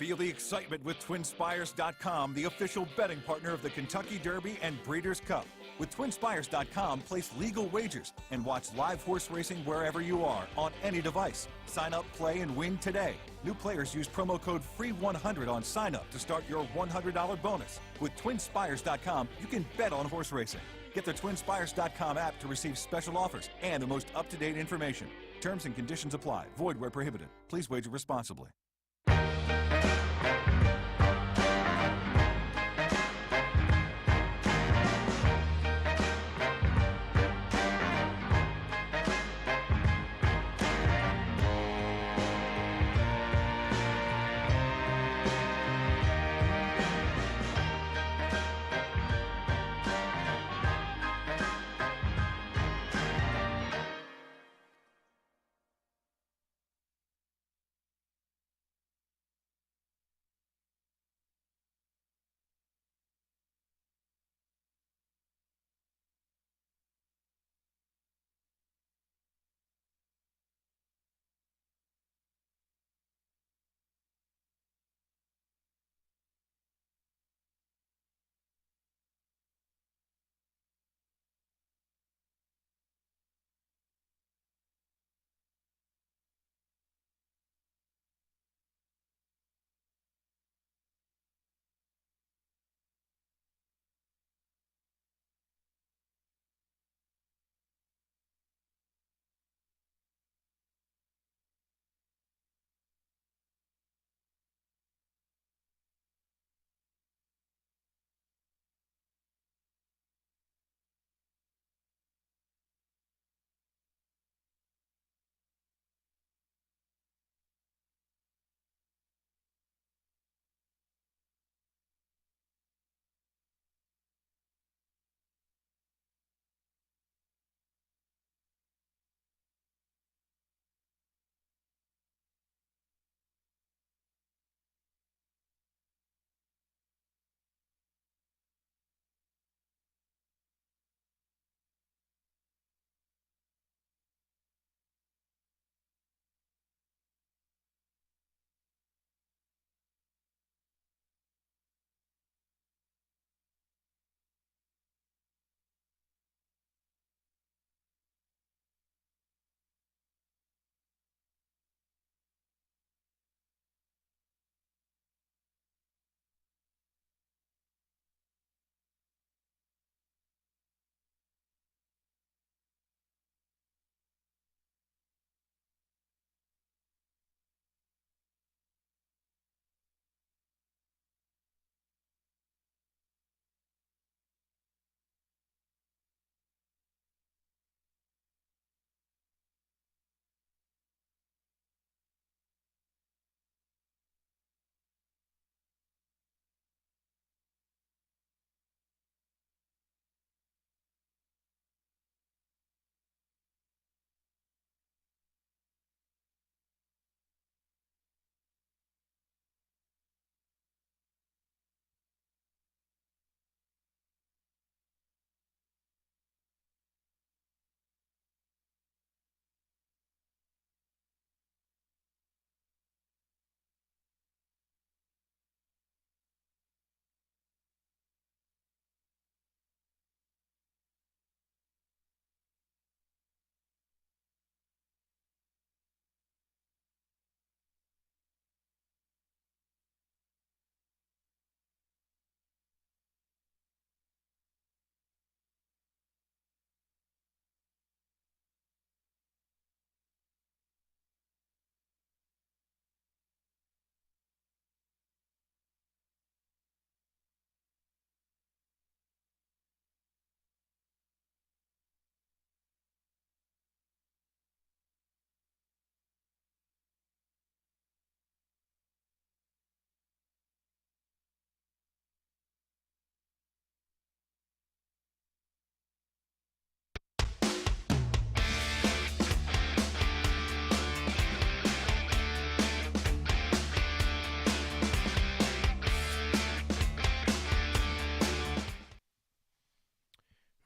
Feel the excitement with TwinSpires.com, the official betting partner of the Kentucky Derby and Breeders' Cup. With TwinSpires.com, place legal wagers and watch live horse racing wherever you are on any device. Sign up, play, and win today. New players use promo code FREE100 on sign up to start your $100 bonus. With TwinSpires.com, you can bet on horse racing. Get the TwinSpires.com app to receive special offers and the most up-to-date information. Terms and conditions apply. Void where prohibited. Please wager responsibly.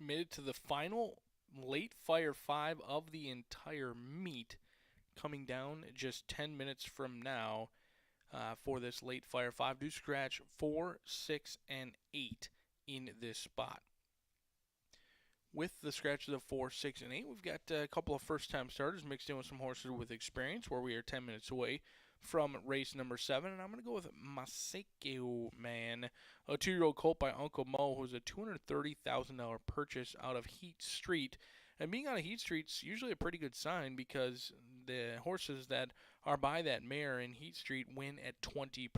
Made it to the final late fire 5 of the entire meet, coming down just 10 minutes from now. for this late Fire 5 do scratch 4, 6, and 8 in this spot. With the scratches of 4, 6, and 8, we've got a couple of first-time starters mixed in with some horses with experience, where we are 10 minutes away from race number 7. And I'm going to go with Maseko Man, a 2-year-old colt by Uncle Mo, who's a $230,000 purchase out of Heat Street. And being out of Heat Street's usually a pretty good sign, because the horses that are by that mare in Heat Street win at 20%.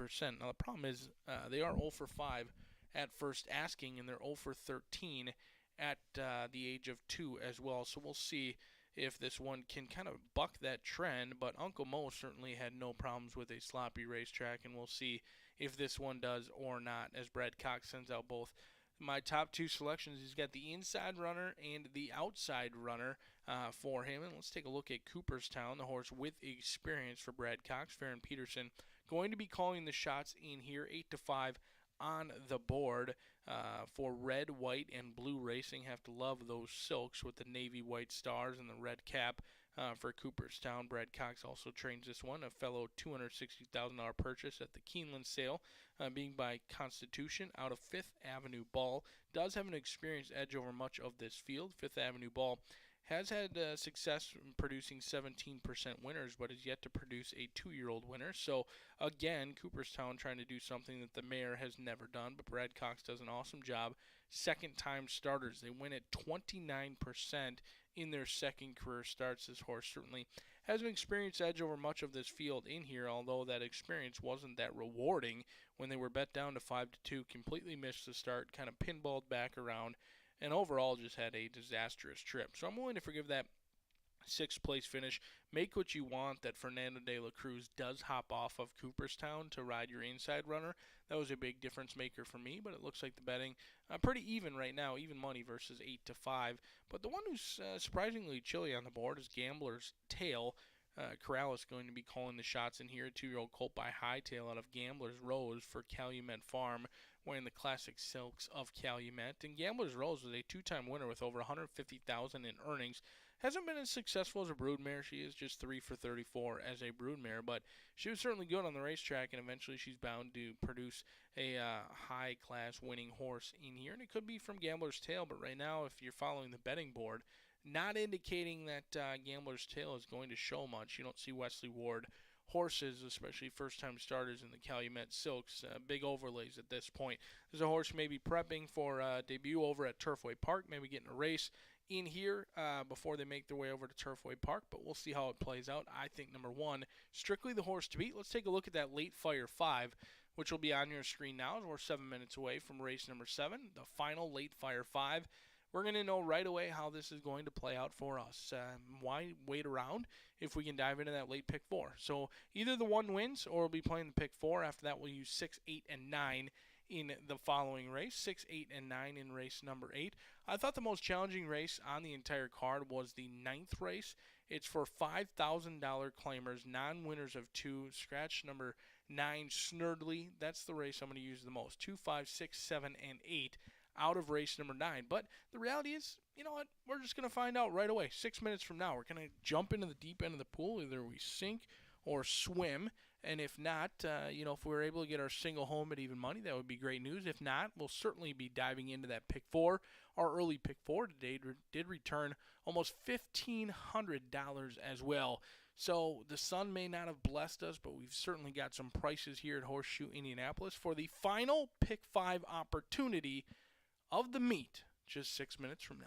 Now, the problem is they are 0 for 5 at first asking, and they're 0 for 13 at the age of 2 as well. So we'll see if this one can kind of buck that trend. But Uncle Mo certainly had no problems with a sloppy racetrack, and we'll see if this one does or not, as Brad Cox sends out both my top 2 selections. He's got the inside runner and the outside runner for him. And let's take a look at Cooperstown, the horse with experience for Brad Cox. Farron Peterson going to be calling the shots in here, 8-5 on the board for red, white, and blue racing. Have to love those silks with the navy white stars and the red cap for Cooperstown. Brad Cox also trains this one, a fellow $260,000 purchase at the Keeneland sale, being by Constitution out of Fifth Avenue Ball. Does have an experienced edge over much of this field. Fifth Avenue Ball has had success in producing 17% winners, but has yet to produce a 2-year-old winner. So, again, Cooperstown trying to do something that the mare has never done, but Brad Cox does an awesome job. Second-time starters, they win at 29% in their second career starts. This horse certainly has an experience edge over much of this field in here, although that experience wasn't that rewarding when they were bet down to 5-2, completely missed the start, kind of pinballed back around, and overall just had a disastrous trip. So I'm willing to forgive that 6th place finish. Make what you want that Fernando de la Cruz does hop off of Cooperstown to ride your inside runner. That was a big difference maker for me, but it looks like the betting pretty even right now, even money versus 8-5. But the one who's surprisingly chilly on the board is Gambler's Tail. Corrales going to be calling the shots in here. A 2-year-old colt by Hightail out of Gambler's Rose for Calumet Farm, wearing the classic silks of Calumet. And Gambler's Rose was a 2-time winner with over $150,000 in earnings. Hasn't been as successful as a broodmare. She is just 3 for 34 as a broodmare, but she was certainly good on the racetrack, and eventually she's bound to produce a high-class winning horse in here. And it could be from Gambler's Tail, but right now, if you're following the betting board, not indicating that Gambler's Tail is going to show much. You don't see Wesley Ward horses, especially first-time starters in the Calumet Silks, big overlays at this point. There's a horse maybe prepping for debut over at Turfway Park, maybe getting a race in here before they make their way over to Turfway Park, but we'll see how it plays out. I think number 1, strictly the horse to beat. Let's take a look at that late Fire 5, which will be on your screen now as we're 7 minutes away from race number 7, the final late Fire 5. We're going to know right away how this is going to play out for us. Why wait around if we can dive into that late pick 4? So either the 1 wins or we'll be playing the pick 4. After that, we'll use 6, 8, and 9 in the following race. 6, 8, and 9 in race number 8. I thought the most challenging race on the entire card was the 9th race. It's for $5,000 claimers, non-winners of 2. Scratch number 9, Snurdly. That's the race I'm going to use the most. 2, 5, 6, 7, and 8. Out of race number 9. But the reality is, you know what? We're just going to find out right away. 6 minutes from now, we're going to jump into the deep end of the pool. Either we sink or swim. And if not, if we're able to get our single home at even money, that would be great news. If not, we'll certainly be diving into that pick 4. Our early pick 4 today did return almost $1,500 as well. So the sun may not have blessed us, but we've certainly got some prices here at Horseshoe Indianapolis for the final pick 5 opportunity of the meet, just 6 minutes from now.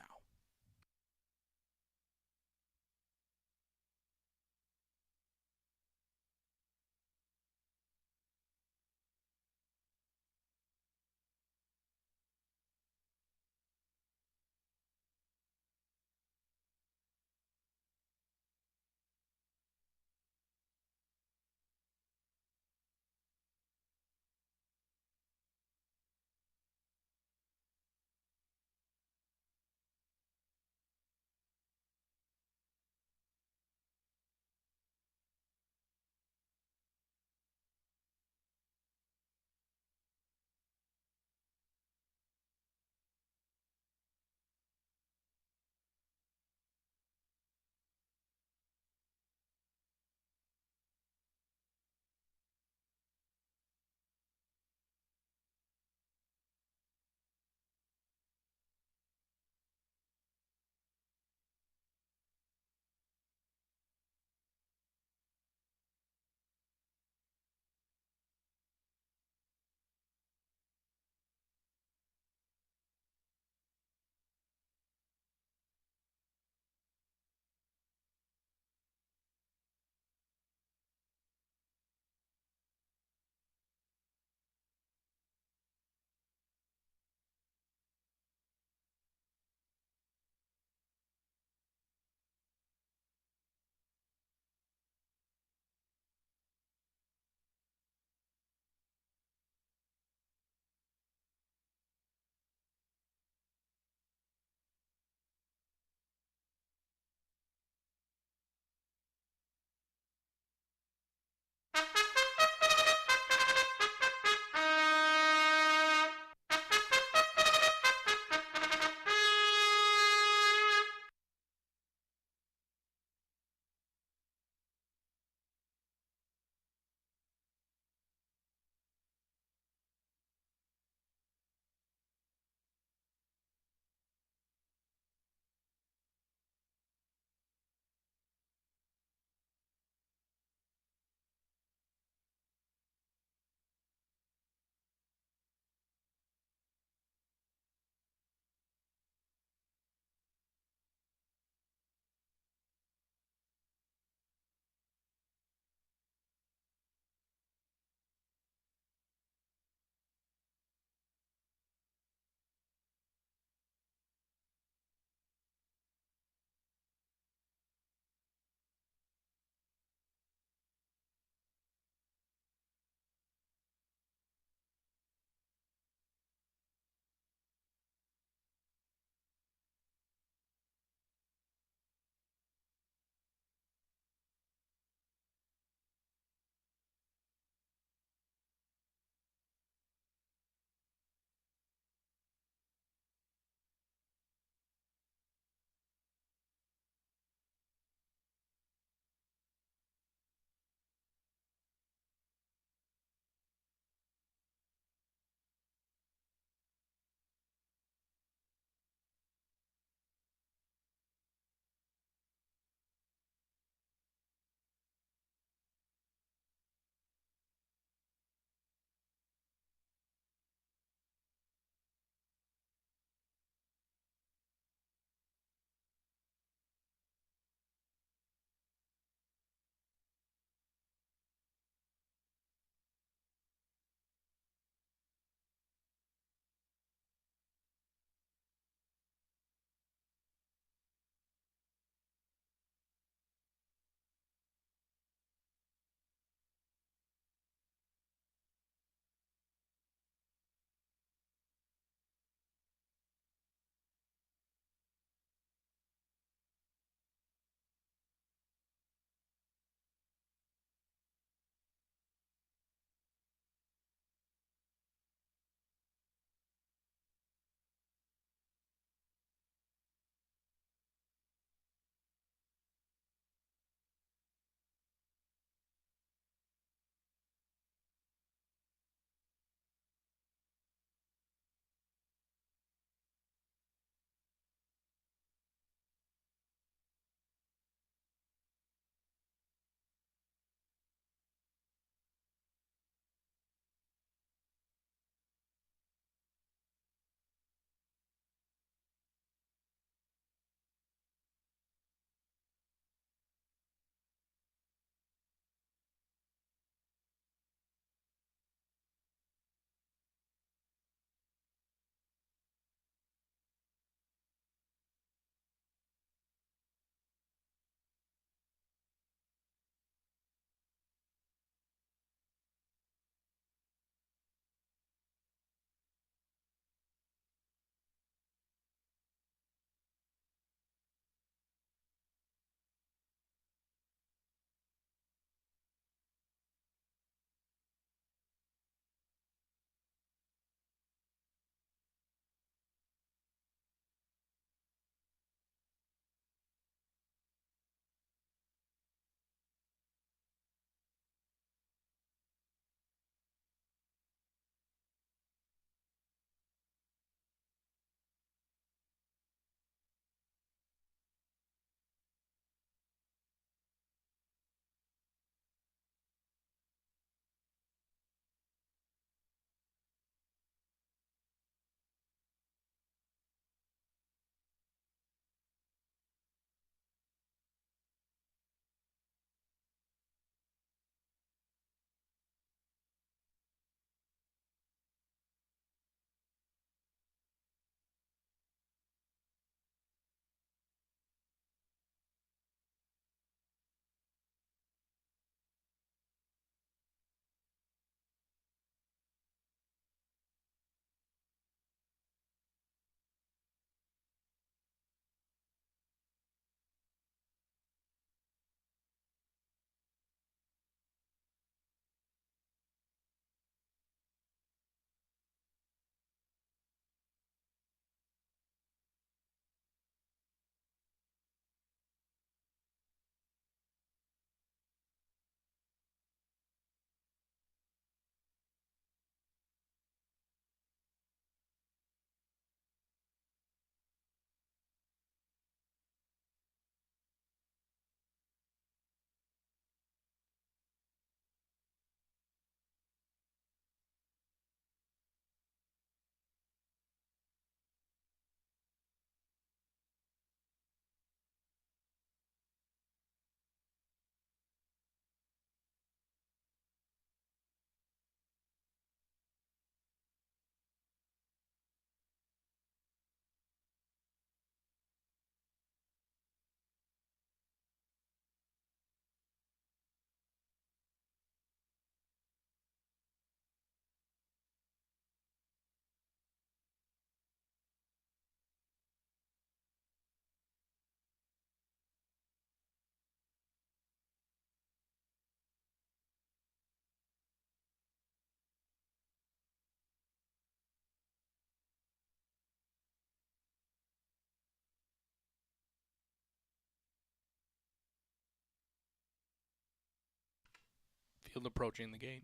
field approaching the gate.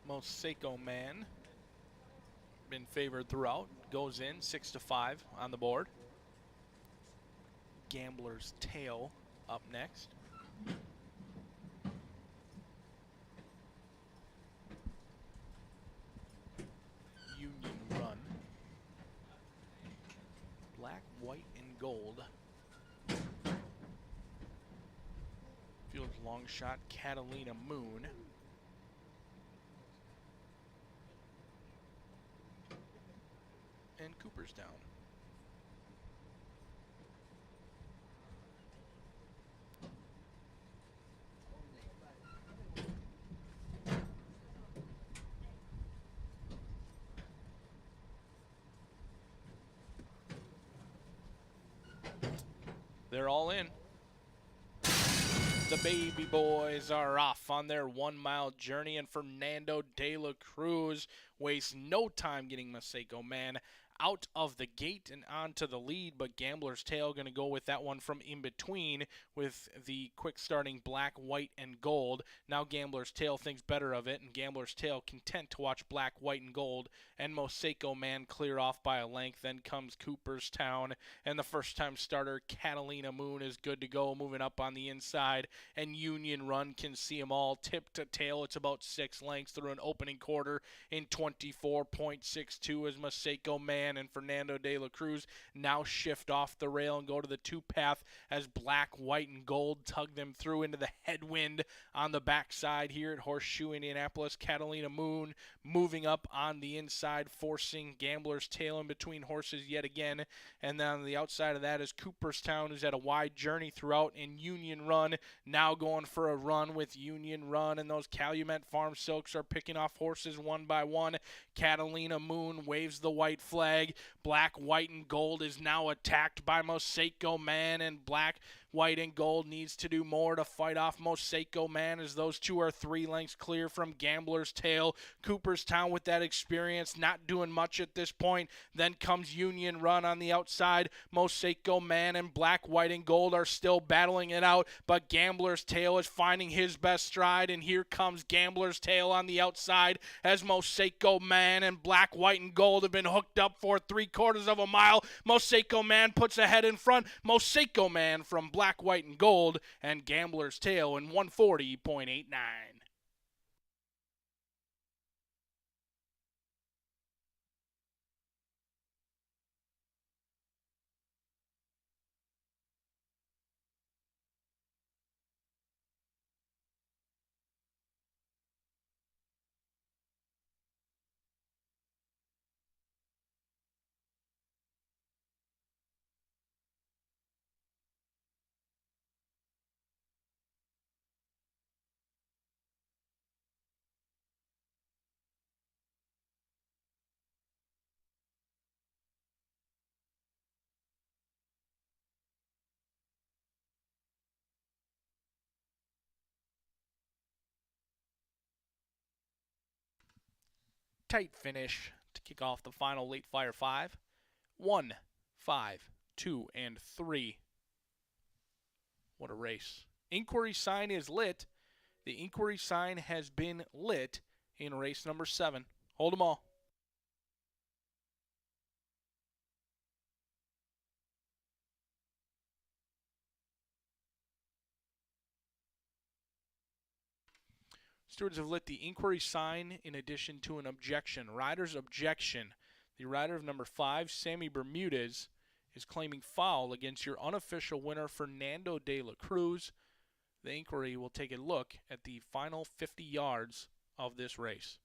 Mosaico Man, been favored throughout, goes in 6-5 on the board. Gambler's Tail up next. Union Run. Black, white, and gold. Field's long shot, Catalina Moon. And Cooperstown. They're all in. The baby boys are off on their 1 mile journey, and Fernando de la Cruz wastes no time getting Mosaico Man out of the gate and onto the lead, but Gambler's Tail going to go with that one from in between with the quick starting black, white, and gold. Now Gambler's Tail thinks better of it, and Gambler's Tail content to watch black, white, and gold, and Mosaico Man clear off by a length. Then comes Cooperstown, and the first-time starter, Catalina Moon, is good to go, moving up on the inside, and Union Run can see them all tip to tail. It's about 6 lengths through an opening quarter in 24.62 as Mosaico Man and Fernando de la Cruz now shift off the rail and go to the 2-path as black, white, and gold tug them through into the headwind on the backside here at Horseshoe Indianapolis. Catalina Moon moving up on the inside, forcing Gambler's Tail in between horses yet again. And then on the outside of that is Cooperstown, who's at a wide journey throughout, and Union Run now going for a run with Union Run, and those Calumet Farm Silks are picking off horses one by one. Catalina Moon waves the white flag. Black, white, and gold is now attacked by Mosaico Man, and black, white, and gold needs to do more to fight off Mosaico Man as those two are 3 lengths clear from Gambler's Tail. Cooperstown with that experience, not doing much at this point. Then comes Union Run on the outside. Mosaico Man and black, white, and gold are still battling it out, but Gambler's Tail is finding his best stride, and here comes Gambler's Tail on the outside as Mosaico Man and black, white, and gold have been hooked up for 3/4 of a mile. Mosaico Man puts ahead in front. Mosaico Man from black, white, and gold, and Gambler's Tail in 140.89. Tight finish to kick off the final late fire 5. 1, 5, 2, and 3. What a race. Inquiry sign is lit. The inquiry sign has been lit in race number 7. Hold them all. Stewards have lit the inquiry sign in addition to an objection. Rider's objection. The rider of number 5, Sammy Bermudez, is claiming foul against your unofficial winner, Fernando de la Cruz. The inquiry will take a look at the final 50 yards of this race.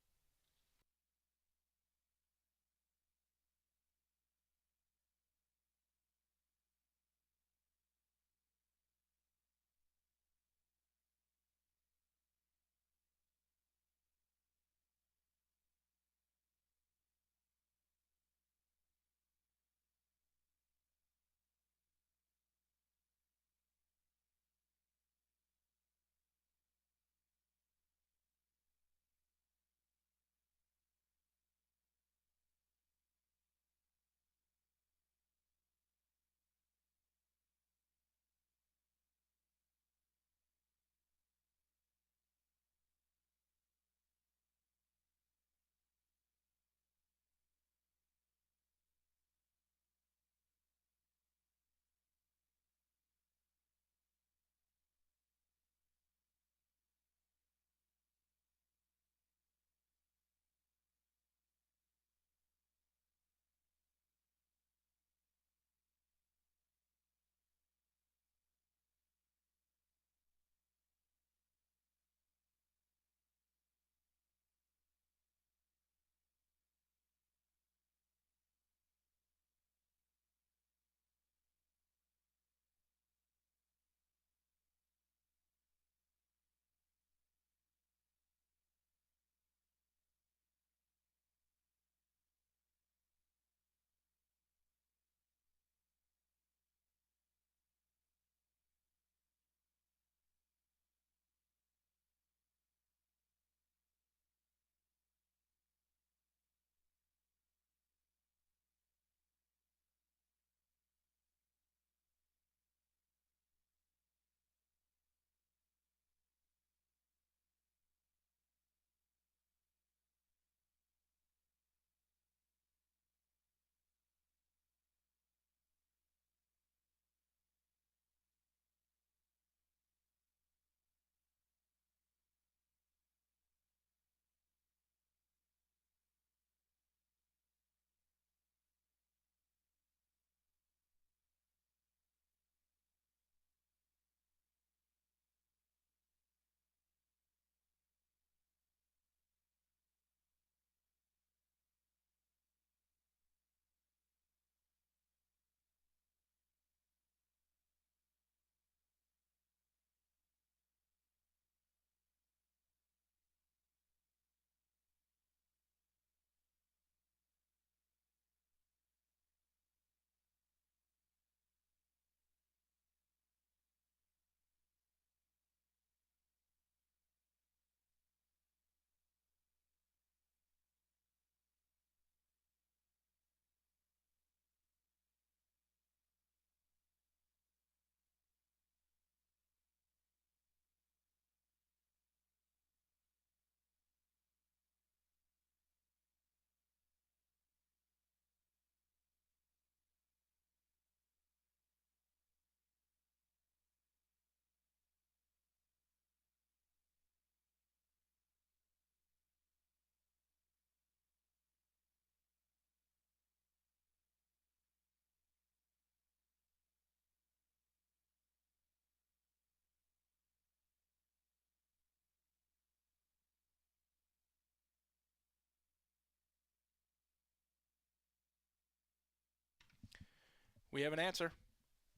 We have an answer.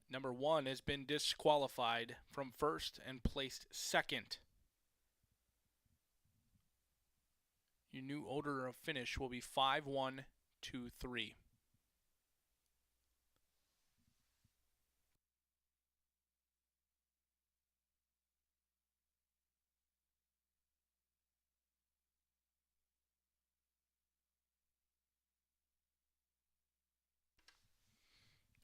Number 1 has been disqualified from first and placed second. Your new order of finish will be 5-1-2-3.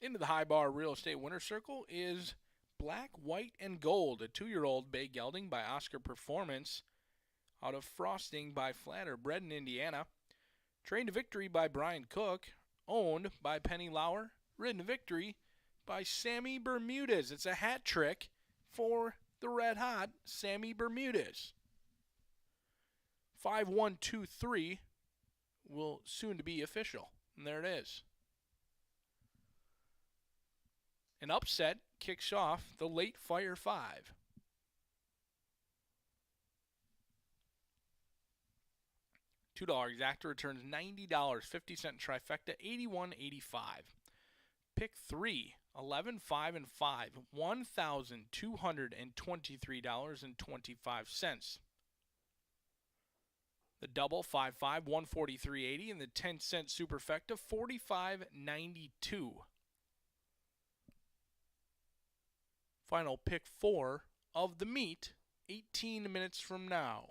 Into the High Bar Real Estate Winner Circle is Black, White, and Gold, a 2-year-old bay gelding by Oscar Performance, out of Frosting by Flatter, bred in Indiana, trained to victory by Brian Cook, owned by Penny Lauer, ridden to victory by Sammy Bermudez. It's a hat trick for the red hot Sammy Bermudez. 5123 will soon to be official. And there it is. An upset kicks off the late Fire 5. $2 exacta returns $90, 50-cent trifecta, 81.85. Pick 3, 11, 5, and 5, $1,223.25. The double 5-5, 143.80, and the 10-cent superfecta, 45.92. Final pick 4 of the meet, 18 minutes from now.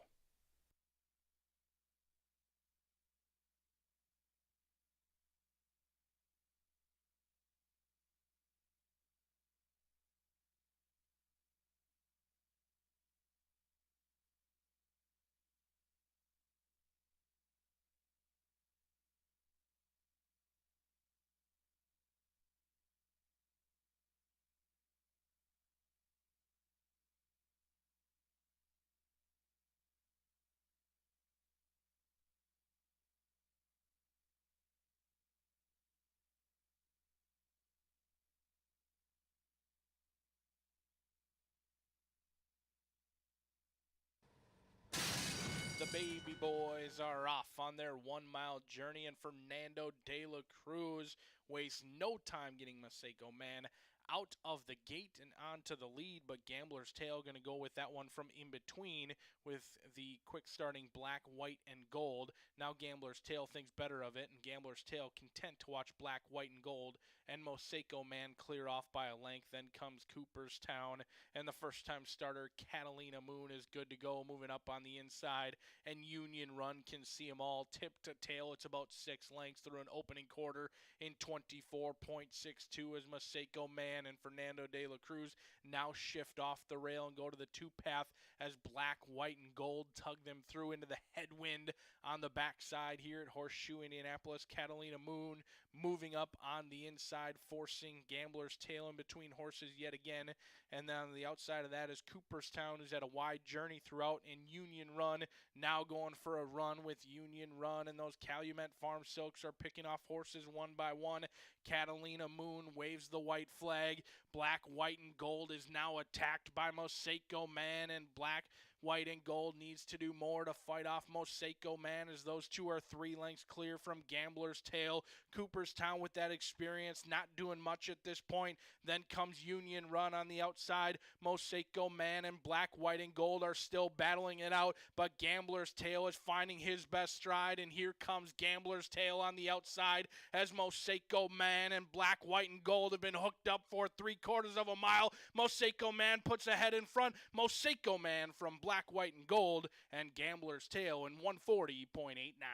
The baby boys are off on their 1-mile journey, and Fernando de la Cruz wastes no time getting Maseko Man out of the gate and onto the lead, but Gambler's Tail going to go with that one from in between with the quick starting black, white, and gold. Now Gambler's Tail thinks better of it, and Gambler's Tail content to watch black, white, and gold, and Maseko Man clear off by a length. Then comes Cooperstown, and the first-time starter, Catalina Moon, is good to go, moving up on the inside, and Union Run can see them all tip to tail. It's about 6 lengths through an opening quarter in 24.62 as Maseko Man and Fernando de la Cruz now shift off the rail and go to the 2-path as black, white, and gold tug them through into the headwind on the backside here at Horseshoe Indianapolis. Catalina Moon moving up on the inside, forcing Gambler's Tail in between horses yet again. And then on the outside of that is Cooperstown, who's had a wide journey throughout, and Union Run now going for a run with Union Run, and those Calumet Farm Silks are picking off horses one by one. Catalina Moon waves the white flag. Black, white, and gold is now attacked by Maseko Man, and black, white, and gold needs to do more to fight off Maseko Man as those two are 3 lengths clear from Gambler's Tail. Cooperstown with that experience, not doing much at this point. Then comes Union Run on the outside. Maseko Man and black, white, and gold are still battling it out, but Gambler's Tail is finding his best stride, and here comes Gambler's Tail on the outside as Maseko Man and black, white, and gold have been hooked up for 3/4 of a mile. Maseko Man puts ahead in front. Maseko Man from black, white, and gold, and Gambler's Tail in 140.89.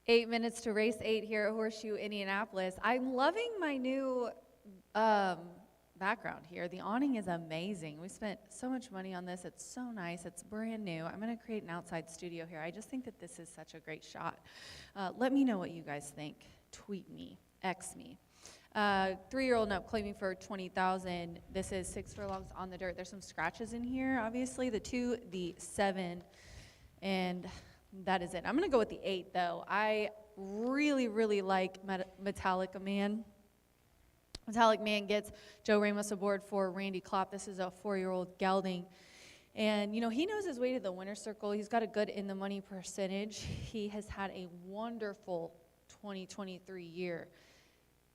8 minutes to race 8 here at Horseshoe Indianapolis. I'm loving my new background here. The awning is amazing. We spent so much money on this. It's so nice. It's brand new. I'm going to create an outside studio here. I just think that this is such a great shot. Let me know what you guys think. Tweet me, X me. 3-year-old up claiming for 20,000. This is 6 furlongs on the dirt. There's some scratches in here, obviously. The 2, the 7, and that is it. I'm going to go with the 8, though. I really, really like Metallica Man. Metallic Man gets Joe Ramos aboard for Randy Klopp. This is a 4-year-old gelding. And, you know, he knows his way to the winner's circle. He's got a good in-the-money percentage. He has had a wonderful 2023 year.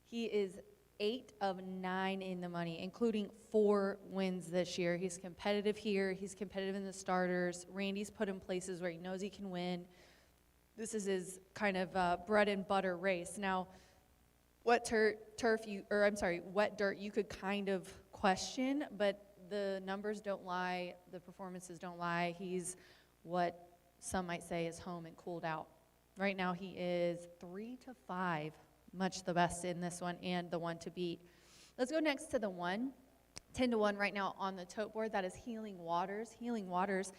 He is 8 of 9 in the money, including 4 wins this year. He's competitive here. He's competitive in the starters. Randy's put in places where he knows he can win. This is his kind of bread and butter race. Now, wet dirt you could kind of question, but the numbers don't lie, the performances don't lie. He's what some might say is home and cooled out. Right now he is 3-5, much the best in this one and the one to beat. Let's go next to the 1. 10-1 right now on the tote board. That is Healing Waters. Healing Waters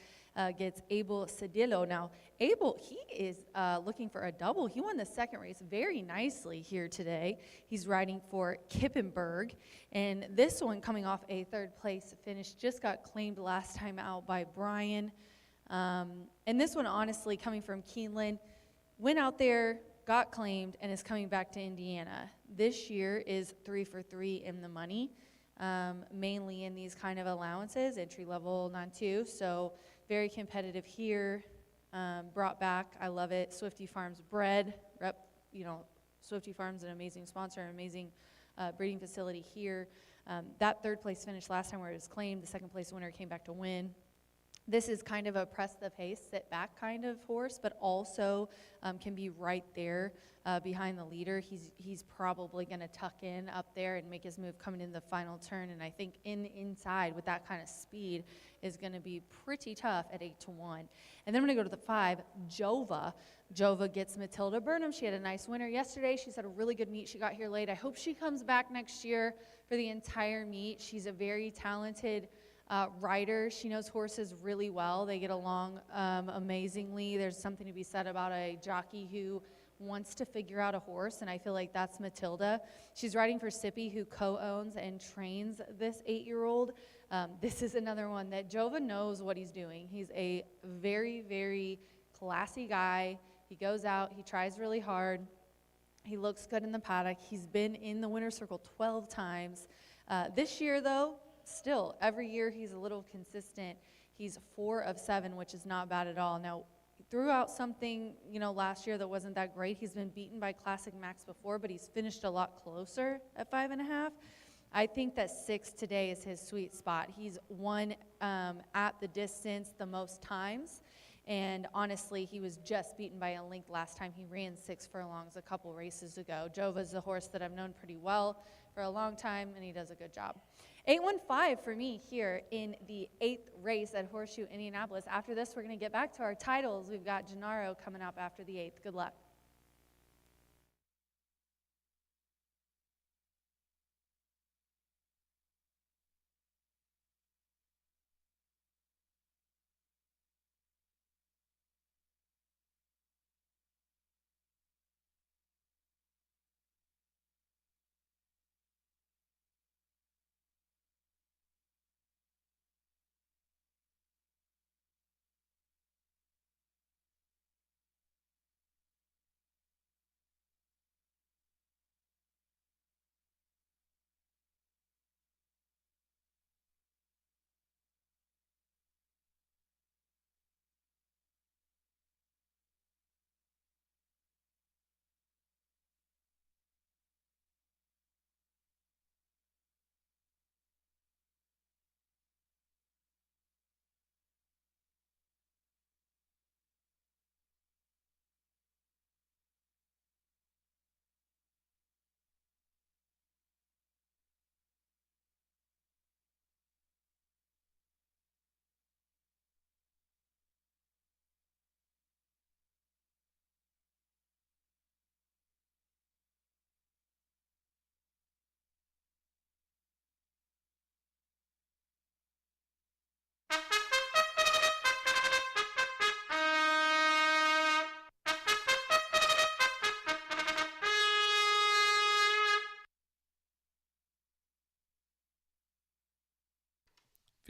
gets Abel Cedillo. Now, Abel, he is looking for a double. He won the second race very nicely here today. He's riding for Kippenberg. And this one coming off a 3rd place finish just got claimed last time out by Brian. And this one, honestly, coming from Keeneland, went out there, got claimed, and is coming back to Indiana. This year is 3 for 3 in the money. Mainly in these kind of allowances, entry level, non-2. So very competitive here. Brought back, I love it. Swifty Farms bred. Swifty Farms, an amazing sponsor, an amazing breeding facility here. That 3rd place finish last time where it was claimed, the 2nd place winner came back to win. This is kind of a press the pace, sit back kind of horse, but also can be right there behind the leader. He's probably going to tuck in up there and make his move coming in the final turn. And I think inside with that kind of speed is going to be pretty tough at 8-1. And then I'm going to go to the 5, Jova. Jova gets Matilda Burnham. She had a nice winner yesterday. She's had a really good meet. She got here late. I hope she comes back next year for the entire meet. She's a very talented rider. She knows horses really well. They get along amazingly. There's something to be said about a jockey who wants to figure out a horse, and I feel like that's Matilda. She's riding for Sippy, who co-owns and trains this 8-year-old. This is another one that Jova knows what he's doing. He's a very, very classy guy. He goes out, he tries really hard. He looks good in the paddock. He's been in the winner's circle 12 times. This year, though, still, every year he's a little consistent. He's 4 of 7, which is not bad at all. Now, he threw out something, last year that wasn't that great. He's been beaten by Classic Max before, but he's finished a lot closer at 5.5. I think that 6 today is his sweet spot. He's won at the distance the most times. And honestly, he was just beaten by a length last time. He ran 6 furlongs a couple races ago. Jova's a horse that I've known pretty well for a long time, and he does a good job. 8-1-5 for me here in the 8th race at Horseshoe Indianapolis. After this, we're going to get back to our titles. We've got Gennaro coming up after the 8th. Good luck.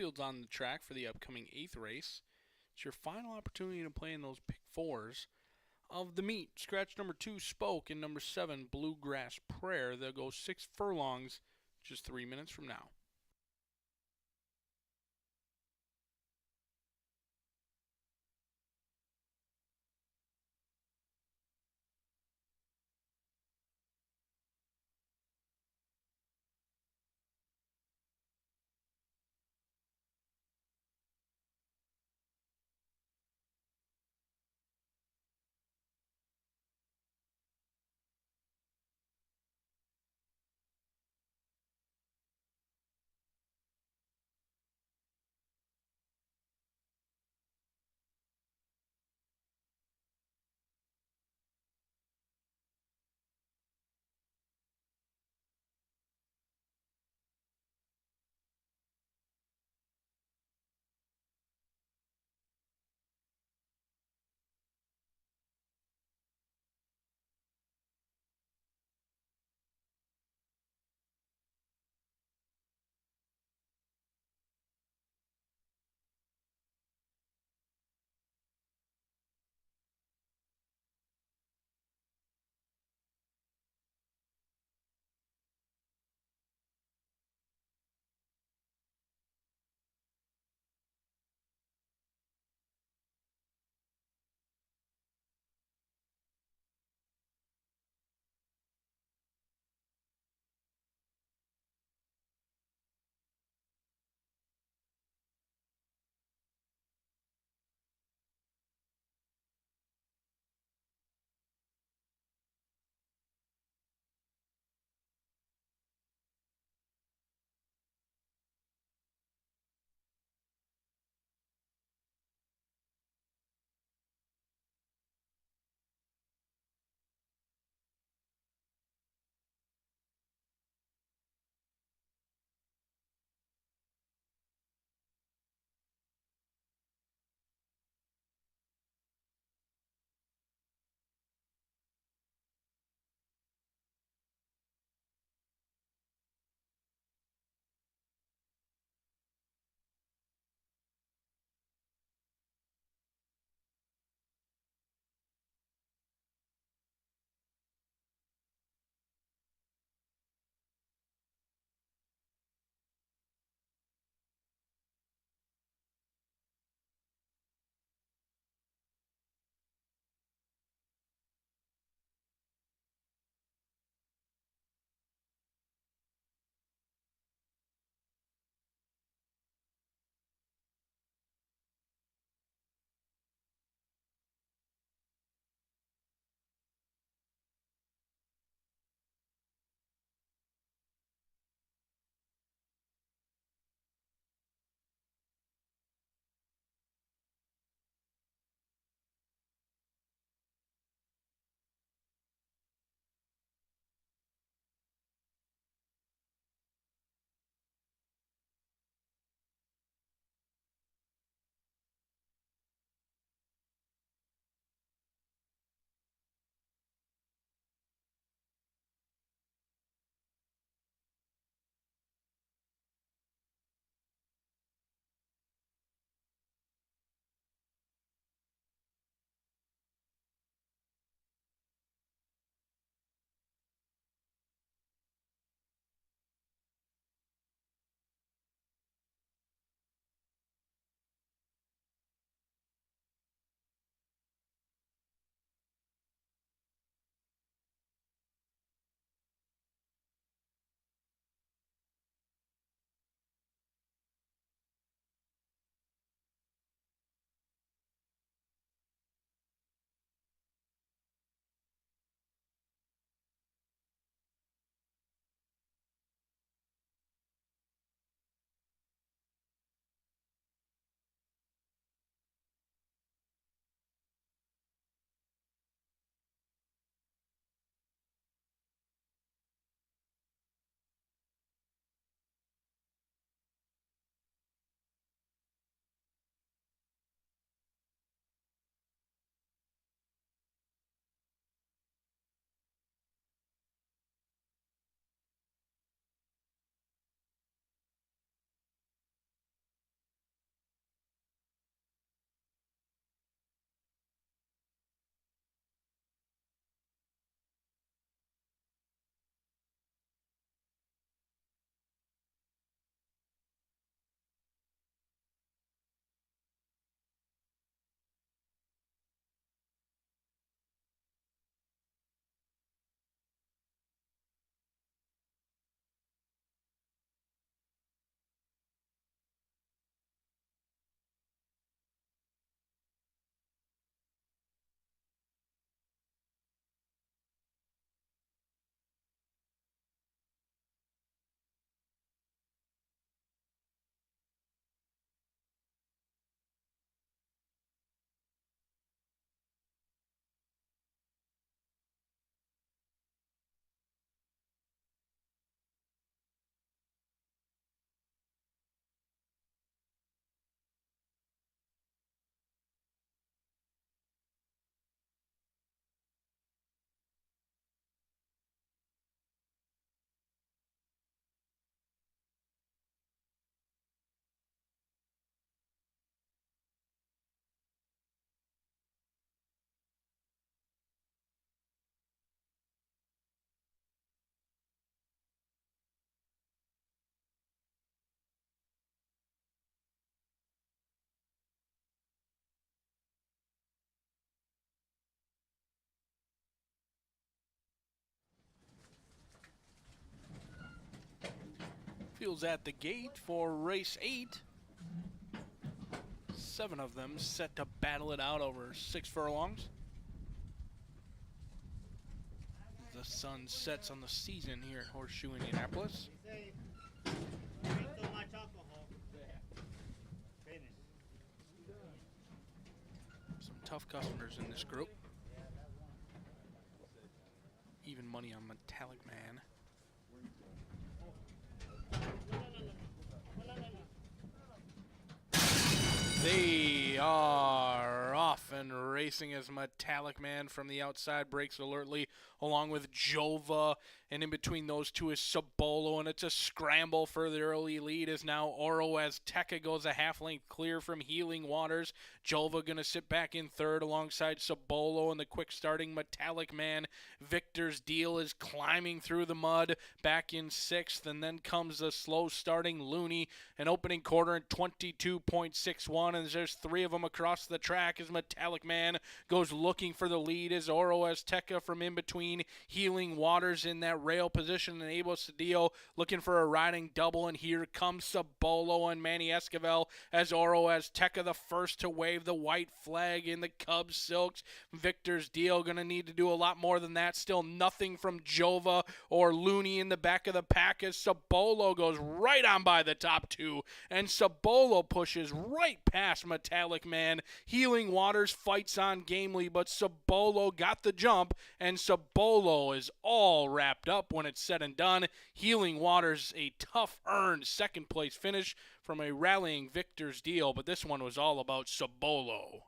outfield's on the track for the upcoming 8th race. It's your final opportunity to play in those pick 4s of the meet. Scratch number 2, Spoke, and number 7, Bluegrass Prayer. They'll go 6 furlongs just 3 minutes from now. Fields at the gate for race 8. 7 of them set to battle it out over 6 furlongs. The sun sets on the season here at Horseshoe Indianapolis. Some tough customers in this group. Even money on Metallic Man. They are off and racing as Metallic Man from the outside breaks alertly along with Jova, and in between those two is Sabolo, and it's a scramble for the early lead as now Oro Azteca goes a half length clear from Healing Waters. Jova going to sit back in third alongside Sabolo, and the quick starting Metallic Man. Victor's Deal is climbing through the mud back in sixth, and then comes the slow starting Looney, an opening quarter in 22.61, and there's 3 of them across the track as Metallic Man goes looking for the lead as Oro Azteca from in between Healing Waters in that rail position, and Abel Cedillo looking for a riding double, and here comes Sabolo and Manny Esquivel as Oro Azteca the first to wave the white flag in the Cubs Silks. Victor's Deal going to need to do a lot more than that. Still nothing from Jova or Looney in the back of the pack as Sabolo goes right on by the top 2, and Sabolo pushes right past Metallic Man. Healing Waters fights on gamely, but Sabolo got the jump, and Sabolo is all wrapped up when it's said and done. Healing Waters a tough earned second place finish from a rallying Victor's Deal, but this one was all about Sabolo.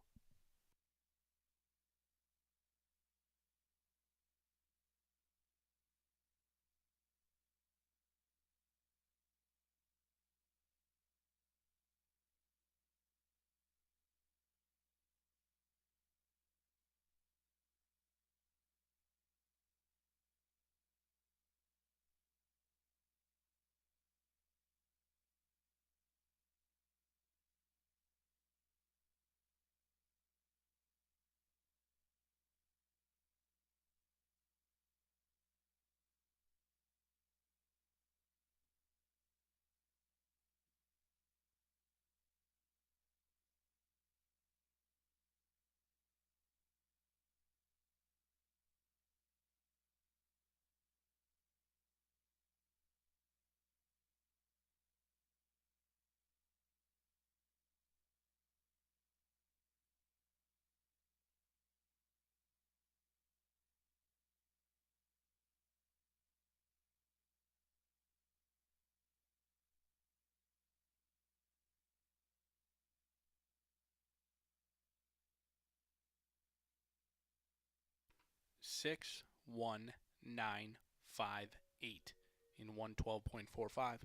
Six, 1, 9, 5, 8 in 112.45.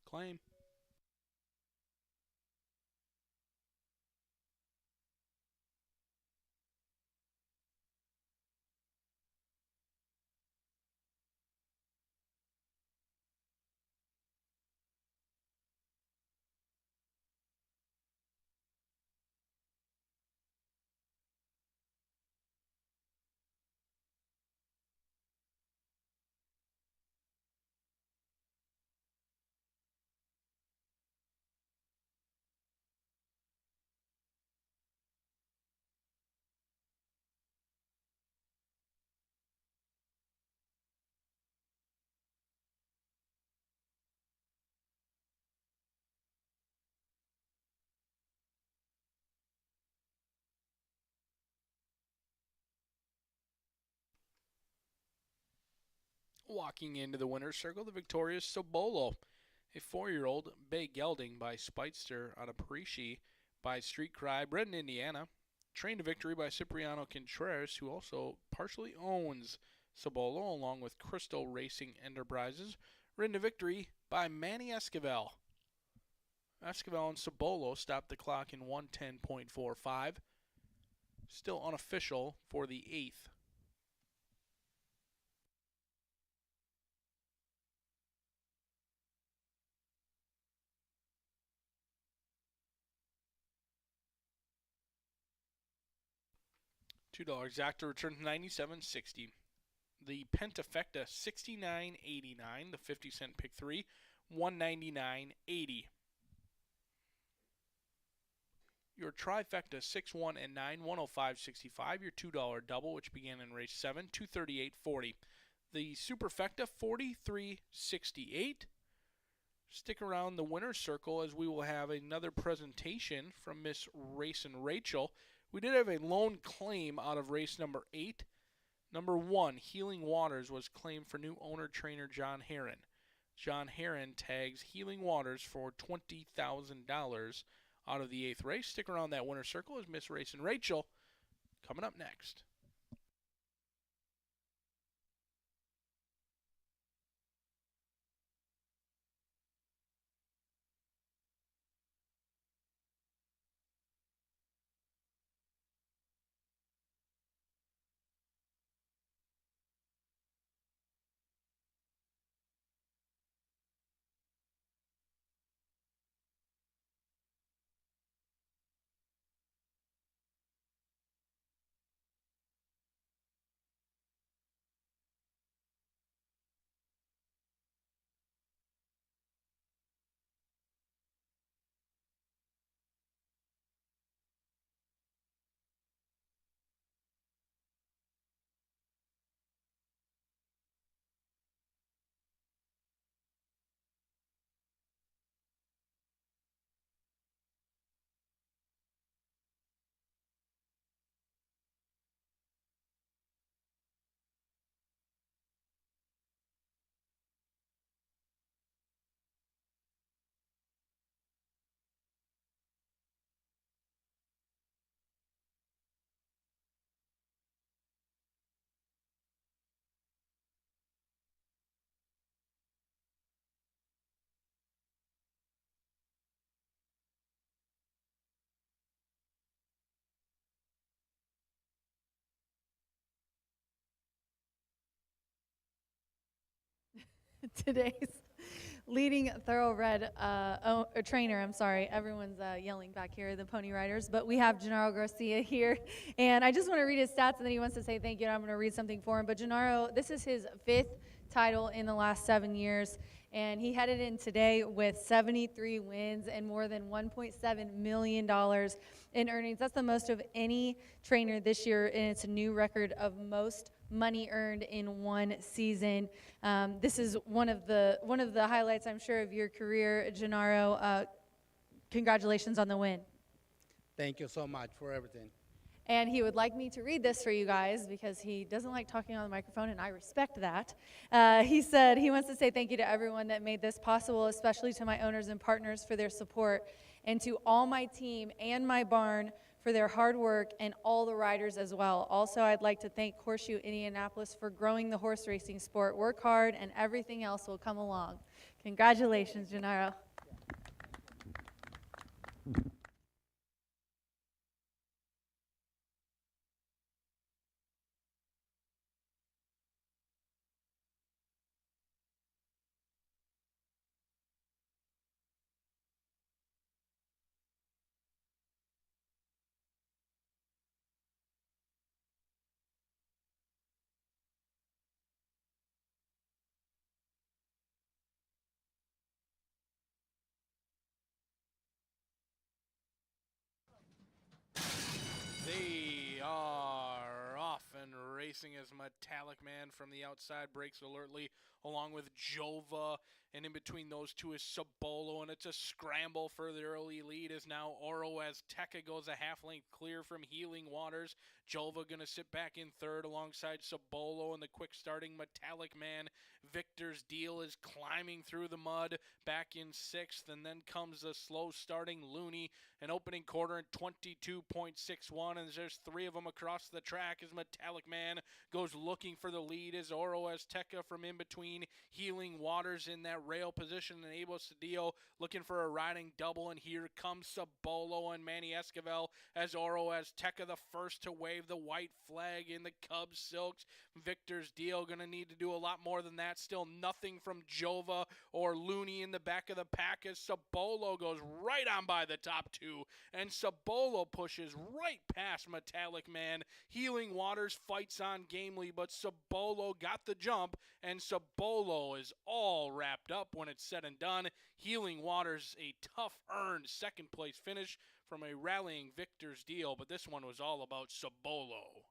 Claim. Walking into the winner's circle, the victorious Sabolo. A 4-year-old bay gelding by Speitster on a Parisi by Street Cry, bred in Indiana. Trained to victory by Cipriano Contreras, who also partially owns Sabolo, along with Crystal Racing Enterprises. Ridden to victory by Manny Esquivel. Esquivel and Sabolo stopped the clock in 110.45. Still unofficial for the 8th. $2 exacta returns 97.60. The Pentafecta 69.89. The 50-cent pick 3 199.80. Your trifecta 6, 1, and 9 105.65. Your $2 double, which began in race 7 238.40. The superfecta 43.68. Stick around the winner's circle as we will have another presentation from Miss Racin' Rachel. We did have a lone claim out of race number 8. Number 1, Healing Waters, was claimed for new owner-trainer John Herron. John Herron tags Healing Waters for $20,000 out of the 8th race. Stick around that winner's circle as Miss Racin' Rachel coming up next. Today's leading thoroughbred trainer, I'm sorry, everyone's yelling back here, the Pony Riders, but we have Gennaro Garcia here, and I just want to read his stats, and then he wants to say thank you, and I'm going to read something for him. But Gennaro, this is his 5th title in the last 7 years, and he headed in today with 73 wins and more than $1.7 million in earnings. That's the most of any trainer this year, and it's a new record of most money earned in one season. This is one of the highlights, I'm sure, of your career, Gennaro. Congratulations on the win. Thank you so much for everything. And he would like me to read this for you guys because he doesn't like talking on the microphone, and I respect that. He said he wants to say thank you to everyone that made this possible, especially to my owners and partners for their support, and to all my team and my barn for their hard work, and all the riders as well. Also, I'd like to thank Horseshoe Indianapolis for growing the horse racing sport. Work hard, and everything else will come along. Congratulations, Gennaro. They are off and racing as Metallic Man from the outside breaks alertly along with Jova, and in between those two is Sabolo, and it's a scramble for the early lead as now Oro as Tekka goes a half length clear from Healing Waters. Jova going to sit back in third alongside Sabolo, and the quick starting Metallic Man. Victor's Deal is climbing through the mud back in 6th, and then comes a slow starting Looney, an opening quarter in 22.61, and there's 3 of them across the track as Metallic Man goes looking for the lead as Oro Azteca from in between between Healing Waters in that rail position, and Abo Cedillo looking for a riding double, and here comes Sabolo and Manny Esquivel as Oro Azteca the first to wave the white flag in the Cubs Silks. Victor's deal going to need to do a lot more than that. Still nothing from Jova or Looney in the back of the pack as Sabolo goes right on by the top two, and Sabolo pushes right past Metallic Man. Healing Waters fights on gamely, but Sabolo got the jump, and Sabolo is all wrapped up when it's said and done. Healing Waters, a tough earned second place finish from a rallying Victor's deal, but this one was all about Sabolo.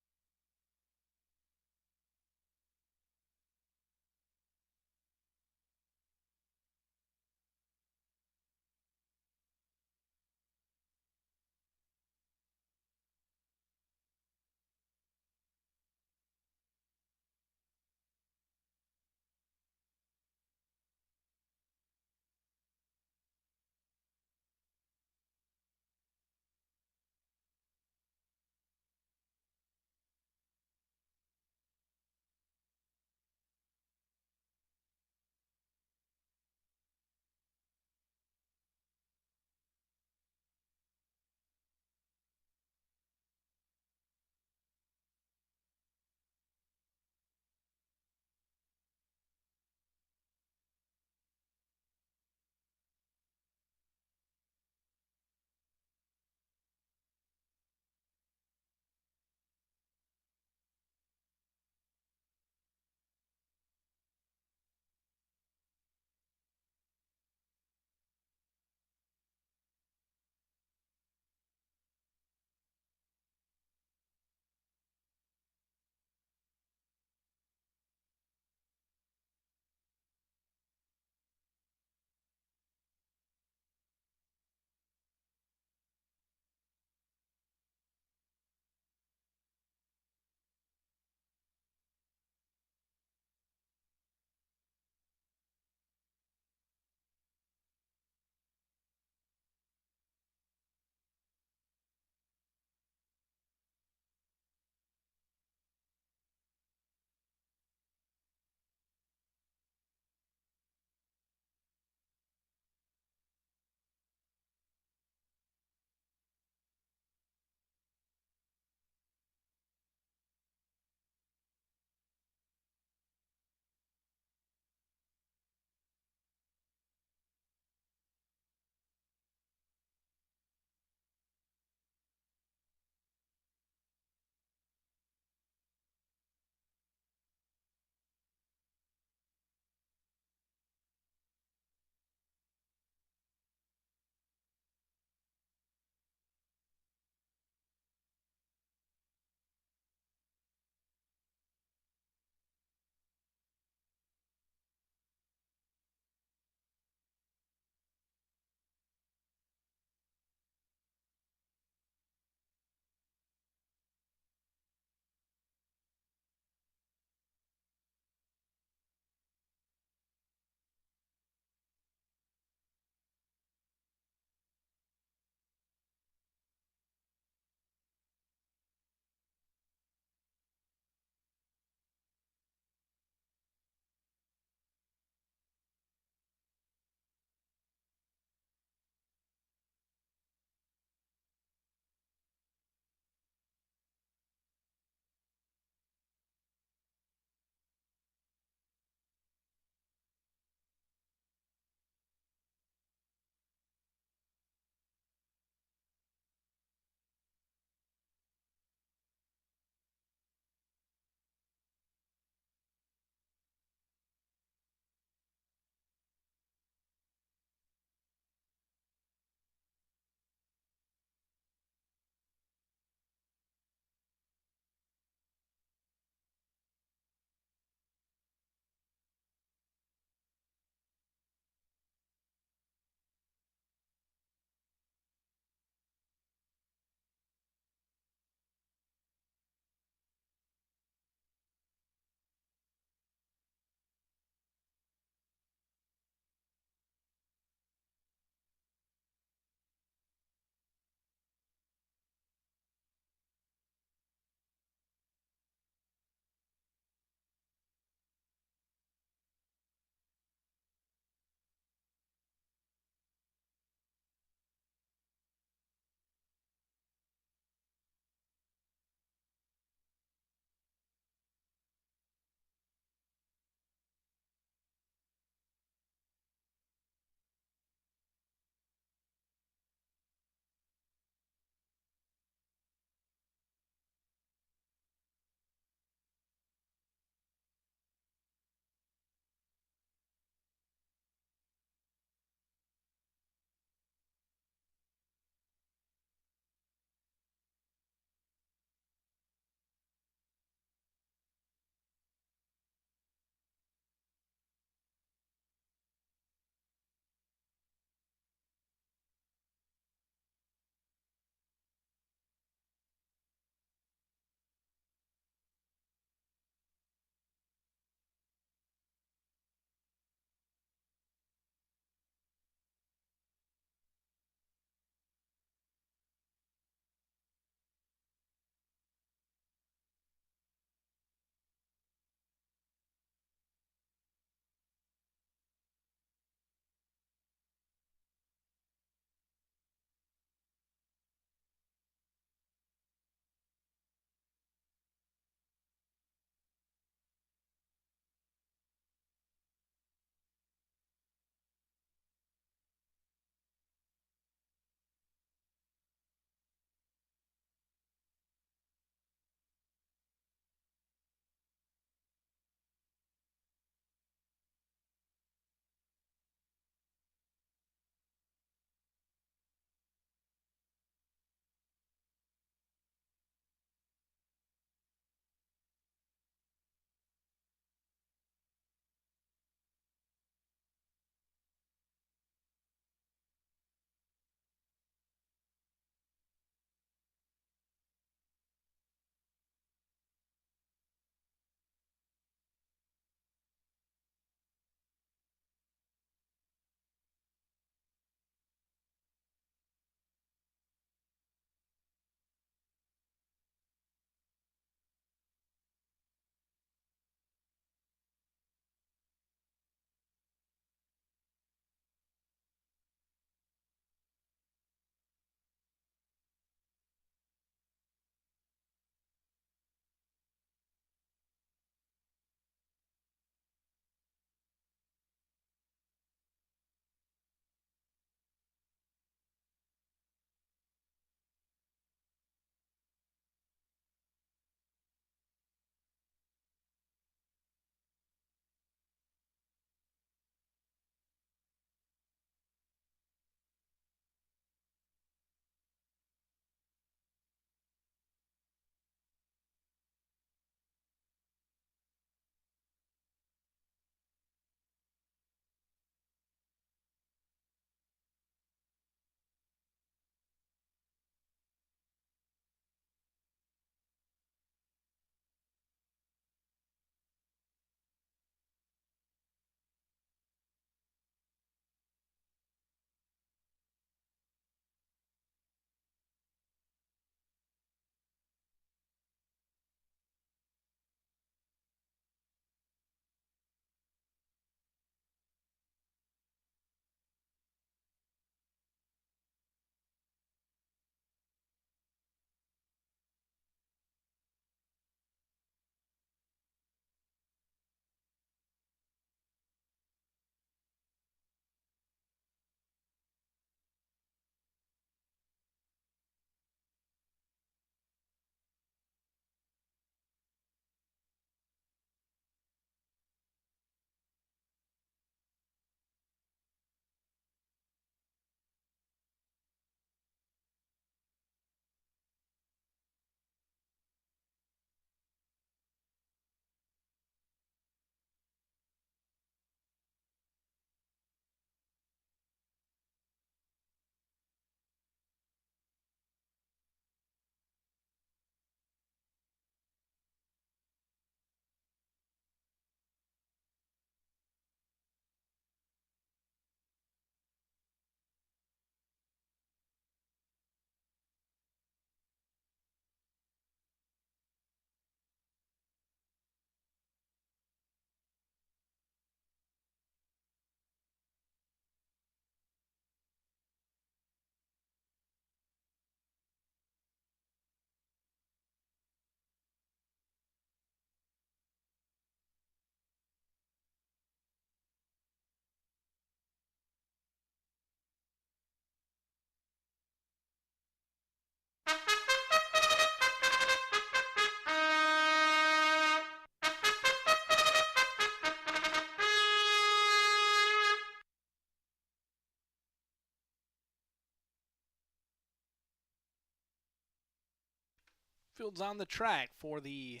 Field's on the track for the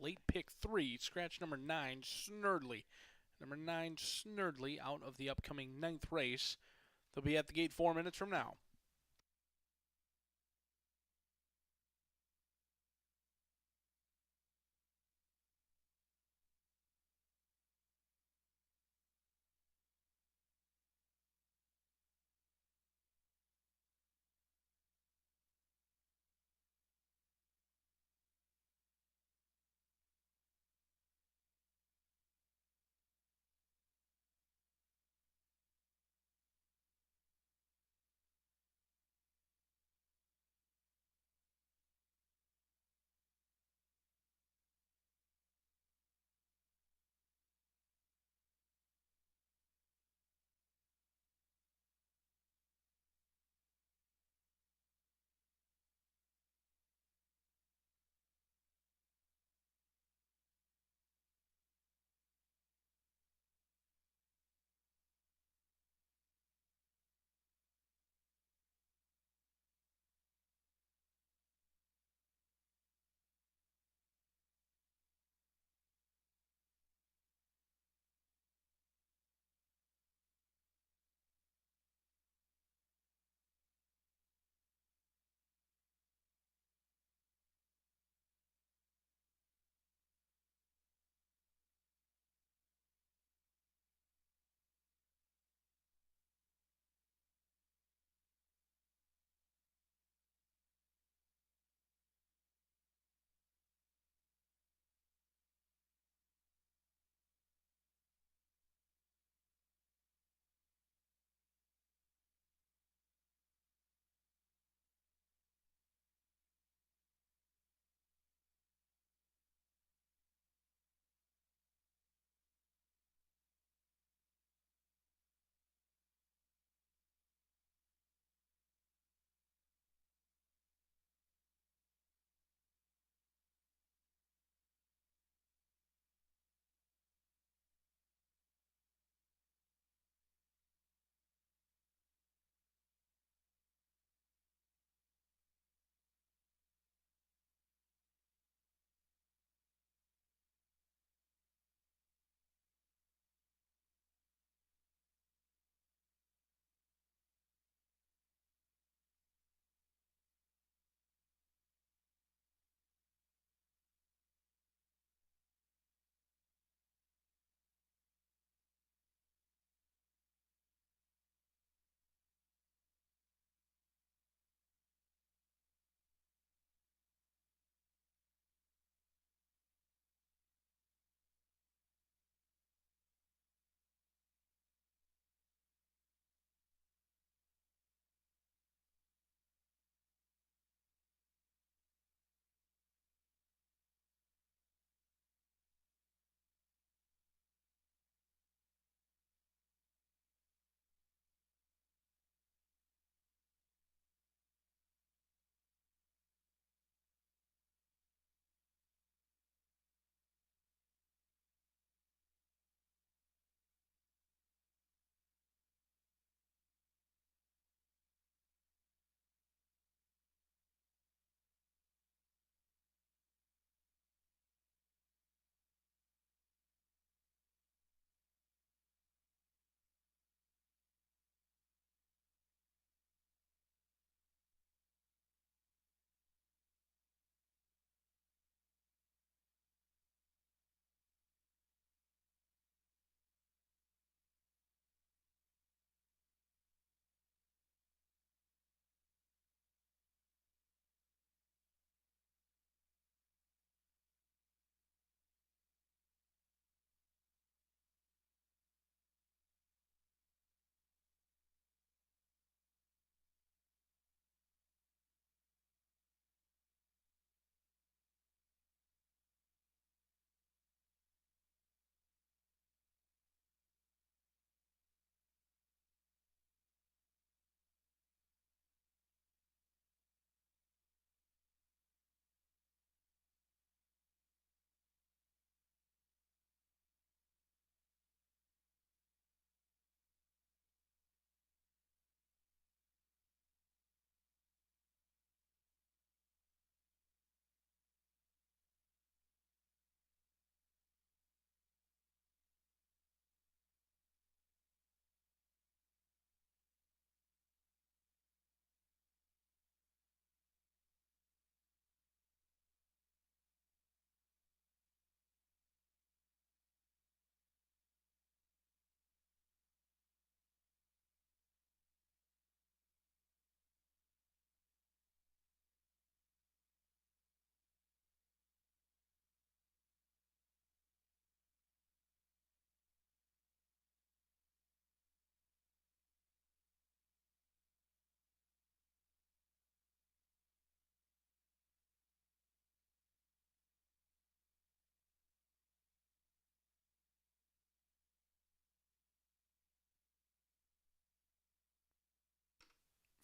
late pick 3, scratch number 9, Snerdley. Number 9, Snerdley, out of the upcoming 9th race. They'll be at the gate 4 minutes from now.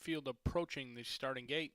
field approaching the starting gate.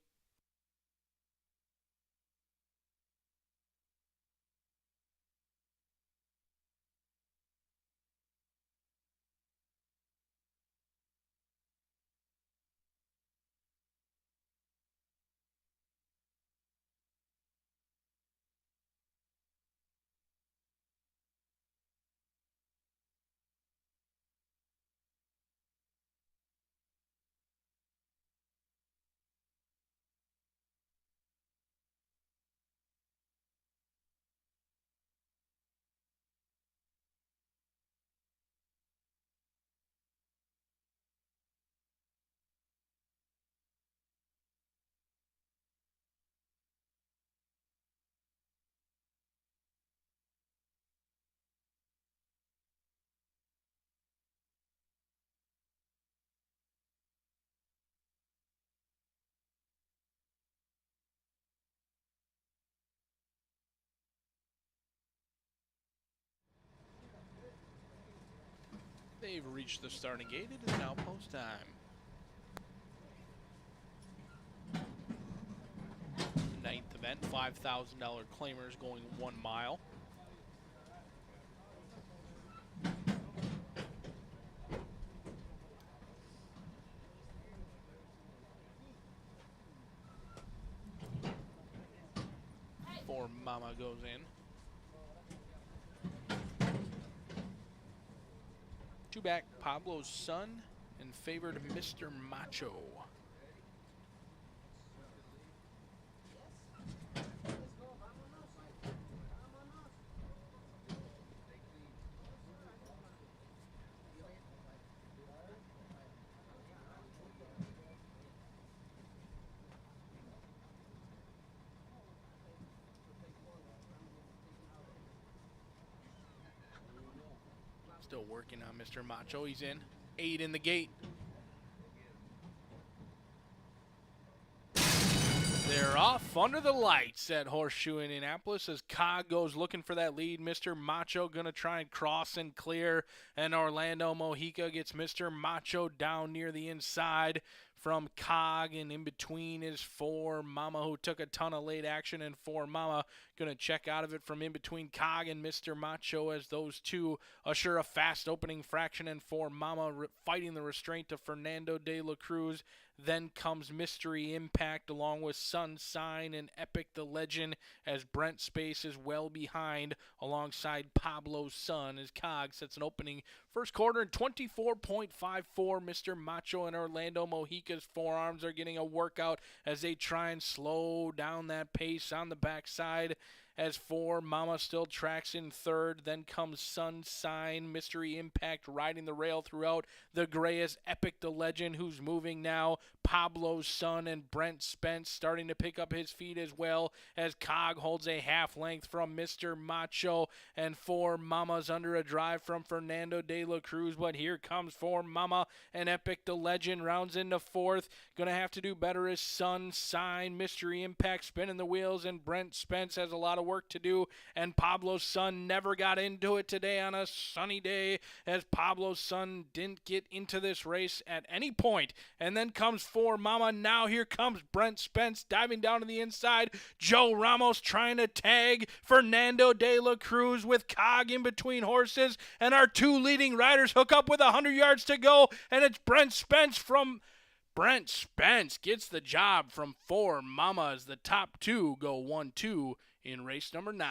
They've reached the starting gate. It is now post time. Ninth event, $5,000 claimers going 1 mile. For Mama goes in. 2 back, Pablo's Son, and favored Mr. Macho. Still working on Mr. Macho. He's in. 8 in the gate. They're off under the lights at Horseshoe Indianapolis as Cog goes looking for that lead. Mr. Macho going to try and cross and clear, and Orlando Mojica gets Mr. Macho down near the inside from Cog, and in between is For Mama, who took a ton of late action, and For Mama going to check out of it from in between Cog and Mr. Macho as those two assure a fast opening fraction, and For Mama fighting the restraint to Fernando de la Cruz. Then comes Mystery Impact along with Sun Sign and Epic the Legend as Brent Space is well behind alongside Pablo's Son as Cog sets an opening first quarter in 24.54. Mr. Macho and Orlando Mojica's forearms are getting a workout as they try and slow down that pace on the backside. As For Mama still tracks in third, then comes Sun Sign, Mystery Impact riding the rail throughout. The gray is Epic the Legend, who's moving now. Pablo's Son and Brent Spence starting to pick up his feet as well as Cog holds a half length from Mr. Macho, and For Mama's under a drive from Fernando de la Cruz, but here comes For Mama and Epic the Legend rounds into fourth. Gonna have to do better as Sun Sign, Mystery Impact spinning the wheels, and Brent Spence has a lot of work to do, and Pablo's Son never got into it today on a sunny day as Pablo's Son didn't get into this race at any point. And then comes For Mama. Now here comes Brent Spence diving down to the inside. Joe Ramos trying to tag Fernando de la Cruz with Cog in between horses, and our two leading riders hook up with 100 yards to go, and it's Brent Spence gets the job from For Mama as the top two go 1-2 in race number 9.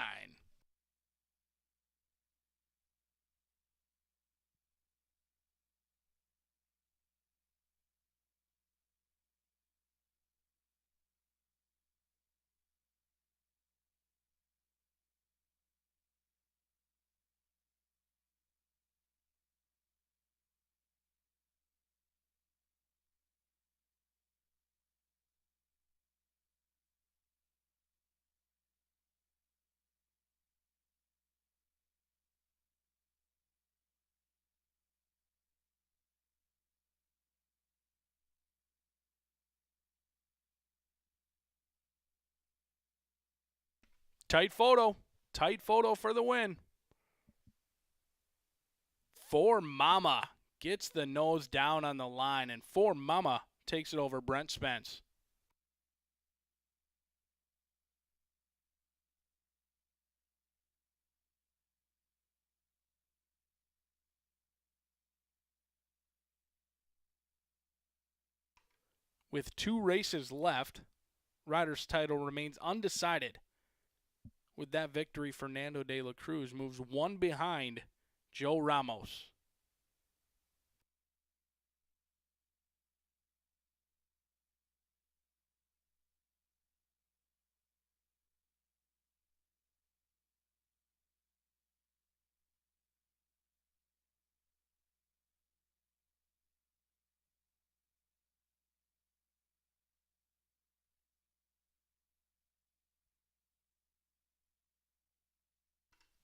Tight photo for the win. For Mama gets the nose down on the line, and For Mama takes it over Brent Spence. With 2 races left, Riders' title remains undecided. With that victory, Fernando de la Cruz moves 1 behind Joe Ramos.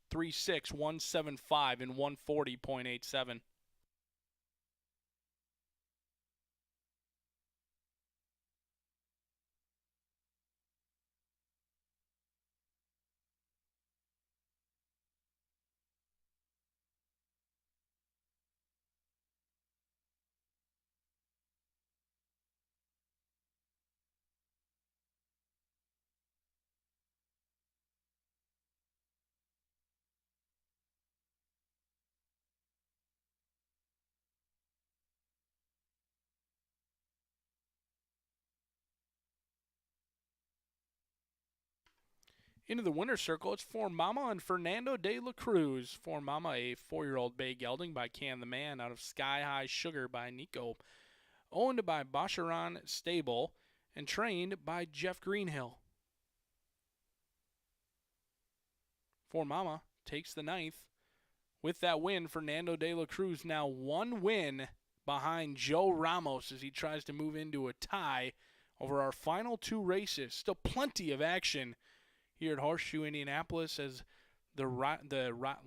Three 6 175 and 140.87. Into the winner's circle, it's For Mama and Fernando de la Cruz. For Mama, a 4-year-old bay gelding by Can the Man out of Sky High Sugar by Nico. Owned by Basharan Stable and trained by Jeff Greenhill. For Mama takes the 9th. With that win, Fernando de la Cruz now 1 win behind Joe Ramos as he tries to move into a tie over our final 2 races. Still plenty of action here at Horseshoe Indianapolis as the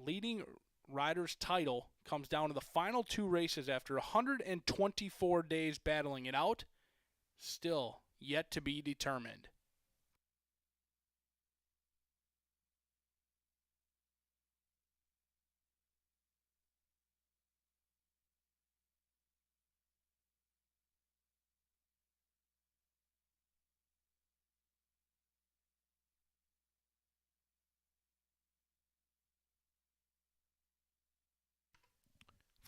leading rider's title comes down to the final 2 races after 124 days battling it out. Still yet to be determined.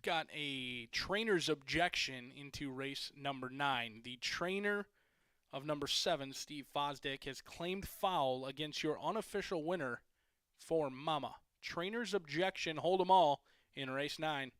Got a trainer's objection into race number 9. The trainer of number 7, Steve Fosdick, has claimed foul against your unofficial winner, For Mama. Trainer's objection, hold them all in race 9.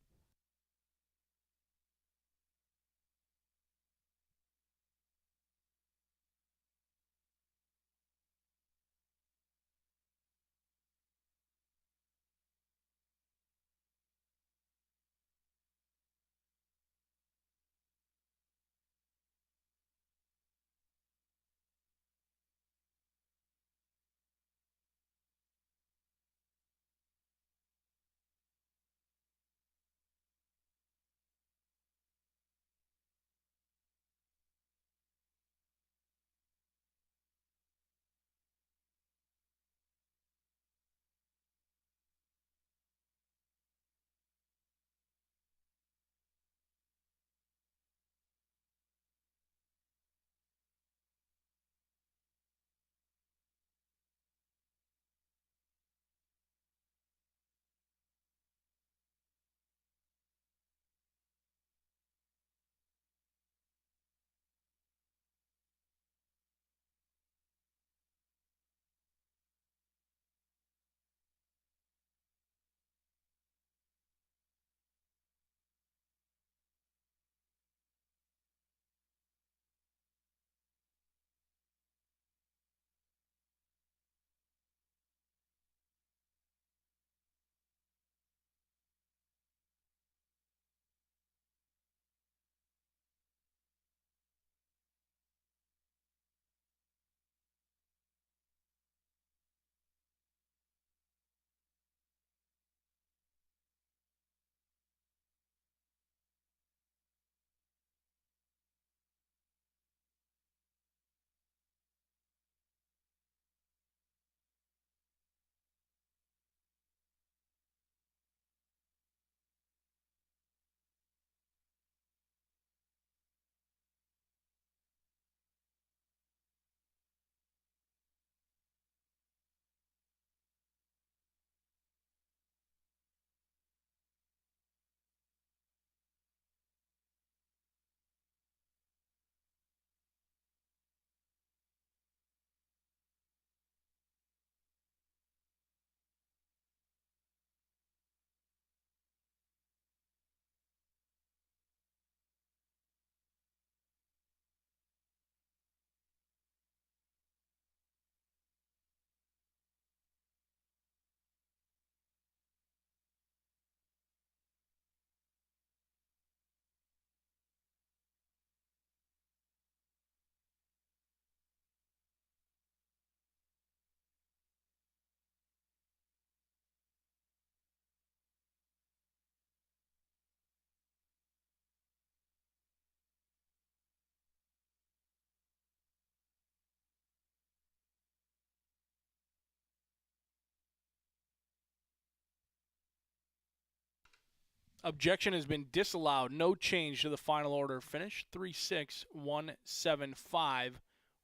Objection has been disallowed. No change to the final order finish. 3-6-1-7-5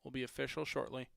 will be official shortly.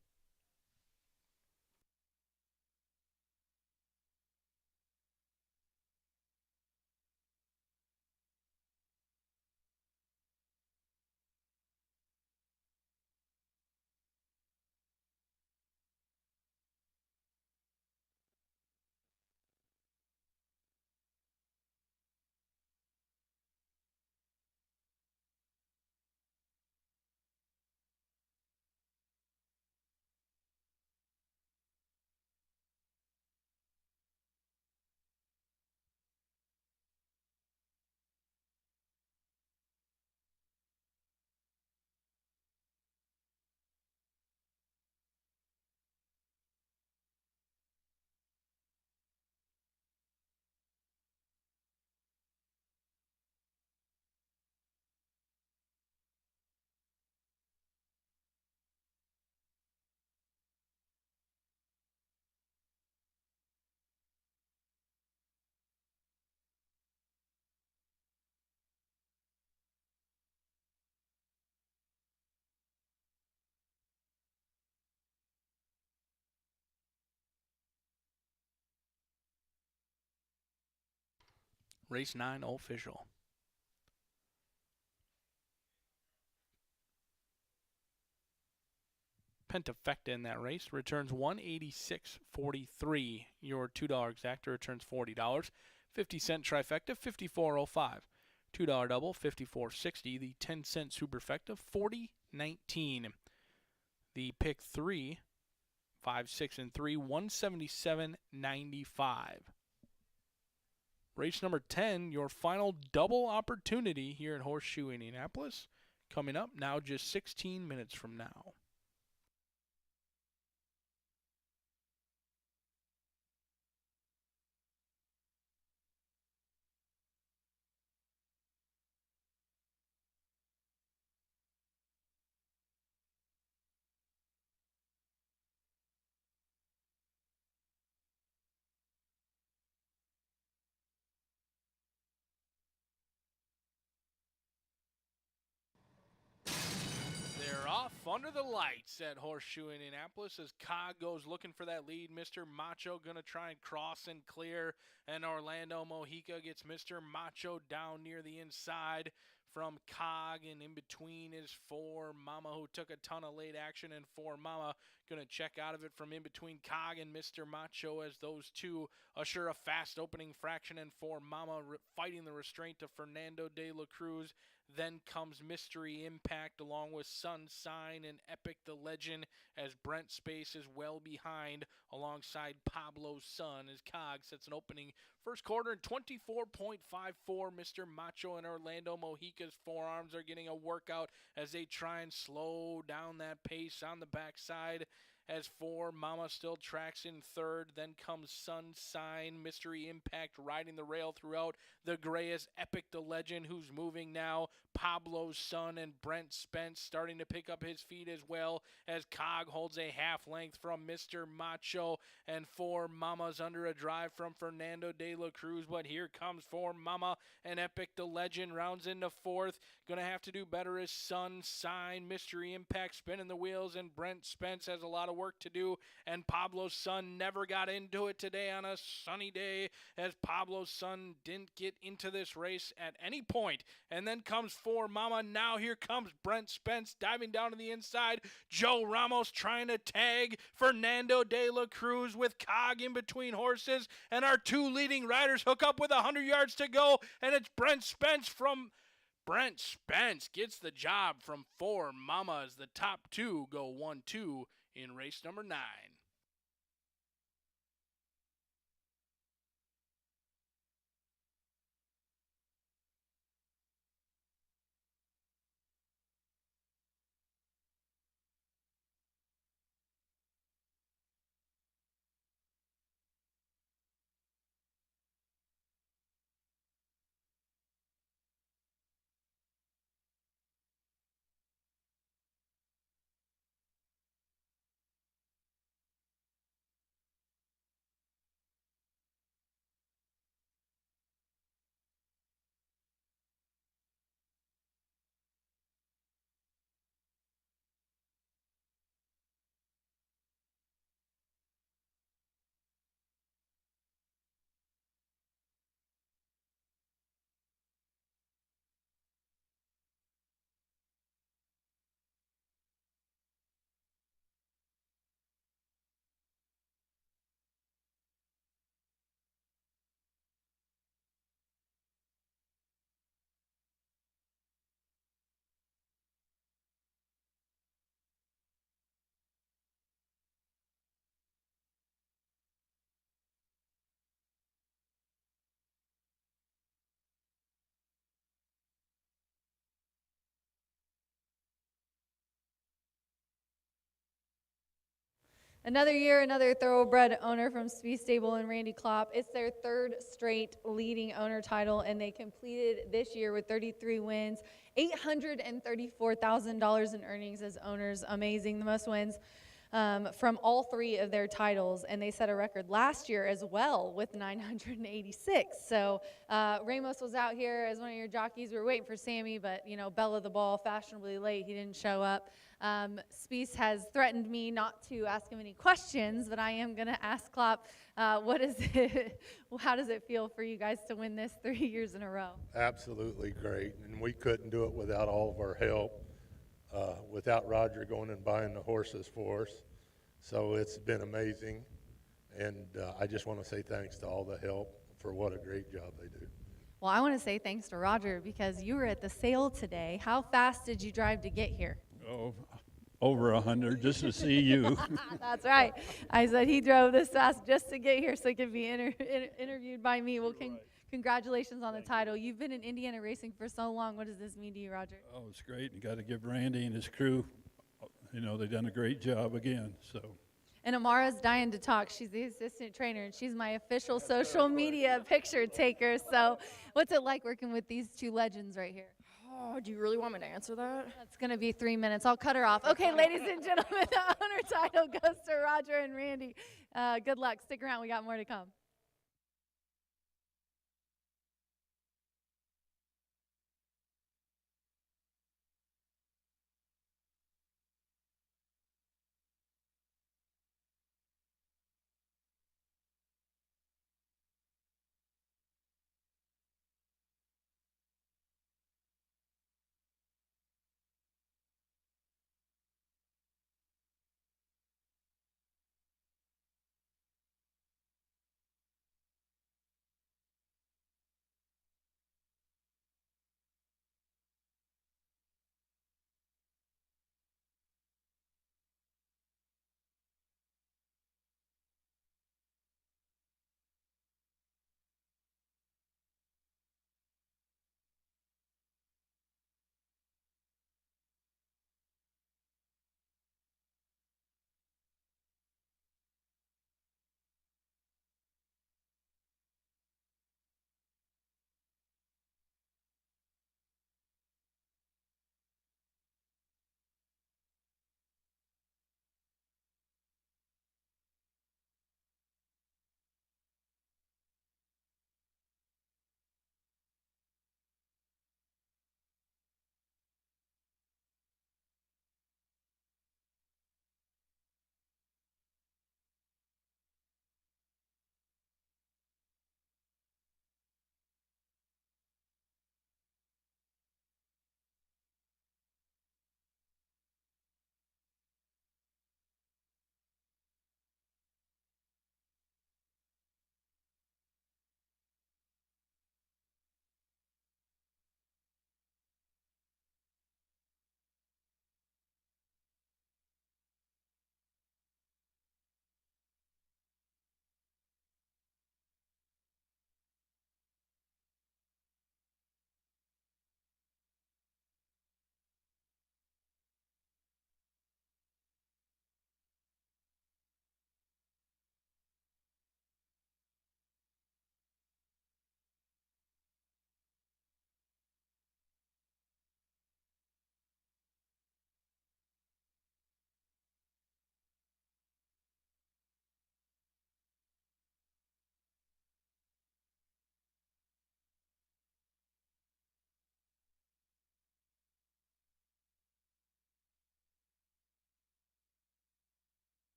Race 9 official. Pentafecta in that race returns 186.43. Your $2 exacta returns $40. 50-cent trifecta, 54.05. $2 double, 54.60. The 10-cent superfecta, 40.19. The pick 3, 5, 6, and 3, 177.95. Race number 10, your final double opportunity here at Horseshoe Indianapolis, coming up now just 16 minutes from now. They're off under the lights at Horseshoe Indianapolis as Cog goes looking for that lead. Mr. Macho going to try and cross and clear, and Orlando Mojica gets Mr. Macho down near the inside from Cog, and in between is For Mama, who took a ton of late action, and For Mama going to check out of it from in between Cog and Mr. Macho as those two assure a fast opening fraction, and For Mama fighting the restraint to Fernando de la Cruz. Then comes Mystery Impact along with Sun Sign and Epic the Legend as Brent Space is well behind alongside Pablo's Son as Cog sets an opening first quarter in 24.54. Mr. Macho and Orlando Mojica's forearms are getting a workout as they try and slow down that pace on the backside. As For Mama still tracks in third, then comes Sun Sign, Mystery Impact riding the rail throughout. The gray is Epic the Legend, who's moving now. Pablo's Son and Brent Spence starting to pick up his feet as well as Cog holds a half length from Mr. Macho, and For Mama's under a drive from Fernando de la Cruz, but here comes For Mama and Epic the Legend rounds into fourth. Gonna have to do better as Sun Sign, Mystery Impact spinning the wheels, and Brent Spence has a lot of work to do, and Pablo's Son never got into it today on a sunny day as Pablo's Son didn't get into this race at any point. And then comes For Mama. Now here comes Brent Spence diving down to the inside. Joe Ramos trying to tag Fernando de la Cruz with Cog in between horses, and our two leading riders hook up with 100 yards to go, and it's Brent Spence gets the job from For Mama as the top two go 1-2 in race number 9. Another year, another thoroughbred owner from Speed Stable and Randy Klopp. It's their third straight leading owner title, and they completed this year with 33 wins, $834,000 in earnings as owners. Amazing, the most wins from all three of their titles, and they set a record last year as well with 986. So Ramos was out here as one of your jockeys. We were waiting for Sammy, but you know, bell of the ball, fashionably late, he didn't show up. Spieth has threatened me not to ask him any questions, but I am going to ask Klopp, what is it, how does it feel for you guys to win this 3 years in a row? Absolutely great, and we couldn't do it without all of our help, without Roger going and buying the horses for us. So it's been amazing, and I just want to say thanks to all the help for what a great job they do. Well, I want to say thanks to Roger because you were at the sale today. How fast did you drive to get here? Oh, over 100 just to see you. That's right. I said he drove this fast just to get here so he could be interviewed by me. Well, congratulations on the title. You've been in Indiana racing for so long. What does this mean to you, Roger? Oh, it's great. You got to give Randy and his crew, you know, they've done a great job again. So. And Amara's dying to talk. She's the assistant trainer, and she's my official social media picture taker. So what's it like working with these two legends right here? Oh, do you really want me to answer that? That's going to be 3 minutes. I'll cut her off. Okay, ladies and gentlemen, the owner title goes to Roger and Randy. Good luck. Stick around. We got more to come.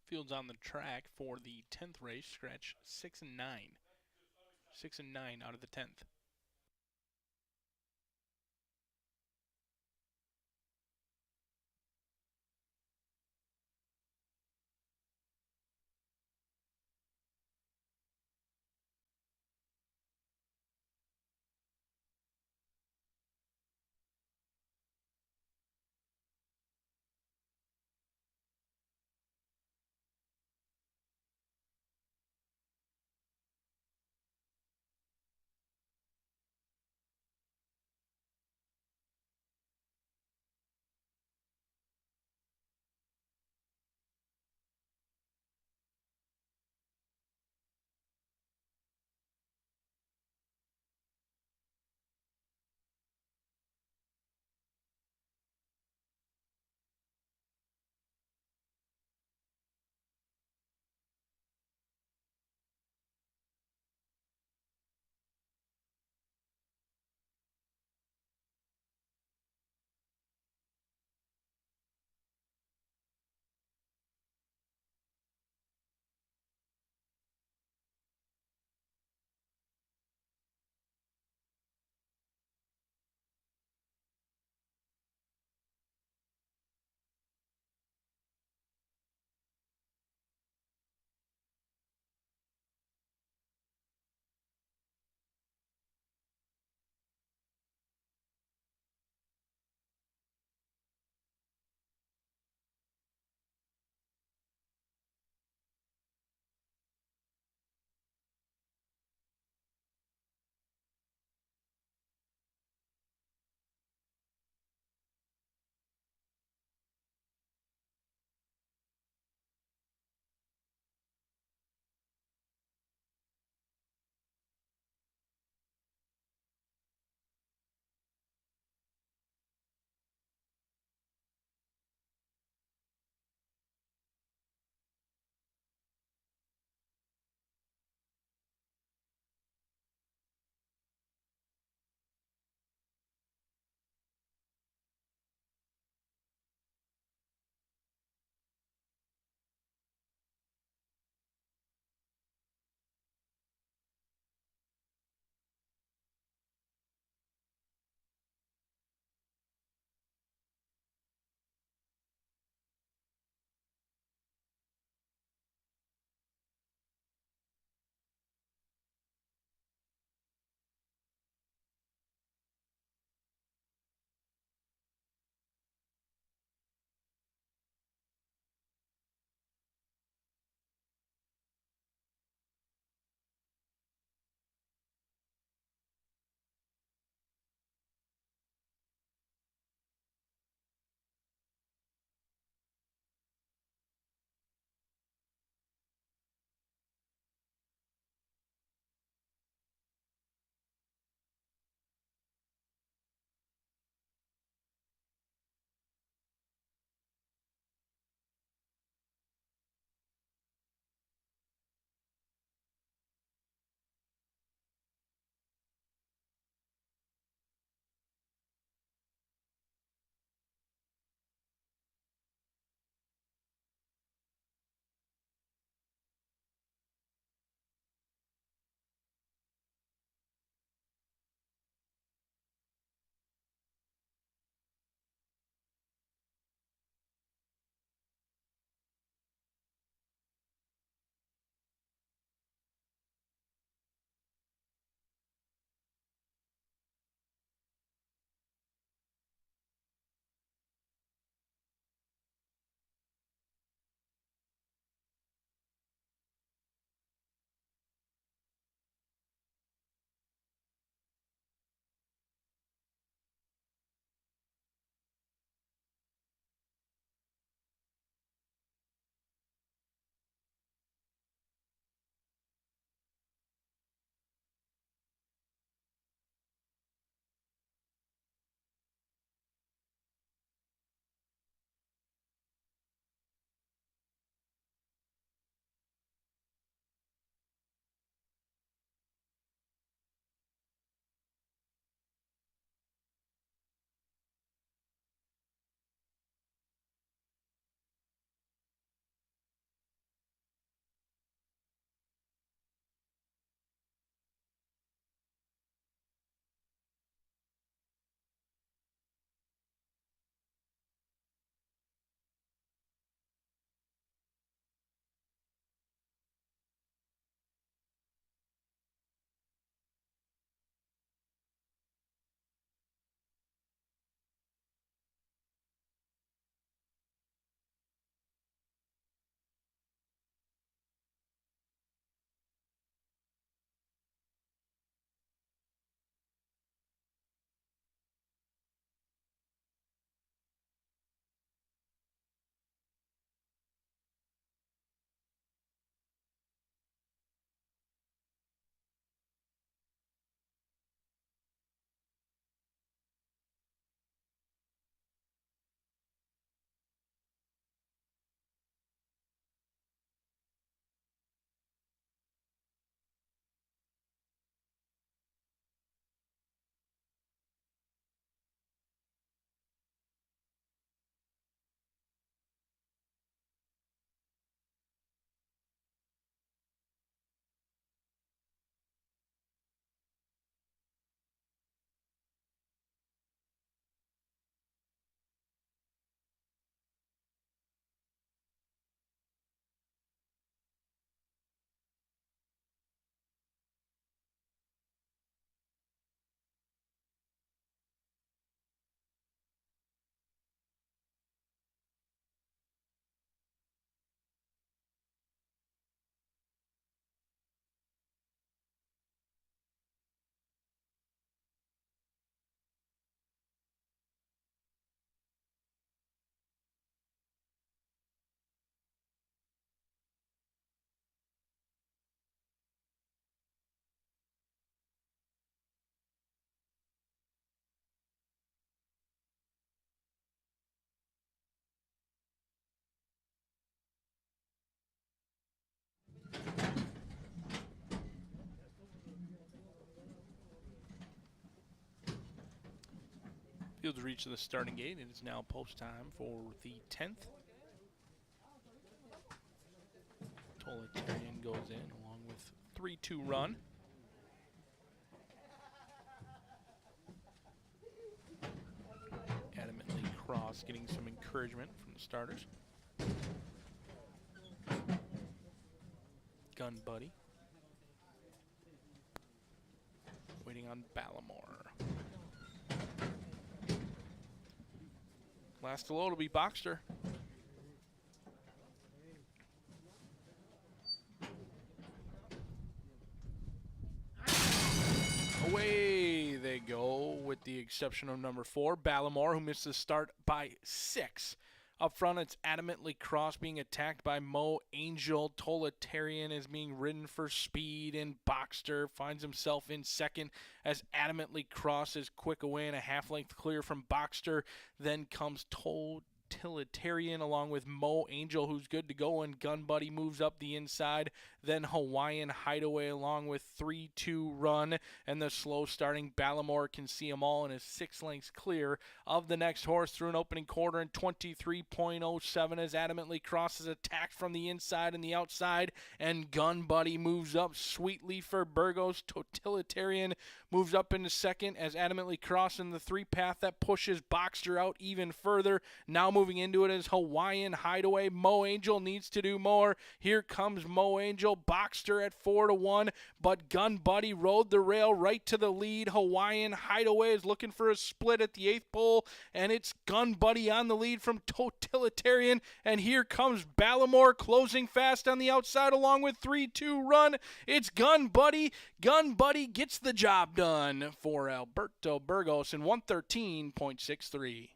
Fields on the track for the 10th race, stretch 6 and 9. 6 and 9 out of the 10th. Fields reached the starting gate. It is now post time for the 10th. Totalitarian goes in along with 3-2 run. Adamantly Cross getting some encouragement from the starters. Gun Buddy. Waiting on Ballamore. Last to load will be Boxster. Away they go with the exception of number 4, Ballamore, who missed the start by 6. Up front, it's Adamantly Cross being attacked by Mo Angel. Totalitarian is being ridden for speed, and Boxster finds himself in second as Adamantly Cross is quick away and a half-length clear from Boxster. Then comes Totalitarian along with Mo Angel, who's good to go, and Gun Buddy moves up the inside. Then Hawaiian Hideaway along with 3-2 run, and the slow starting Ballamore can see them all and is 6 lengths clear of the next horse through an opening quarter in 23.07 as Adamantly Cross is attacked from the inside and the outside, and Gun Buddy moves up sweetly for Burgos. Totalitarian moves up into second as Adamantly Cross in the 3-path that pushes Boxster out even further. Now moving into it is Hawaiian Hideaway. Mo Angel needs to do more. Here comes Mo Angel. Boxster at 4-1, but Gun Buddy rode the rail right to the lead. Hawaiian Hideaway is looking for a split at the 8th pole, and it's Gun Buddy on the lead from Totalitarian, and here comes Ballamore closing fast on the outside along with 3-2 run. It's Gun Buddy. Gun Buddy gets the job done for Alberto Burgos in 113.63.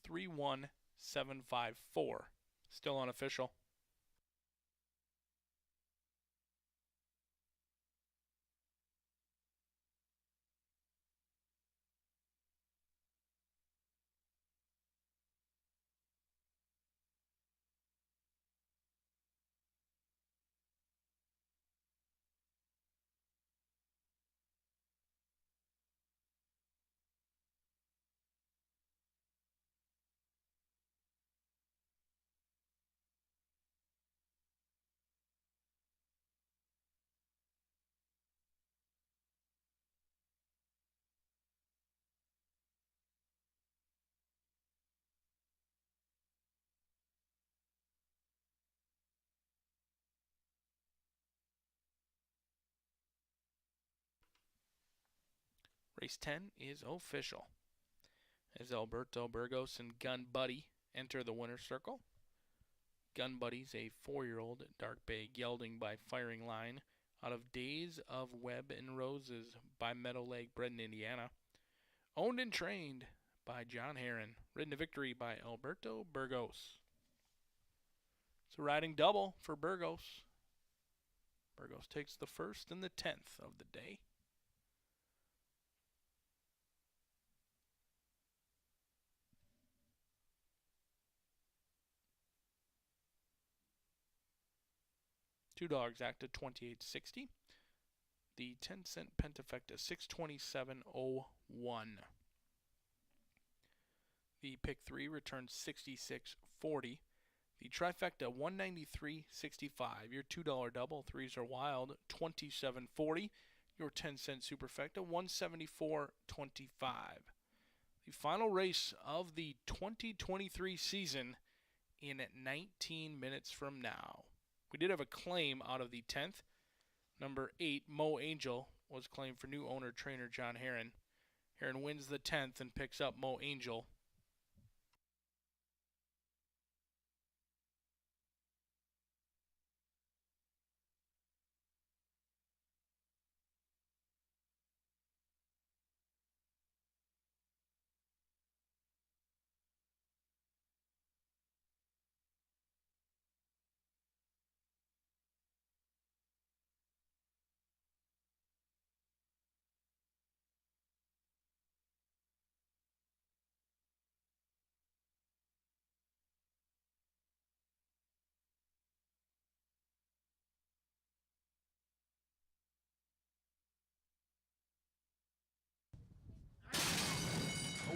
Three 1-7-5-4. Still unofficial. Race 10 is official as Alberto Burgos and Gun Buddy enter the winner's circle. Gun Buddy's a 4-year-old dark bay gelding by Firing Line out of Days of Web and Roses by Meadowleg, bred in Indiana. Owned and trained by John Herron. Ridden to victory by Alberto Burgos. It's a riding double for Burgos. Burgos takes the 1st and the 10th of the day. Two dogs act at 28.60. The 10-cent pentafecta 627.01. The pick 3 returns 66.40. The trifecta, 193.65. Your $2 double, threes are wild, 27.40. Your 10-cent superfecta, 174.25. The final race of the 2023 season in 19 minutes from now. We did have a claim out of the 10th. Number 8, Mo Angel, was claimed for new owner trainer John Herron. Herron wins the 10th and picks up Mo Angel.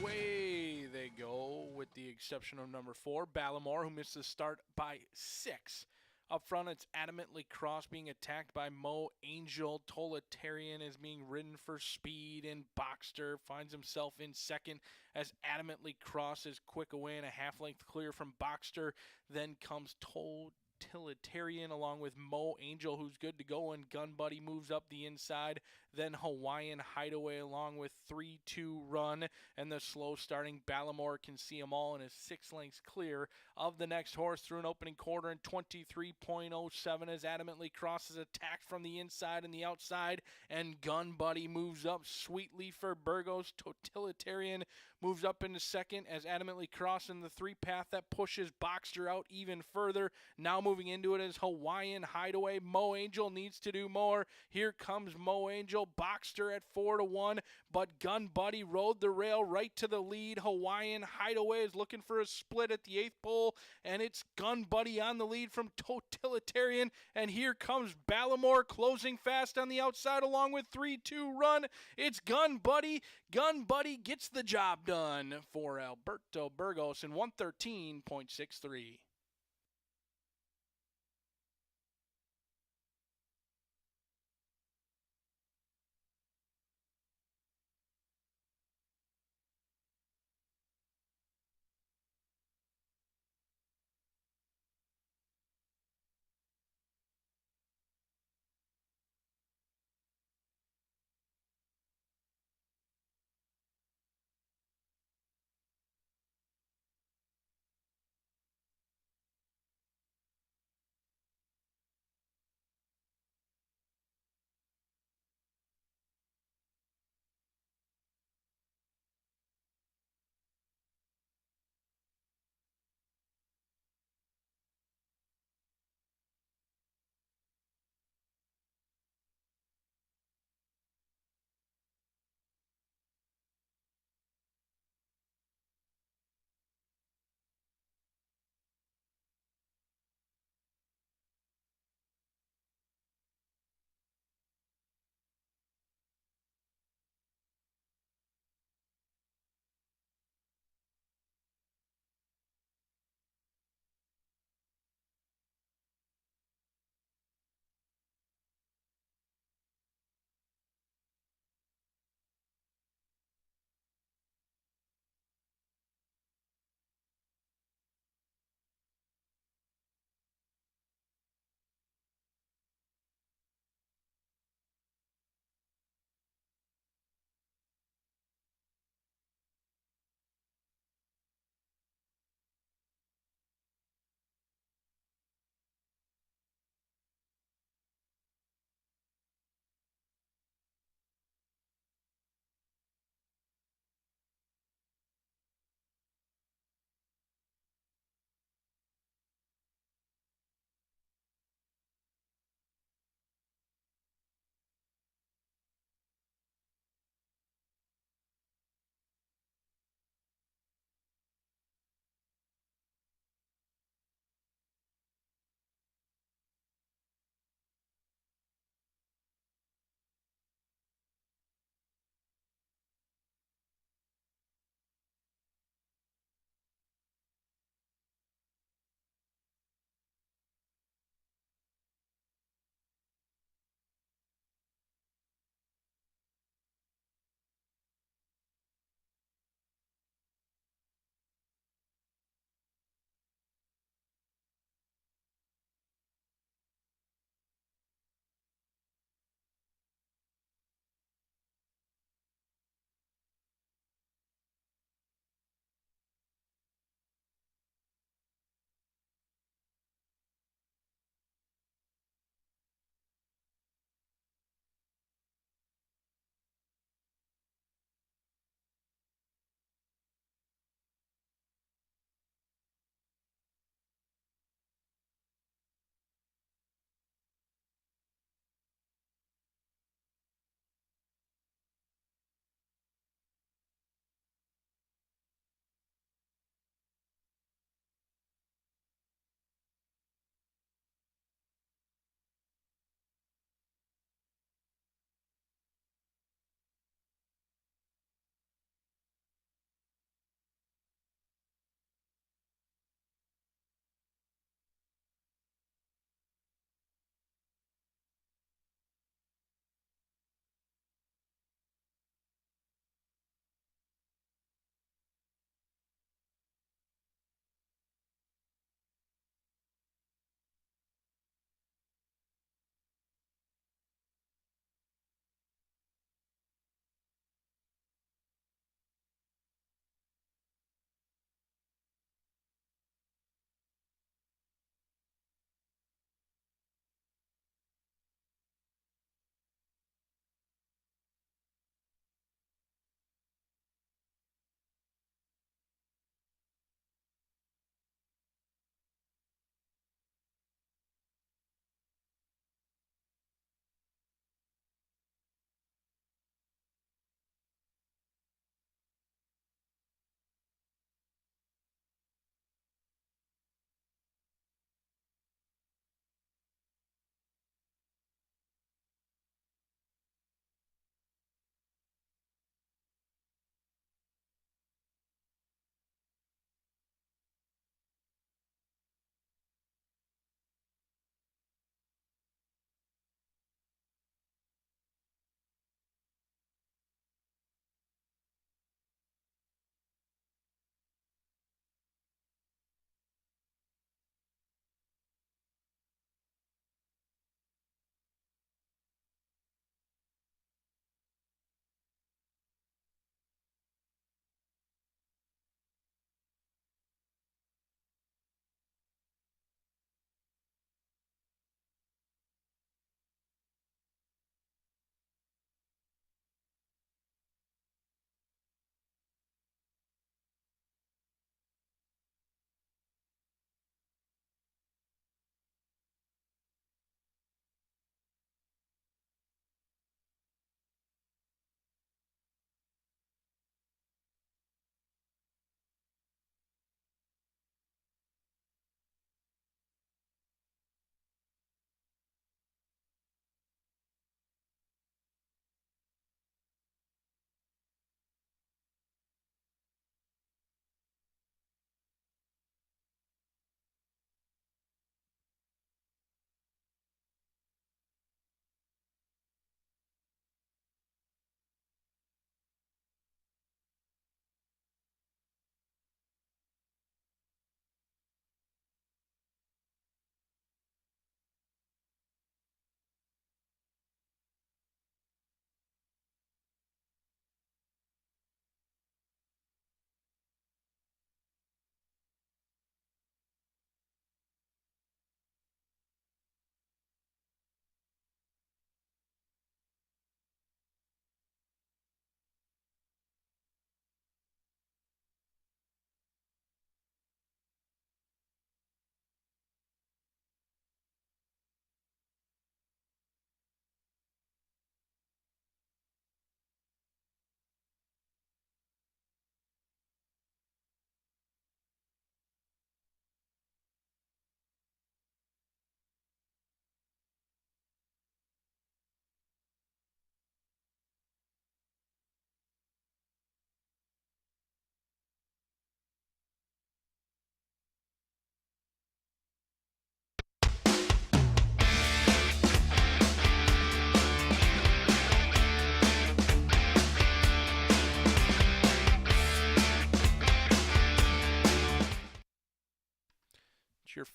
Away they go, with the exception of number 4, Ballamore, who missed the start by 6. Up front, it's Adamantly Cross being attacked by Mo Angel. Totalitarian is being ridden for speed, and Boxster finds himself in second as Adamantly Cross is quick away and a half-length clear from Boxster. Then comes Totalitarian along with Mo Angel, who's good to go, and Gun Buddy moves up the inside. Then Hawaiian Hideaway along with 3-2 Run, and the slow starting Ballamore can see them all and is 6 lengths clear of the next horse through an opening quarter in 23.07 as Adamantly Cross is attacked from the inside and the outside, and Gun Buddy moves up sweetly for Burgos. Totalitarian moves up into second as Adamantly Cross in the 3-path that pushes Boxster out even further. Now moving into it is Hawaiian Hideaway. Mo Angel needs to do more. Here comes Mo Angel. Boxster at 4-1, but Gun Buddy rode the rail right to the lead. Hawaiian Hideaway is looking for a split at the 8th pole, and it's Gun Buddy on the lead from Totalitarian, and here comes Ballamore closing fast on the outside along with 3-2 Run. It's Gun Buddy. Gun Buddy gets the job done for Alberto Burgos in 113.63.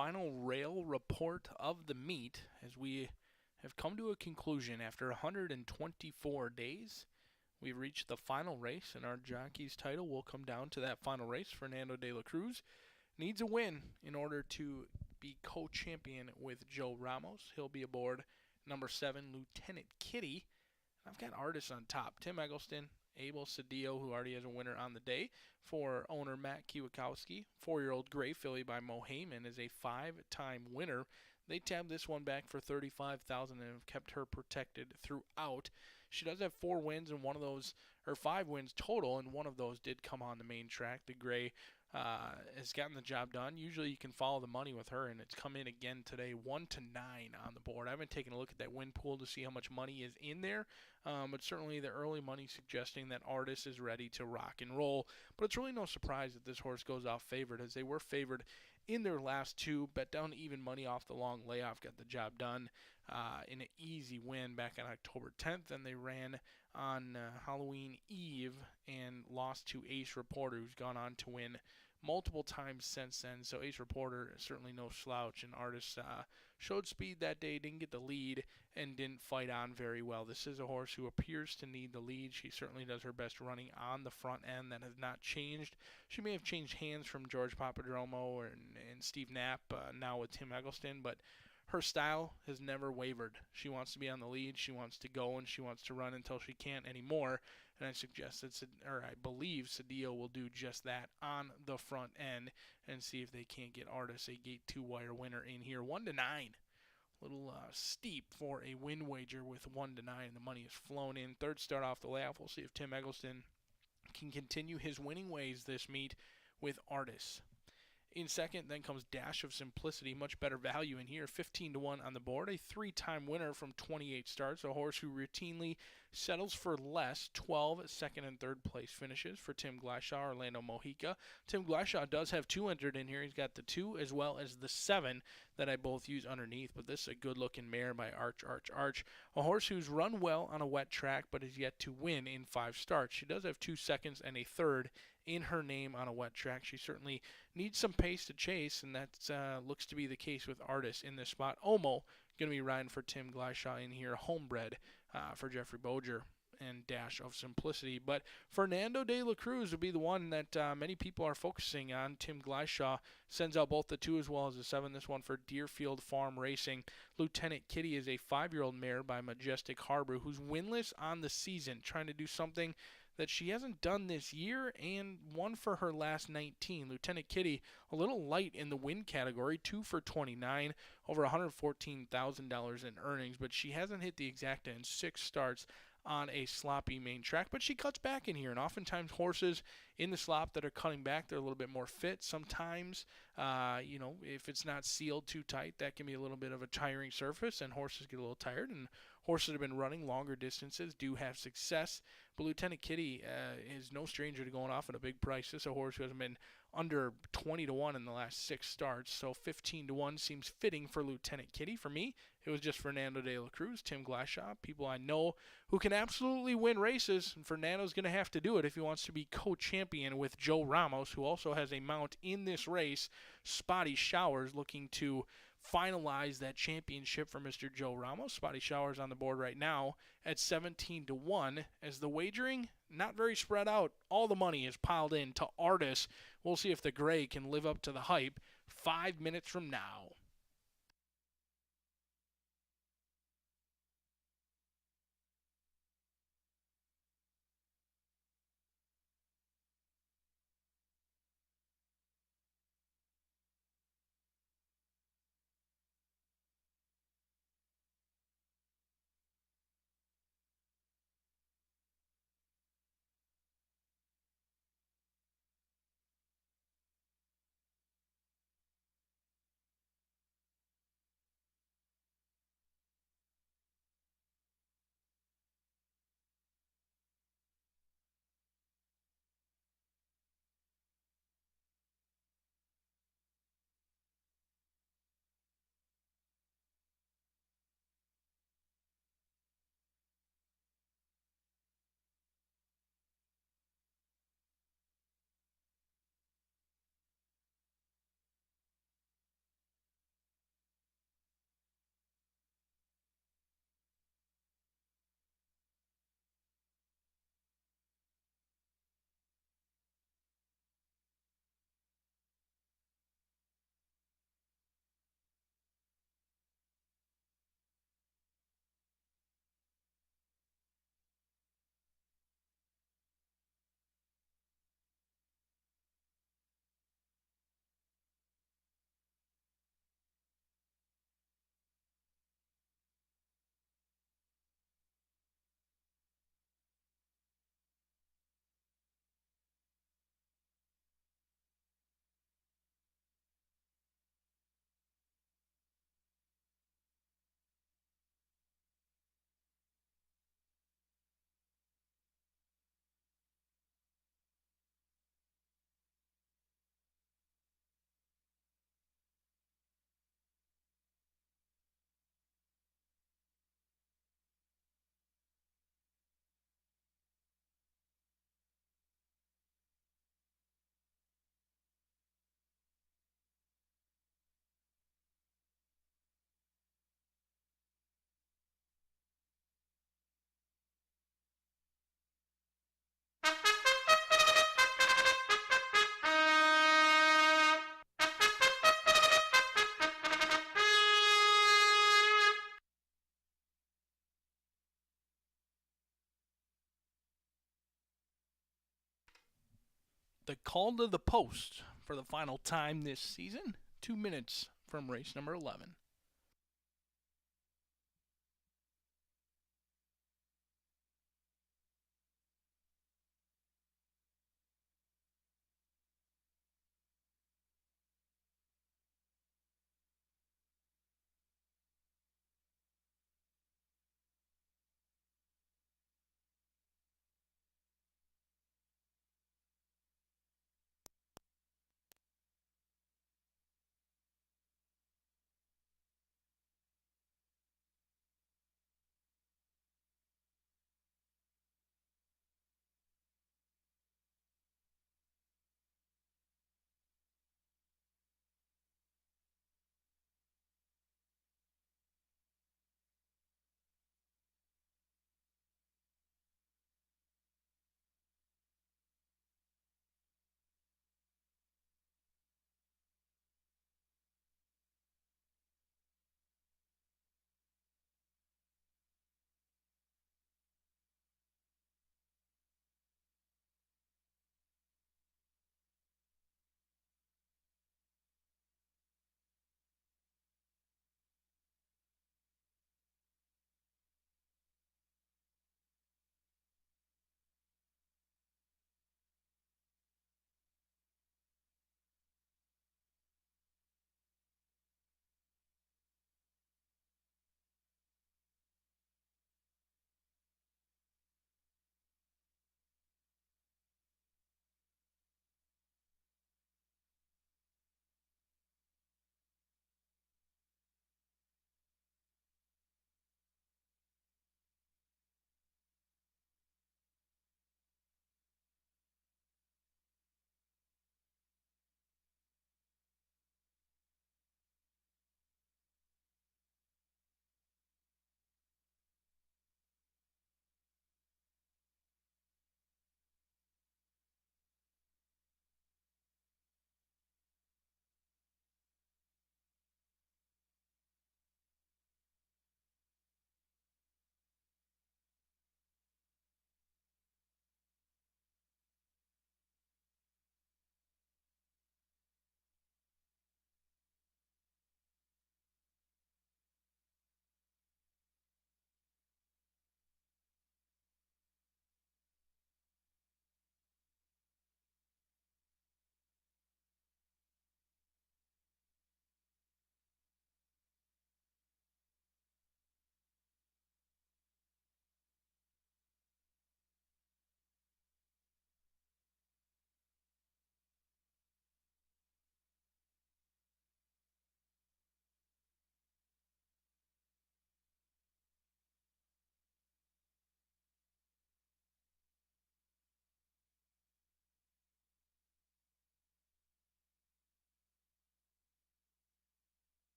final rail report of the meet as we have come to a conclusion after 124 days. We've reached the final race, and our jockey's title will come down to that final race. Fernando de la Cruz needs a win in order to be co-champion with Joe Ramos. He'll be aboard number 7, Lieutenant Kitty. I've got Artis on top. Tim Eggleston, Abel Cedillo, who already has a winner on the day, for owner Matt Kiewakowski. 4-year-old Gray Filly by Mo Heyman is a 5-time winner. They tabbed this one back for $35,000 and have kept her protected throughout. She does have 4 wins, and one of those, or 5 wins total, and one of those did come on the main track. The Gray has gotten the job done. Usually you can follow the money with her, and it's come in again today, 1-9 on the board. I haven't taken a look at that win pool to see how much money is in there, but certainly the early money suggesting that Artis is ready to rock and roll. But it's really no surprise that this horse goes off favored, as they were favored in their last 2, bet down even money off the long layoff, got the job done in an easy win back on October 10th, and they ran on Halloween Eve and lost to Ace Reporter, who's gone on to win multiple times since then. So Ace Reporter is certainly no slouch, and Artis showed speed that day, didn't get the lead, and didn't fight on very well. This is a horse who appears to need the lead. She certainly does her best running on the front end. That has not changed. She may have changed hands from George Papadromo and Steve Knapp now with Tim Eggleston, but her style has never wavered. She wants to be on the lead, she wants to go, and she wants to run until she can't anymore. And I suggest that, I believe Cedillo will do just that on the front end and see if they can't get Artis a gate 2 wire winner in here. 1-9. Little steep for a win wager with 1-9. The money is flown in. Third start off the layoff. We'll see if Tim Eggleston can continue his winning ways this meet with Artis. In second, then comes Dash of Simplicity, much better value in here, 15-1 on the board, a 3-time winner from 28 starts, a horse who routinely settles for less, 12 second and third place finishes for Tim Glashaw, Orlando Mojica. Tim Glashaw does have 2 entered in here. He's got the 2 as well as the 7 that I both use underneath, but this is a good-looking mare by Arch, a horse who's run well on a wet track but is yet to win in 5 starts. She does have 2 seconds and a third in her name on a wet track. She certainly needs some pace to chase, and that looks to be the case with Artis in this spot. Omo going to be riding for Tim Glashaw in here, homebred for Jeffrey Boger and Dash of Simplicity. But Fernando de la Cruz would be the one that many people are focusing on. Tim Glashaw sends out both the 2 as well as the 7. This one for Deerfield Farm Racing. Lieutenant Kitty is a 5-year-old mare by Majestic Harbor who's winless on the season, trying to do something that she hasn't done this year, and won for her last 19. Lieutenant Kitty, a little light in the win category, 2 for 29, over $114,000 in earnings, but she hasn't hit the exacta in 6 starts on a sloppy main track, but she cuts back in here, and oftentimes horses in the slop that are cutting back, they're a little bit more fit. Sometimes, if it's not sealed too tight, that can be a little bit of a tiring surface, and horses get a little tired, and horses that have been running longer distances do have success. But Lieutenant Kitty is no stranger to going off at a big price. This is a horse who hasn't been under 20-1 in the last 6 starts, so 15-1 seems fitting for Lieutenant Kitty. For me, it was just Fernando de la Cruz, Tim Glashaw, people I know who can absolutely win races, and Fernando's going to have to do it if he wants to be co-champion with Joe Ramos, who also has a mount in this race. Spotty Showers looking to finalize that championship for Mr. Joe Ramos. Spotty Showers on the board right now at 17-1, as the wagering not very spread out. All the money is piled in to Artis. We'll see if the Gray can live up to the hype 5 minutes from now. the call to the post for the final time this season, 2 minutes from race number 11.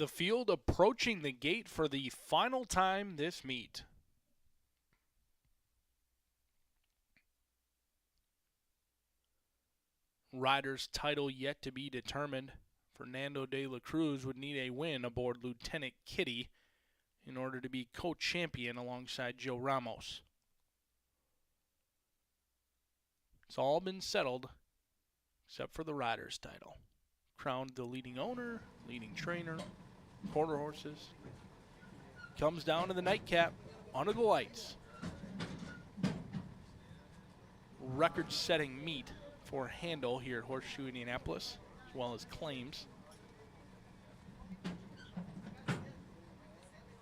the field approaching the gate for the final time this meet. Rider's title yet to be determined. Fernando de la Cruz would need a win aboard Lieutenant Kitty in order to be co-champion alongside Joe Ramos. It's all been settled except for the Rider's title. Crowned the leading owner, leading trainer, quarter horses. Comes down to the nightcap, under the lights. Record-setting meet for handle here at Horseshoe Indianapolis, as well as claims.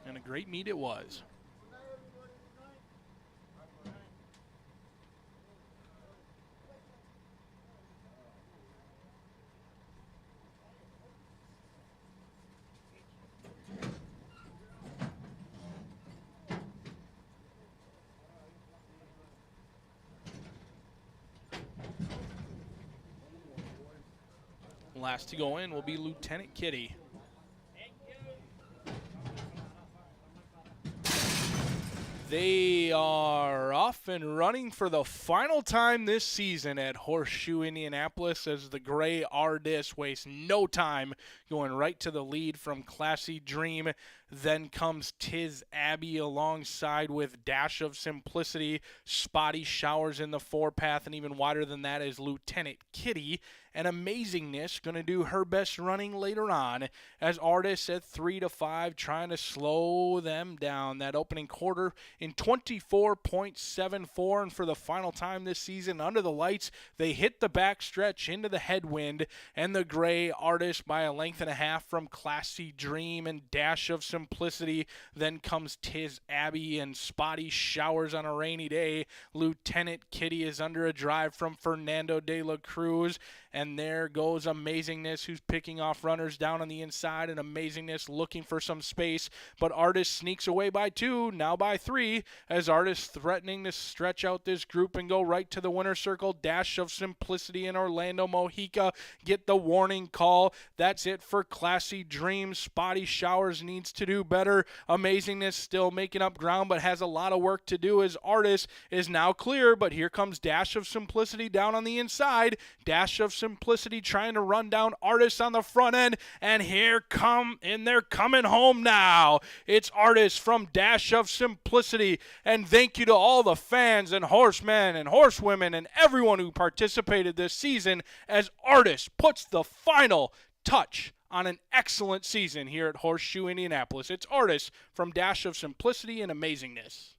And a great meet it was. Last to go in will be Lieutenant Kitty. They are off and running for the final time this season at Horseshoe Indianapolis as the Gray Ardis wastes no time going right to the lead from Classy Dream. Then comes Tiz Abbey alongside with Dash of Simplicity. Spotty Showers in the forepath, and even wider than that is Lieutenant Kitty. And Amazingness going to do her best running later on as Artists at 3-5 trying to slow them down. That opening quarter in 24.74, and for the final time this season under the lights, they hit the backstretch into the headwind, and the Gray Artist by a length and a half from Classy Dream and Dash of Simplicity. Then comes Tiz Abbey and Spotty Showers on a rainy day. Lieutenant Kitty is under a drive from Fernando de la Cruz. And there goes Amazingness, who's picking off runners down on the inside, and Amazingness looking for some space. But Artist sneaks away by 2, now by 3, as Artist threatening to stretch out this group and go right to the winner's circle. Dash of Simplicity and Orlando Mojica get the warning call. That's it for Classy Dreams. Spotty Showers needs to do better. Amazingness still making up ground, but has a lot of work to do as Artist is now clear. But here comes Dash of Simplicity down on the inside. Dash of Simplicity trying to run down Artists on the front end, and they're coming home now. It's Artists from Dash of Simplicity, and thank you to all the fans and horsemen and horsewomen and everyone who participated this season as Artists puts the final touch on an excellent season here at Horseshoe Indianapolis. It's Artists from Dash of Simplicity and Amazingness.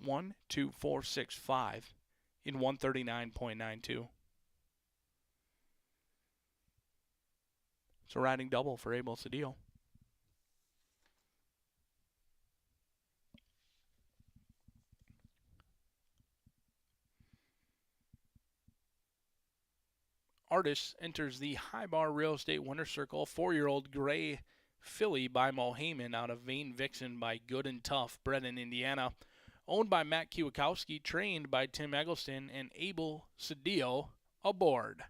12465 in 139.92. It's a riding double for Abel Cedillo. Artist enters the High Bar Real Estate Winner's Circle. 4-year-old Gray Filly by Mohayman out of Vane Vixen by Good and Tough, bred in Indiana. Owned by Matt Kiwakowski, trained by Tim Eggleston, and Abel Cedillo aboard.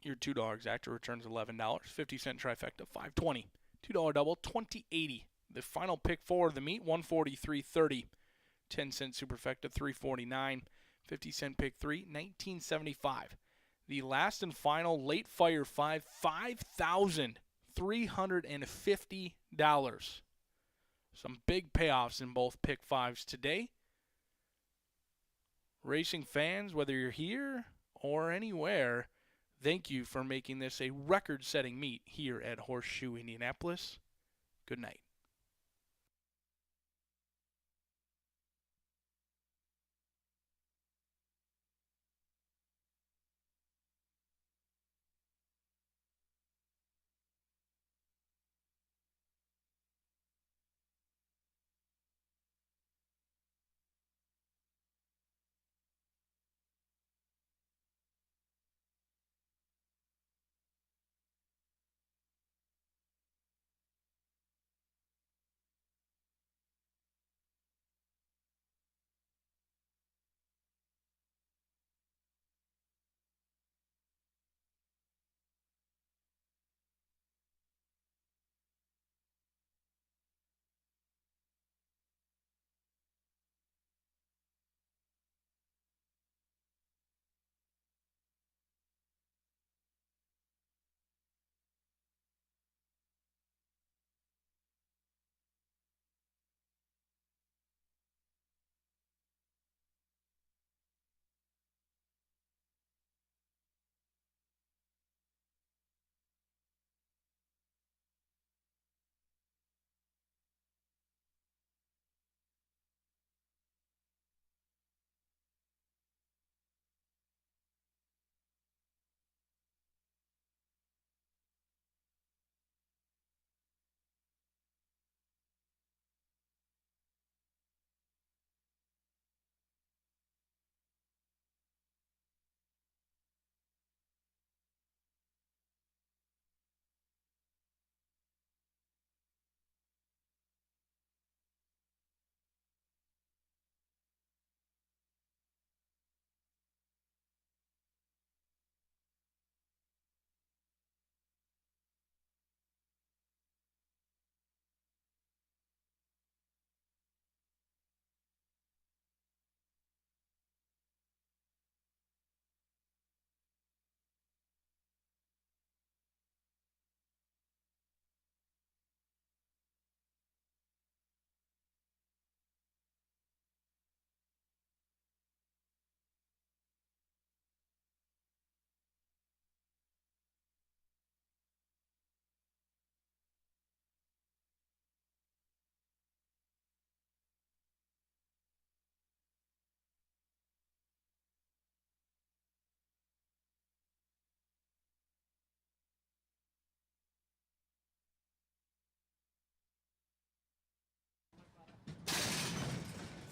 Your $2 exactor returns $11. 50-cent trifecta, $5.20. $2 double, $20.80. The final pick for the meet, $143.30. 10-cent superfecta, $3.49. 50-cent pick 3, $19.75. The last and final late fire 5, $5,350. Some big payoffs in both pick 5s today. Racing fans, whether you're here or anywhere, thank you for making this a record-setting meet here at Horseshoe Indianapolis. Good night.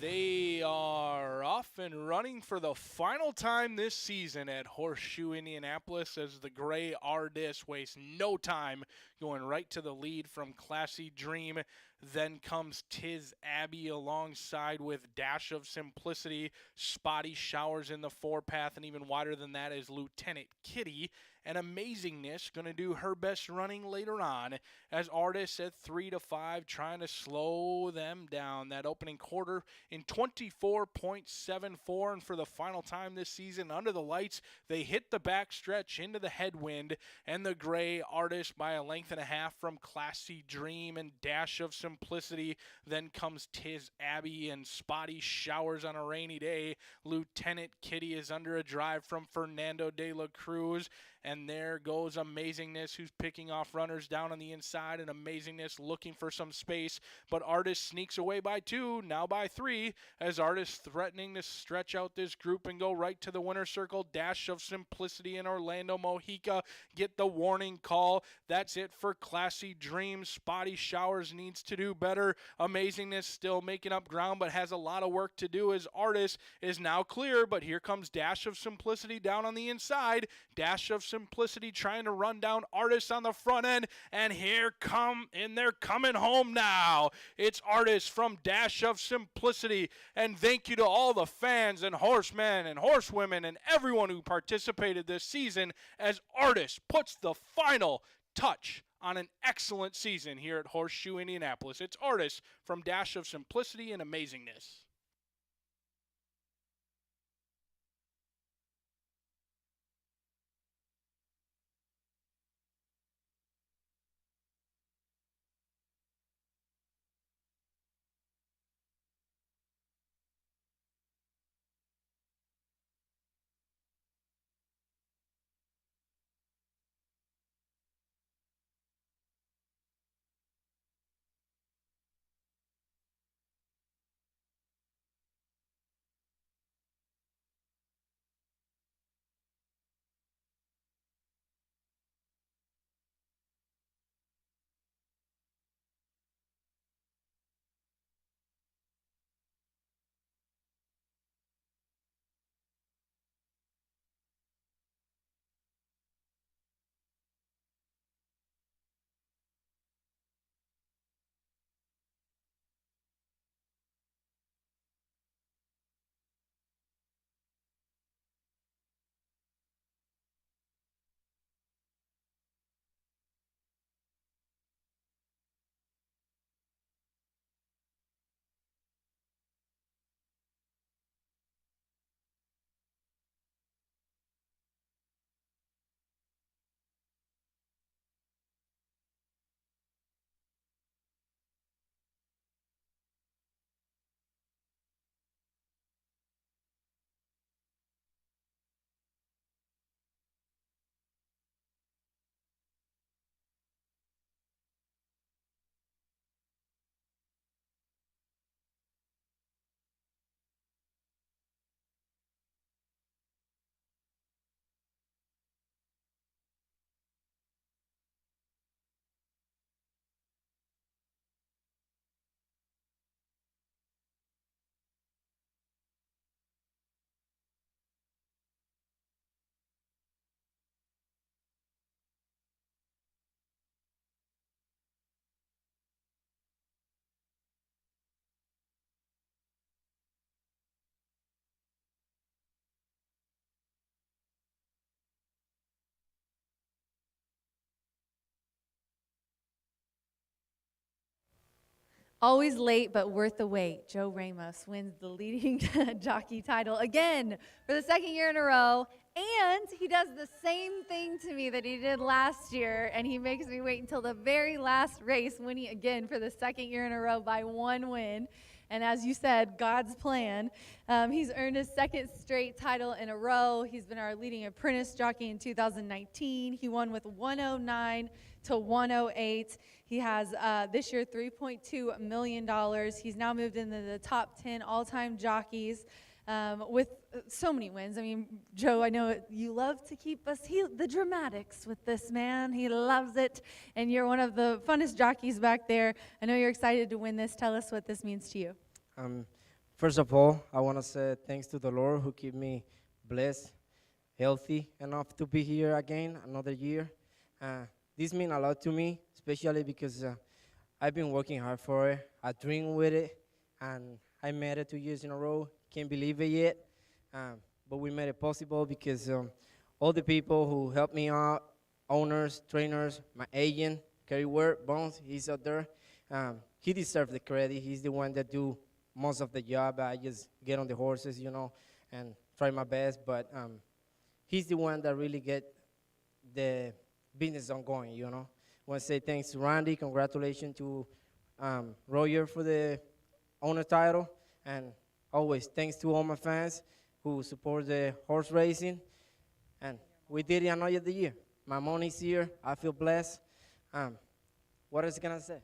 They are off and running for the final time this season at Horseshoe Indianapolis as the Gray Ardis wastes no time going right to the lead from Classy Dream. Then comes Tiz Abbey alongside with Dash of Simplicity. Spotty Showers in the four-path, and even wider than that is Lieutenant Kitty. And Amazingness going to do her best running later on as Artists at 3 to 5 trying to slow them down. That opening quarter in 24.6 7-4, and for the final time this season under the lights, they hit the backstretch into the headwind, and the gray Artist by a length and a half from Classy Dream and Dash of Simplicity. Then comes Tiz Abbey and Spotty Showers on a Rainy Day. Lieutenant Kitty is under a drive from Fernando de la Cruz, and there goes Amazingness, who's picking off runners down on the inside, and Amazingness looking for some space, but Artist sneaks away by 2, now by 3, as Artist threatening to stretch out this group and go right to the winner's circle. Dash of Simplicity and Orlando Mojica get the warning call. That's it for Classy Dreams. Spotty Showers needs to do better. Amazingness still making up ground, but has a lot of work to do, as Artist is now clear, but here comes Dash of Simplicity down on the inside. Dash of Simplicity trying to run down Artist on the front end, and they're coming home now. It's Artist from Dash of Simplicity, and thank you to all the fans and horsemen and horsewomen and everyone who participated this season, as Artist puts the final touch on an excellent season here at Horseshoe Indianapolis. It's Artist from Dash of Simplicity and Amazingness. Always late, but worth the wait. Joe Ramos wins the leading jockey title again for the second year in a row. And he does the same thing to me that he did last year, and he makes me wait until the very last race, winning again for the second year in a row by 1 win. And as you said, God's plan. He's earned his second straight title in a row. He's been our leading apprentice jockey in 2019. He won with 109 to 108. He has this year $3.2 million. He's now moved into the top 10 all-time jockeys with so many wins. I mean, Joe, I know you love to keep us the dramatics with this man. He loves it, and you're one of the funnest jockeys back there. I know you're excited to win this. Tell us what this means to you. First of all, I want to say thanks to the Lord who keep me blessed, healthy enough to be here again another year. This means a lot to me, especially because I've been working hard for it. I dream with it, and I made it 2 years in a row. Can't believe it yet, but we made it possible because all the people who helped me out, owners, trainers, my agent, Kerry Ward, Bones, he's out there. He deserves the credit. He's the one that do most of the job. I just get on the horses, you know, and try my best. But he's the one that really get the business ongoing, you know. I want to say thanks to Randy. Congratulations to Roger for the owner title. And always thanks to all my fans who support the horse racing. And we did it another year. My money's here. I feel blessed. What else can I say?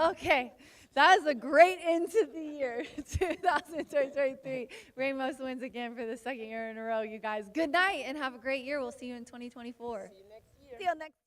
Okay, that is a great end to the year, 2023. Ramos wins again for the second year in a row, you guys. Good night and have a great year. We'll see you in 2024. See you next year. See you next year.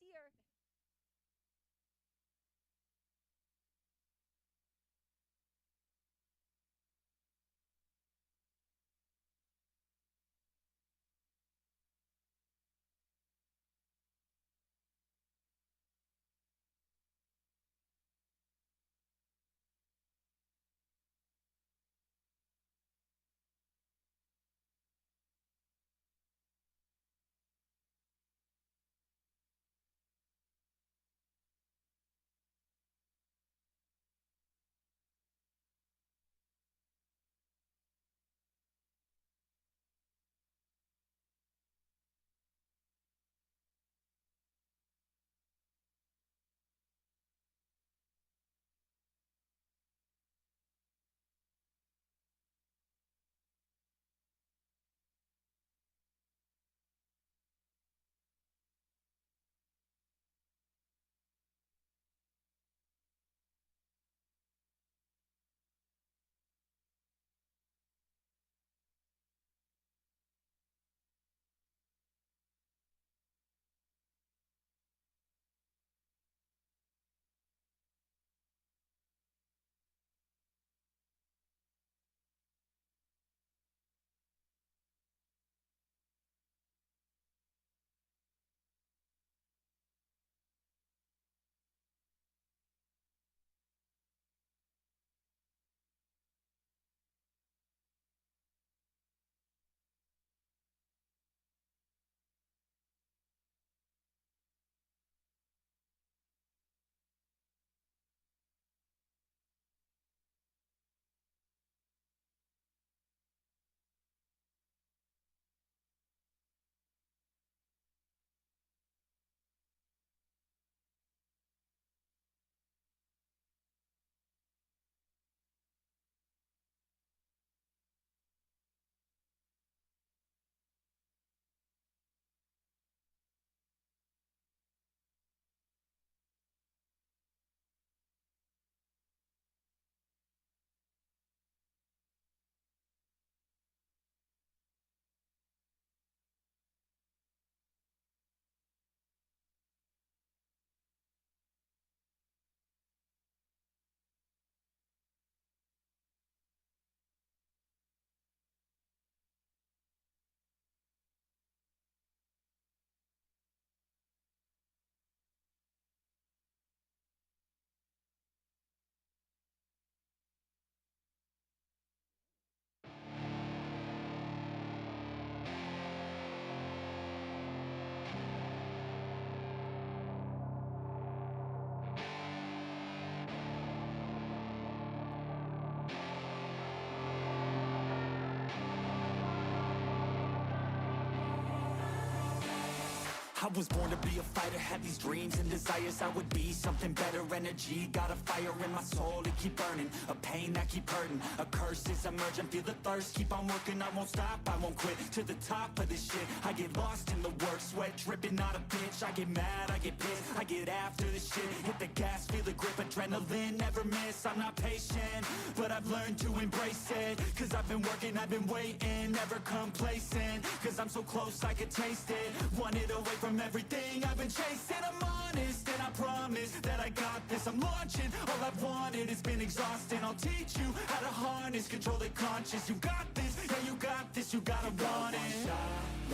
I was born to be a fighter, had these dreams and desires. I would be something better, energy, got a fire in my soul to keep burning, a pain that keep hurting, a curse is emerging, feel the thirst, keep on working, I won't stop, I won't quit, to the top of this shit, I get lost in the work, sweat dripping, not a bitch, I get mad, I get pissed, I get after this shit, hit the gas, feel the grip, adrenaline, never miss, I'm not patient, but I've learned to embrace it, cause I've been working, I've been waiting, never complacent, cause I'm so close I could taste it, wanted away from everything I've been chasing. I'm honest and I promise that I got this. I'm launching, all I've wanted has been exhausting. I'll teach you how to harness, control the conscious. You got this, yeah you got this, you gotta want it.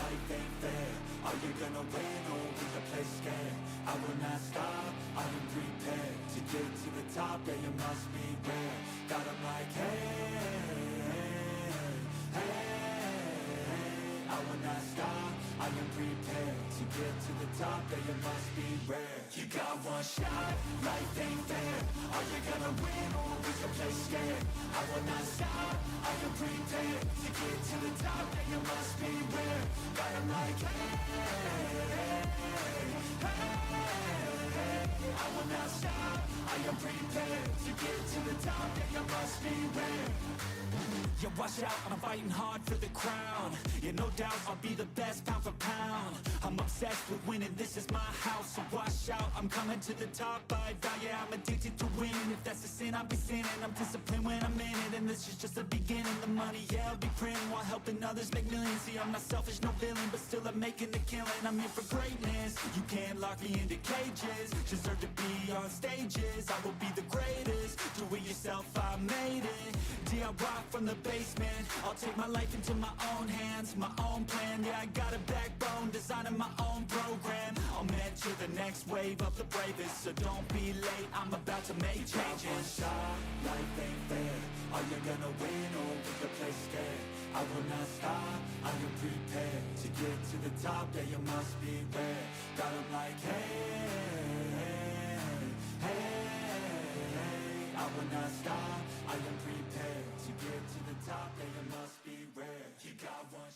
Life ain't fair, are you gonna win or will you play scared? I will not stop, I am prepared to get to the top, yeah you must be rare. Got 'em like hey, I will not stop, I am prepared to get to the top, yeah you must be rare. You got one shot, life ain't fair. Are you gonna win or is your play scared? I will not stop, I am prepared to get to the top, and you must beware. But I'm like, hey, hey, hey, I will not stop, I am prepared to get to the top, and you must beware. Yeah, watch out, I'm fighting hard for the crown. Yeah, no doubt I'll be the best pound for pound. I'm obsessed with winning, this is my house. So watch out, I'm coming to the top. I vow, yeah, I'm addicted to winning. If that's a sin, I'll be sinning. I'm disciplined when I'm in it, and this is just the beginning. The money, yeah, I'll be printing while helping others make millions. See, I'm not selfish, no villain, but still I'm making the killing. I'm here for greatness, you can't lock me into cages. Deserve to be on stages, I will be the greatest. Do it yourself, I made it. D, I rock from the basement. I'll take my life into my own hands, my own plan. Yeah, I got a backbone, designing my own program. I'll mentor the next wave of the bravest, so don't be late, I'm about to make changes. One shot, life ain't fair. Are you gonna win or will you play scared? I will not stop, I am prepared to get to the top, yeah, you must beware. God, I'm like, hey, hey, I will not stop, I am prepared to get to the top, yeah, you must be rare. You got one